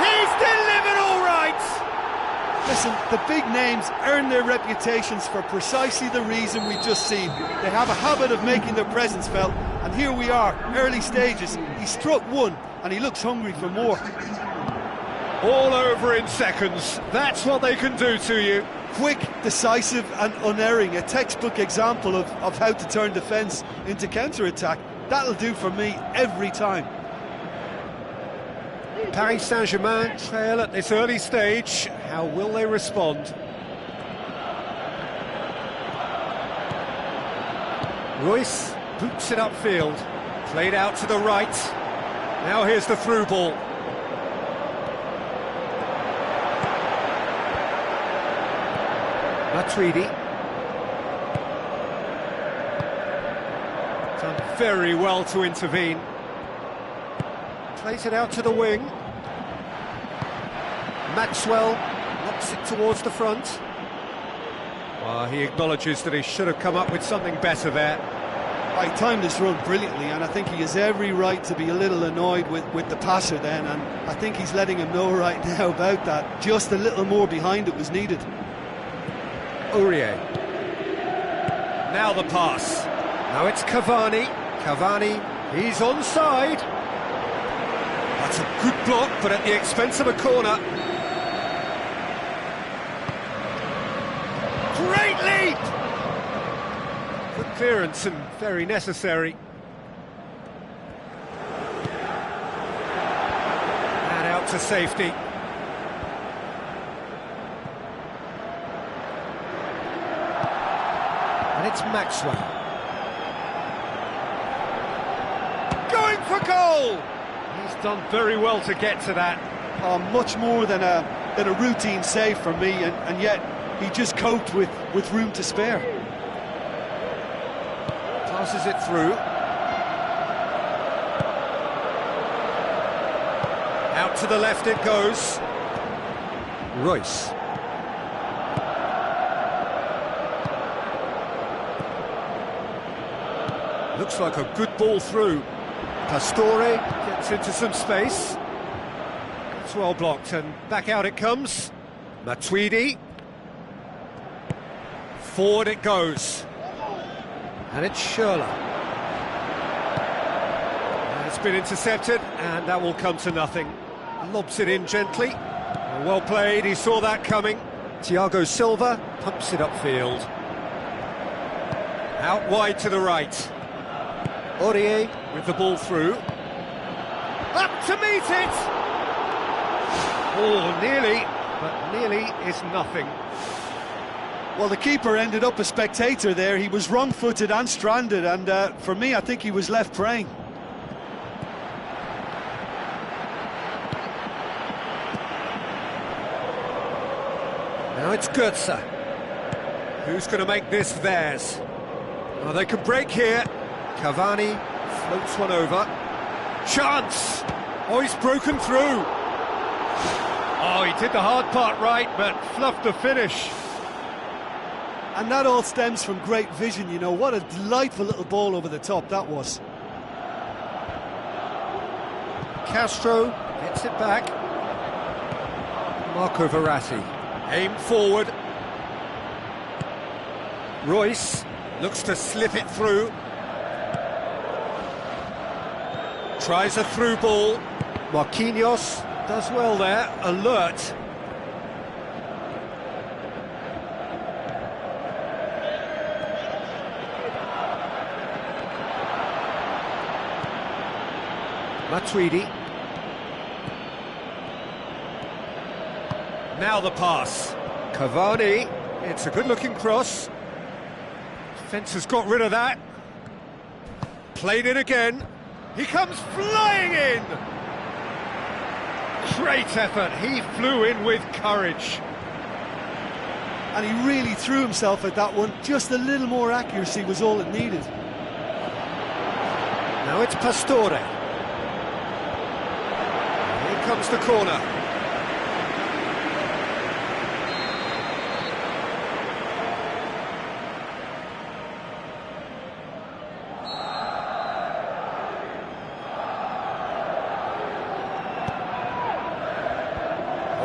He's delivered all right! Listen, the big names earn their reputations for precisely the reason we've just seen. They have a habit of making their presence felt, and here we are, early stages. He struck one, and he looks hungry for more. All over in seconds. That's what they can do to you. Quick, decisive and unerring. A textbook example of how to turn defence into counter-attack. That'll do for me every time. Paris Saint-Germain trail at this early stage. How will they respond? Royce boots it upfield. Played out to the right. Now here's the through ball. Matuidi. Done very well to intervene. Plays it out to the wing. Maxwell knocks it towards the front. Well, he acknowledges that he should have come up with something better there. I timed this run brilliantly, and I think he has every right to be a little annoyed with the passer then, and I think he's letting him know right now about that. Just a little more behind it was needed. Aurier. Now the pass. Now it's Cavani. Cavani, he's onside. That's a good block, but at the expense of a corner. Great leap! Good clearance and very necessary. And out to safety. And it's Maxwell. Going for goal! He's done very well to get to that. Much more than a routine save for me, and yet he just coped with room to spare. Passes it through. Out to the left it goes. Royce. Looks like a good ball through. Pastore gets into some space. It's well blocked, and back out it comes. Matuidi. Forward it goes. And it's Schürrle. It's been intercepted, and that will come to nothing. Lobs it in gently. Well played, he saw that coming. Thiago Silva pumps it upfield. Out wide to the right. Aurier with the ball through. Up to meet it! Oh, nearly, but nearly is nothing. Well, the keeper ended up a spectator there. He was wrong-footed and stranded, and for me, I think he was left praying. Now it's Goetze. Who's going to make this theirs? Oh, they can break here. Cavani floats one over. Chance! Oh, he's broken through. Oh, he did the hard part right, but fluffed the finish. And that all stems from great vision, you know. What a delightful little ball over the top that was. Castro gets it back. Marco Verratti. Aim forward. Royce looks to slip it through. Tries a through ball. Marquinhos does well there, alert. Matuidi. Now the pass. Cavani. It's a good-looking cross. Defence has got rid of that. Played in again. He comes flying in! Great effort. He flew in with courage. And he really threw himself at that one. Just a little more accuracy was all it needed. Now it's Pastore. Here comes the corner.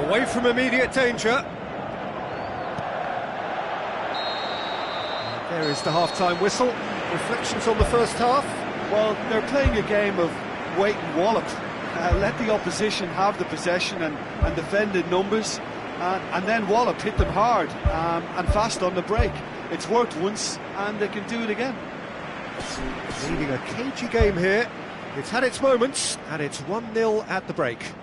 Away from immediate danger. And there is the half-time whistle. Reflections on the first half? Well, they're playing a game of wait and wallop. Let the opposition have the possession and defend in numbers, and then wallop, hit them hard and fast on the break. It's worked once, and they can do it again. Leading a cagey game here. It's had its moments, and it's 1-0 at the break.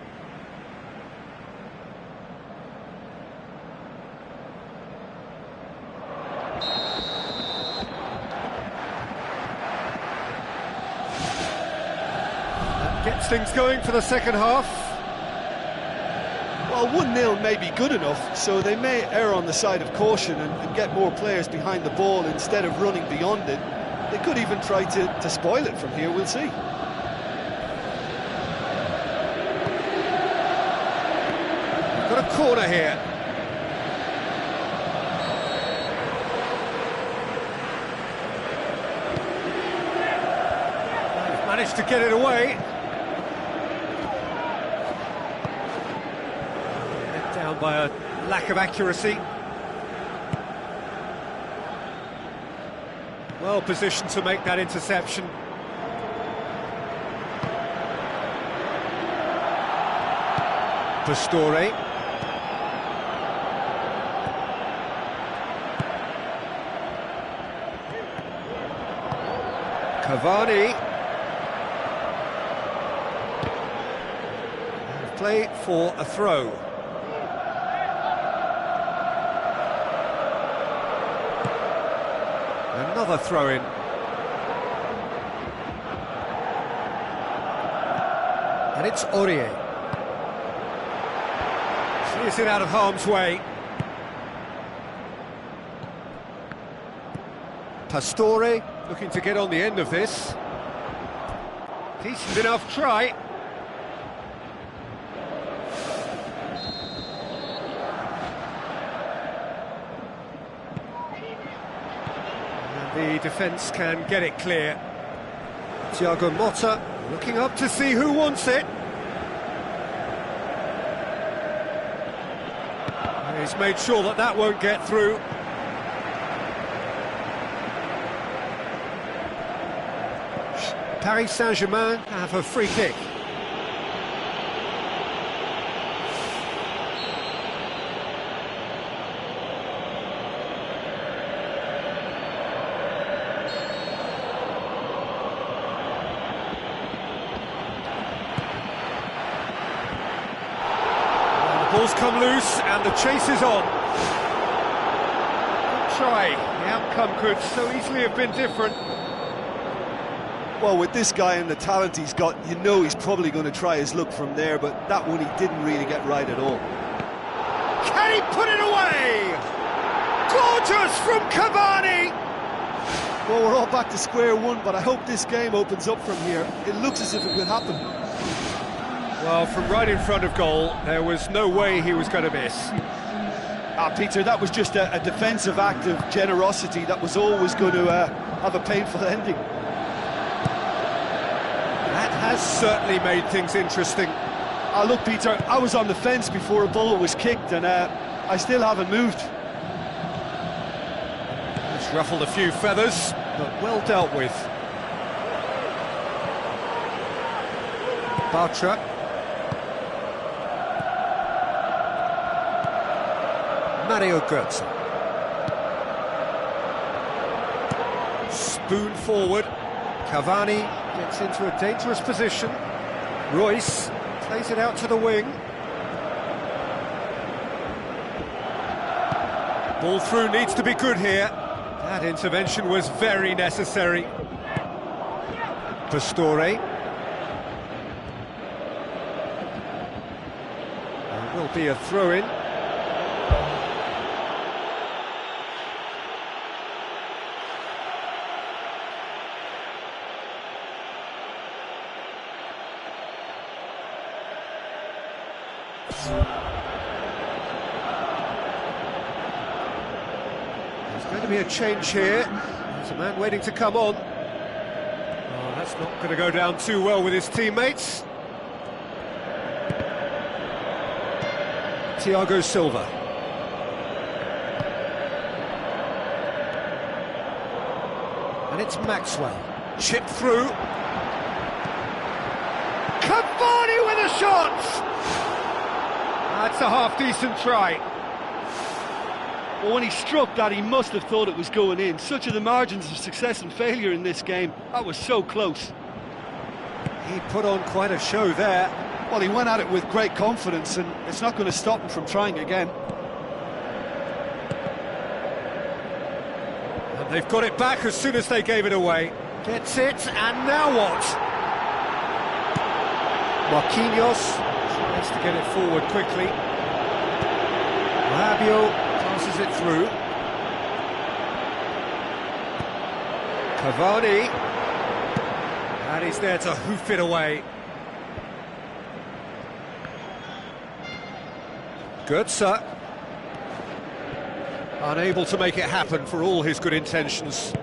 Gets things going for the second half. Well, 1-0 may be good enough, so they may err on the side of caution and get more players behind the ball instead of running beyond it. They could even try to spoil it from here, we'll see. Got a corner here. They've managed to get it away. Down by a lack of accuracy. Well positioned to make that interception. Pastore. Cavani. And play for a throw. Another throw-in. And it's Aurier. Clears it out of harm's way. Pastore looking to get on the end of this. Decent enough try. The defence can get it clear. Thiago Motta looking up to see who wants it. He's made sure that that won't get through. Paris Saint-Germain have a free kick. Ball's come loose and the chase is on. Good try. The outcome could so easily have been different. Well, with this guy and the talent he's got, you know he's probably going to try his luck from there, but that one he didn't really get right at all. Can he put it away? Gorgeous from Cavani! Well, we're all back to square one, but I hope this game opens up from here. It looks as if it could happen. Well, from right in front of goal, there was no way he was going to miss. Peter, that was just a defensive act of generosity that was always going to have a painful ending. That has certainly made things interesting. Look, Peter, I was on the fence before a ball was kicked, and I still haven't moved. It's ruffled a few feathers, but well dealt with. Bartra. Mario Götze. Spoon forward. Cavani gets into a dangerous position. Royce plays it out to the wing. Ball through needs to be good here. That intervention was very necessary. Pastore. There will be a throw-in. There's going to be a change here. There's a man waiting to come on. Oh, that's not going to go down too well with his teammates. Thiago Silva. And it's Maxwell. Chipped through. Cavani with a shot! That's a half-decent try. Well, when he struck that, he must have thought it was going in. Such are the margins of success and failure in this game. That was so close. He put on quite a show there. Well, he went at it with great confidence, and it's not going to stop him from trying again. And they've got it back as soon as they gave it away. Gets it, and now what? Marquinhos tries to get it forward quickly. Rabiot passes it through. Cavani. And he's there to hoof it away. Götze. Unable to make it happen for all his good intentions.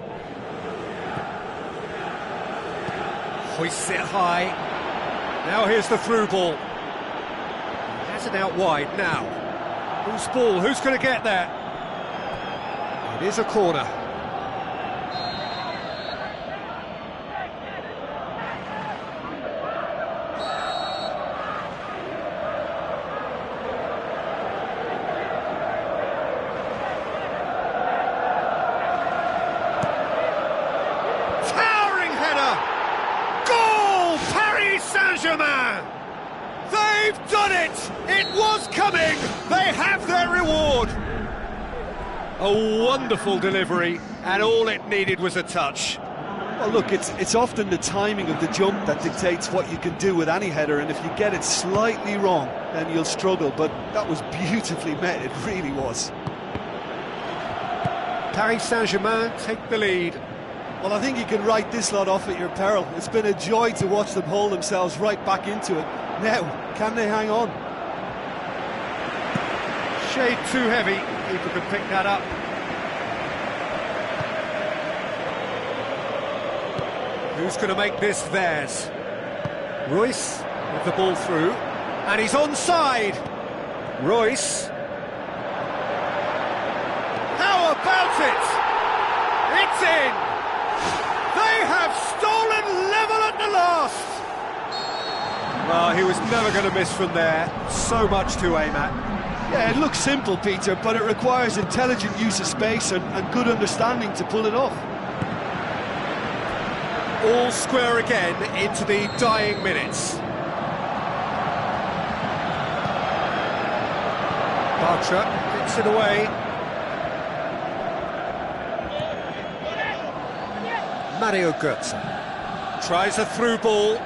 Hoists it high. Now here's the through ball. Has it out wide now. Whose ball? Who's going to get there? It is a corner. Towering header! Goal! Paris Saint-Germain! They've done it! It was coming! They have their reward! A wonderful delivery, and all it needed was a touch. Well, look, it's often the timing of the jump that dictates what you can do with any header, and if you get it slightly wrong, then you'll struggle, but that was beautifully met, it really was. Paris Saint-Germain take the lead. Well, I think you can write this lot off at your peril. It's been a joy to watch them hold themselves right back into it. Now, can they hang on? Shade too heavy, keeper could pick that up. Who's going to make this theirs? Royce with the ball through, and he's onside. Royce. How about it? It's in! They have stolen level at the last! Well, he was never going to miss from there. So much to aim at. Yeah, it looks simple, Peter, but it requires intelligent use of space and good understanding to pull it off. All square again into the dying minutes. Bartra gets it away. Mario Götze tries a through ball.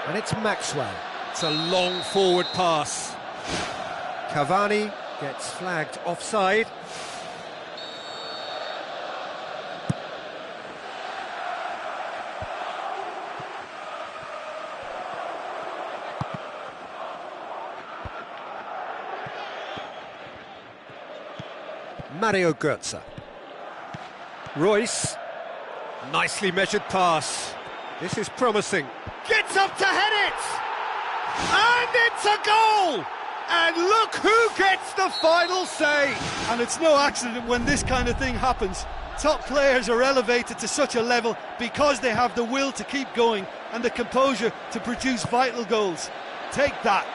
And it's Maxwell. It's a long forward pass. Cavani gets flagged offside. Mario Götze. Royce. Nicely measured pass. This is promising. Gets up to head it! And it's a goal! And look who gets the final say! And it's no accident when this kind of thing happens. Top players are elevated to such a level because they have the will to keep going and the composure to produce vital goals. Take that.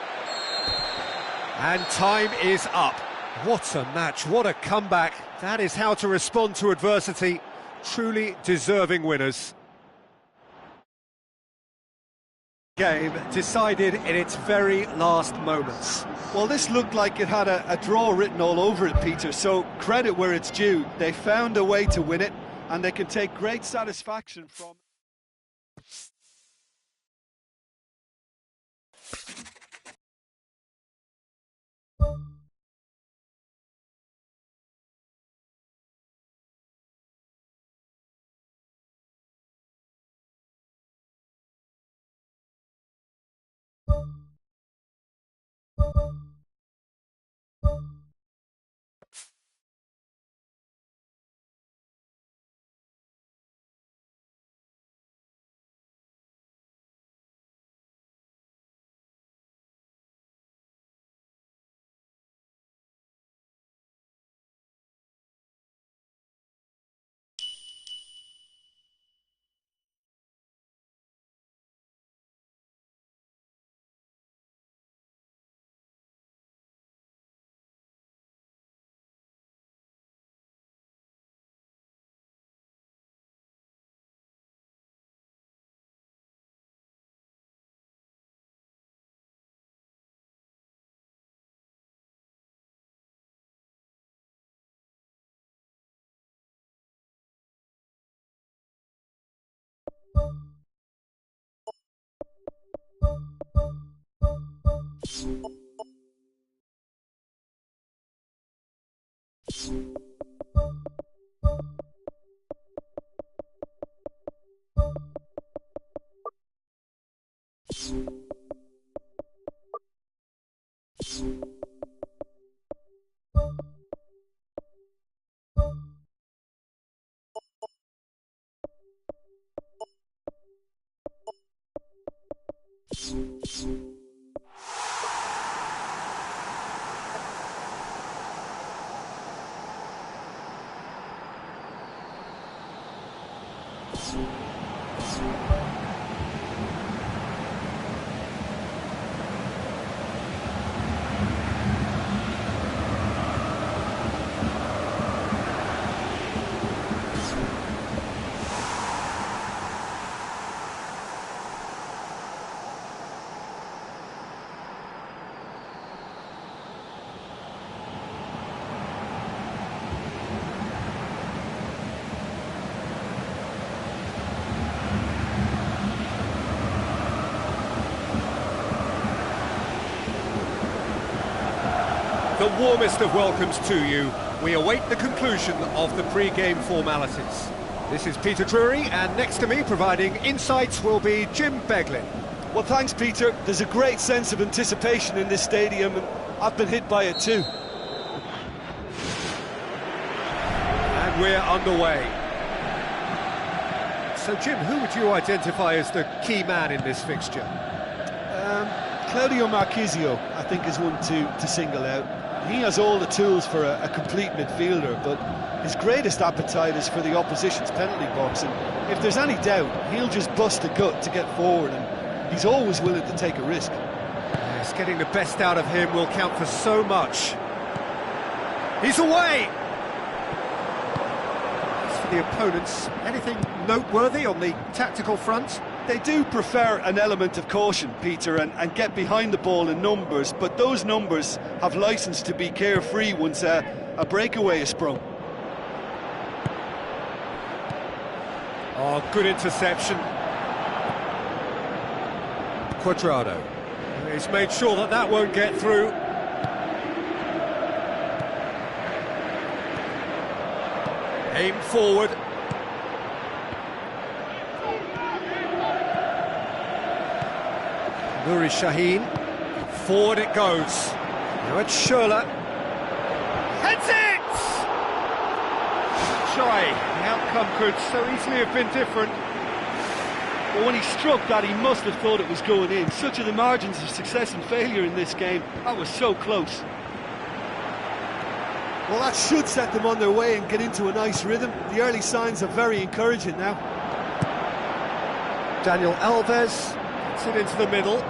And time is up. What a match, what a comeback. That is how to respond to adversity. Truly deserving winners. Game decided in its very last moments. Well, this looked like it had a draw written all over it, Peter, so credit where it's due. They found a way to win it, and they can take great satisfaction from The warmest of welcomes to you. We await the conclusion of the pre-game formalities. This is Peter Drury, and next to me providing insights will be Jim Beglin. Well, thanks, Peter. There's a great sense of anticipation in this stadium, and I've been hit by it too. And we're underway. So, Jim, who would you identify as the key man in this fixture? Claudio Marchisio, I think, is one to single out. He has all the tools for a complete midfielder, but his greatest appetite is for the opposition's penalty box, and if there's any doubt, he'll just bust a gut to get forward, and he's always willing to take a risk. Yes, getting the best out of him will count for so much. He's away! As for the opponents, anything noteworthy on the tactical front? They do prefer an element of caution, Peter, and get behind the ball in numbers, but those numbers have licence to be carefree once a breakaway is sprung. Oh, good interception. Cuadrado. He's made sure that that won't get through. Aim forward. Nuri Sahin. Forward it goes. Now it's Schürrle. Heads it! Shy. The outcome could so easily have been different. But when he struck that, he must have thought it was going in. Such are the margins of success and failure in this game. That was so close. Well, that should set them on their way and get into a nice rhythm. The early signs are very encouraging now. Daniel Alves gets it into the middle.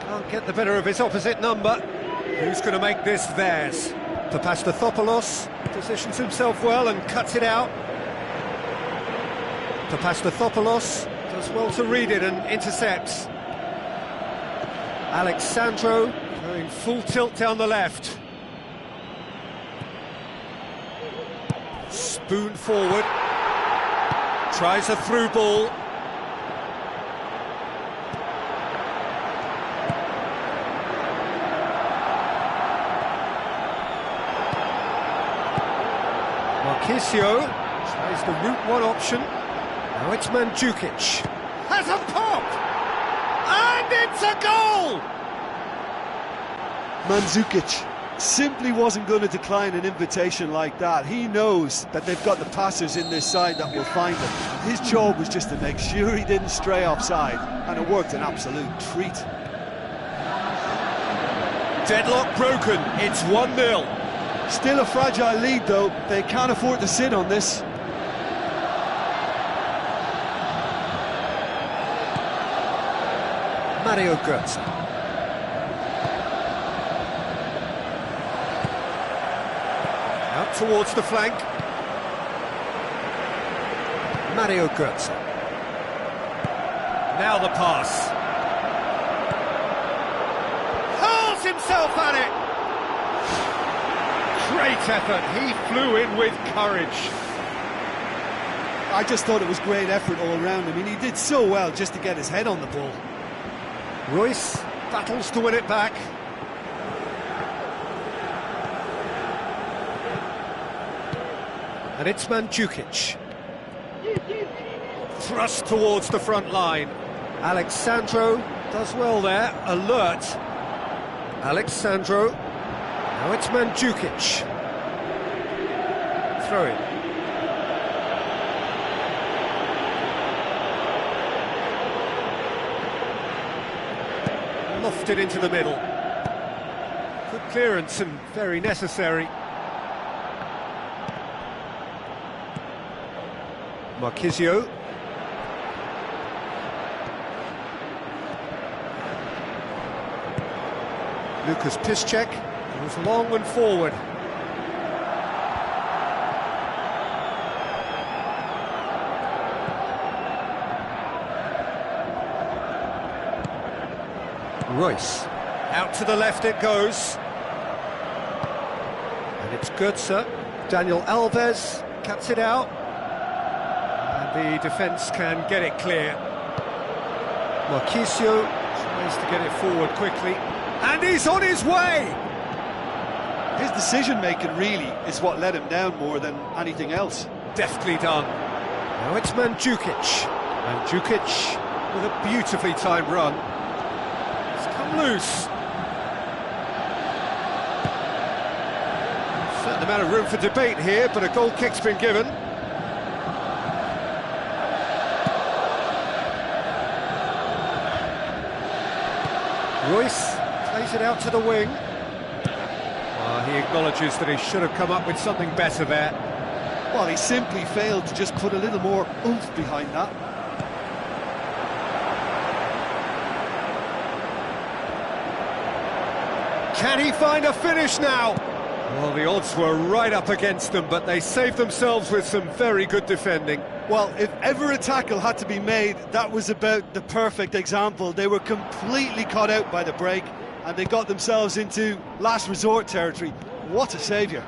Can't get the better of his opposite number. Who's going to make this theirs? Papastathopoulos positions himself well and cuts it out. Papastathopoulos does well to read it and intercepts. Alexandro going full tilt down the left. Spoon forward. Tries a through ball. Marchisio tries the route one option. Now it's Mandzukic. Has a pop! And it's a goal! Mandzukic simply wasn't going to decline an invitation like that. He knows that they've got the passers in this side that will find him. His job was just to make sure he didn't stray offside, and it worked an absolute treat. Deadlock broken, it's 1-0. Still a fragile lead though, they can't afford to sit on this. Mario Götze. Out towards the flank. Mario Götze. Now the pass. Hurls himself at it! Great effort, he flew in with courage. I just thought it was great effort all around. I mean, he did so well just to get his head on the ball. Royce battles to win it back. And it's Mandzukic. Thrust towards the front line. Alexandro does well there, alert. Alexandro. Now it's Mandzukic. Throw in. Lofted into the middle. Good clearance and very necessary. Marchisio. Lucas Piszczek goes long and forward. Royce. Out to the left it goes. And it's Götze. Daniel Alves cuts it out. And the defence can get it clear. Marchisio tries to get it forward quickly. And he's on his way! His decision-making really is what let him down more than anything else. Deftly done. Now it's Mandzukic. Mandzukic with a beautifully timed run. It's come loose. Certain amount of room for debate here, but a goal kick's been given. Royce plays it out to the wing. He acknowledges that he should have come up with something better there. Well, he simply failed to just put a little more oomph behind that. Can he find a finish now? Well, the odds were right up against them, but they saved themselves with some very good defending. Well, if ever a tackle had to be made, that was about the perfect example. They were completely caught out by the break, and they got themselves into last resort territory. What a saviour.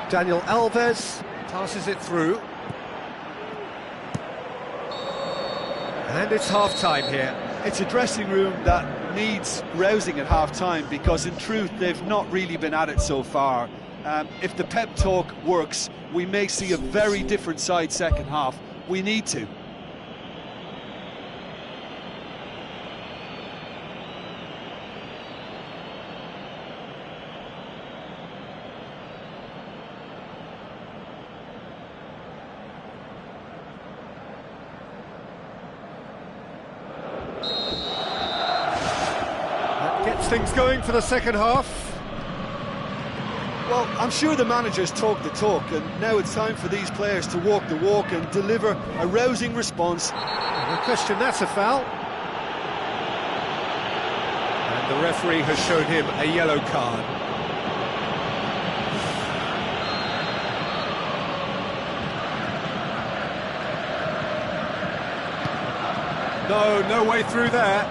Daniel Alves Passes it through. And it's half-time here. It's a dressing room that needs rousing at half-time, because in truth they've not really been at it so far. If the pep talk works, we may see a very different side second half. We need to. Gets things going for the second half. Well, I'm sure the managers talk the talk, and now it's time for these players to walk the walk and deliver a rousing response. No question, that's a foul. And the referee has shown him a yellow card. No way through there.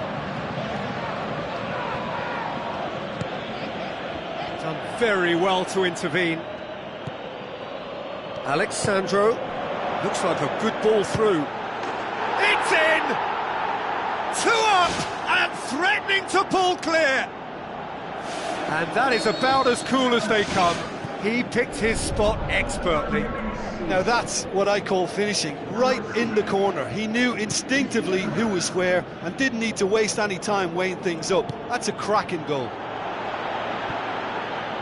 Done very well to intervene. Alexandro, looks like a good ball through. It's in! 2 up and threatening to pull clear. And that is about as cool as they come. He picked his spot expertly. Now that's what I call finishing, right in the corner. He knew instinctively who was where and didn't need to waste any time weighing things up. That's a cracking goal.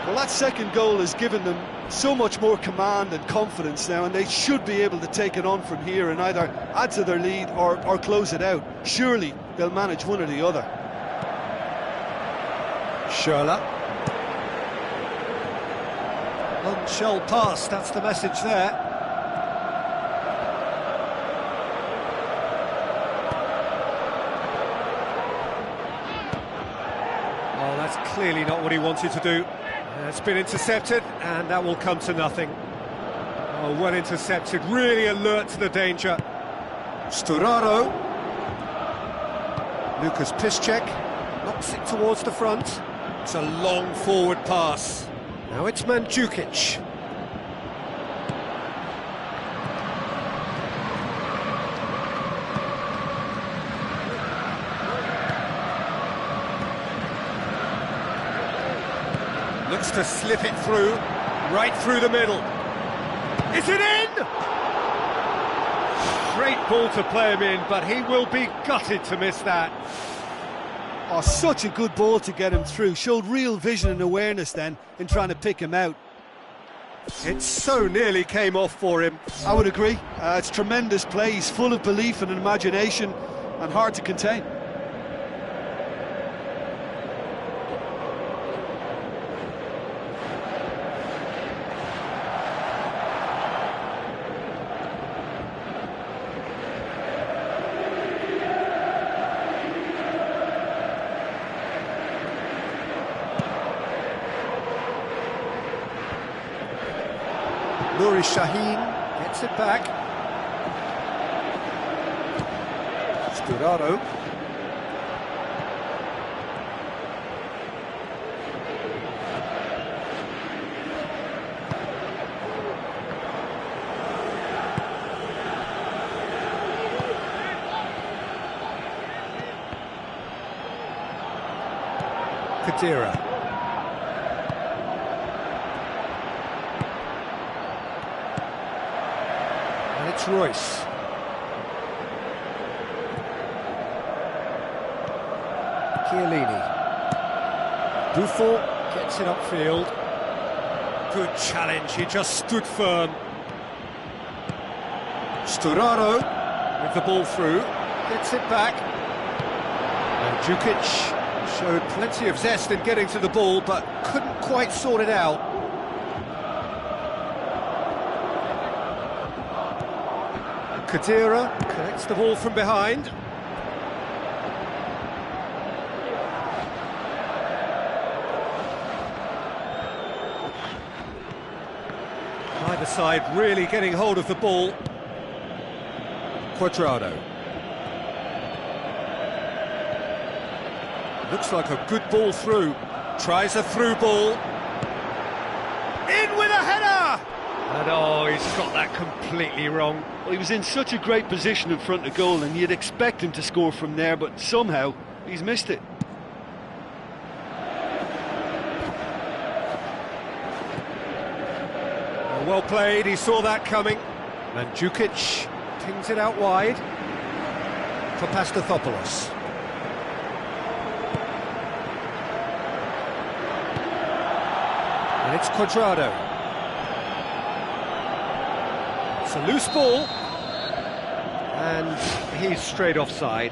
Well, that second goal has given them so much more command and confidence now, and they should be able to take it on from here and either add to their lead or close it out. Surely they'll manage one or the other. Schürrle. None shall pass, that's the message there. Oh, that's clearly not what he wanted to do. It's been intercepted, and that will come to nothing. Oh, well intercepted, really alert to the danger. Sturaro. Lucas Piszczek knocks it towards the front. It's a long forward pass. Now it's Mandzukic. Looks to slip it through, right through the middle. Is it in? Great ball to play him in, but he will be gutted to miss that. Oh, such a good ball to get him through. Showed real vision and awareness then in trying to pick him out. It so nearly came off for him. I would agree. It's tremendous play. He's full of belief and imagination and hard to contain. Nuri Sahin gets it back. Sturaro. Kadira. It's Royce. Chiellini. Buffon gets it upfield. Good challenge, he just stood firm. Sturaro with the ball through, gets it back. And Mandzukic showed plenty of zest in getting to the ball, but couldn't quite sort it out. Kadira connects the ball from behind. Either side really getting hold of the ball. Cuadrado. Looks like a good ball through. Tries a through ball. In with a header! And oh, he's got that completely wrong. Well, he was in such a great position in front of goal, and you'd expect him to score from there, but somehow he's missed it. Well played, he saw that coming. Mandzukic pings it out wide for Pastathopoulos. And it's Cuadrado. It's a loose ball. And he's straight offside.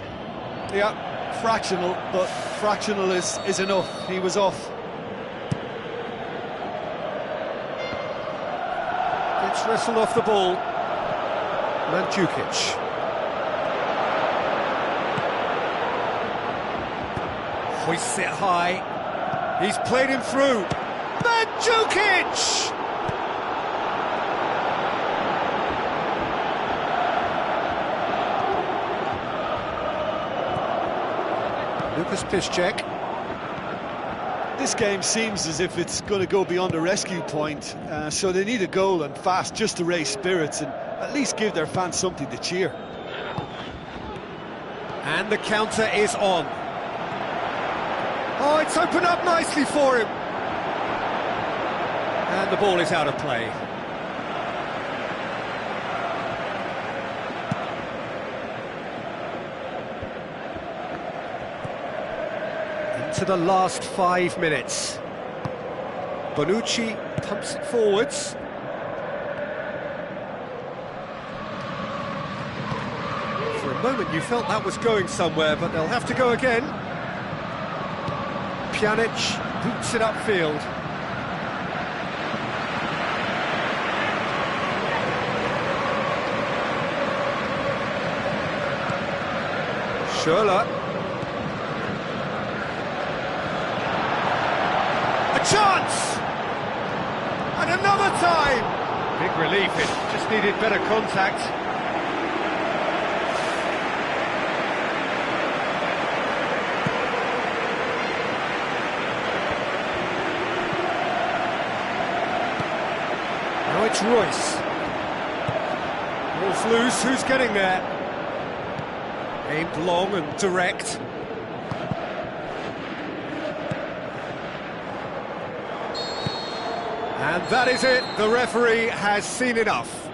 Yeah, fractional, but fractional is enough. He was off. Gets wrestled off the ball. Mandzukic. Hoists it high. He's played him through. Mandzukic! Lucas Piszczek. This game seems as if it's going to go beyond the rescue point, so they need a goal and fast just to raise spirits and at least give their fans something to cheer. And the counter is on. Oh, it's opened up nicely for him. And the ball is out of play. Into the last 5 minutes. Bonucci pumps it forwards. For a moment you felt that was going somewhere, but they'll have to go again. Pjanic boots it upfield. Schürrle. A chance! And another time! Big relief, it just needed better contact. Now it's Royce. Ball's loose, who's getting there? Aimed long and direct. And that is it, the referee has seen enough.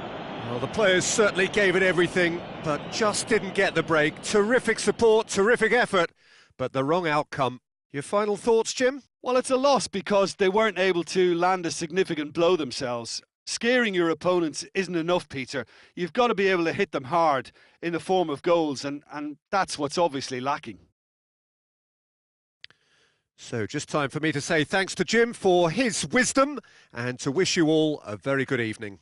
Well, the players certainly gave it everything, but just didn't get the break. Terrific support, terrific effort, but the wrong outcome. Your final thoughts, Jim? Well, it's a loss because they weren't able to land a significant blow themselves. Scaring your opponents isn't enough, Peter. You've got to be able to hit them hard in the form of goals, and that's what's obviously lacking. So just time for me to say thanks to Jim for his wisdom and to wish you all a very good evening.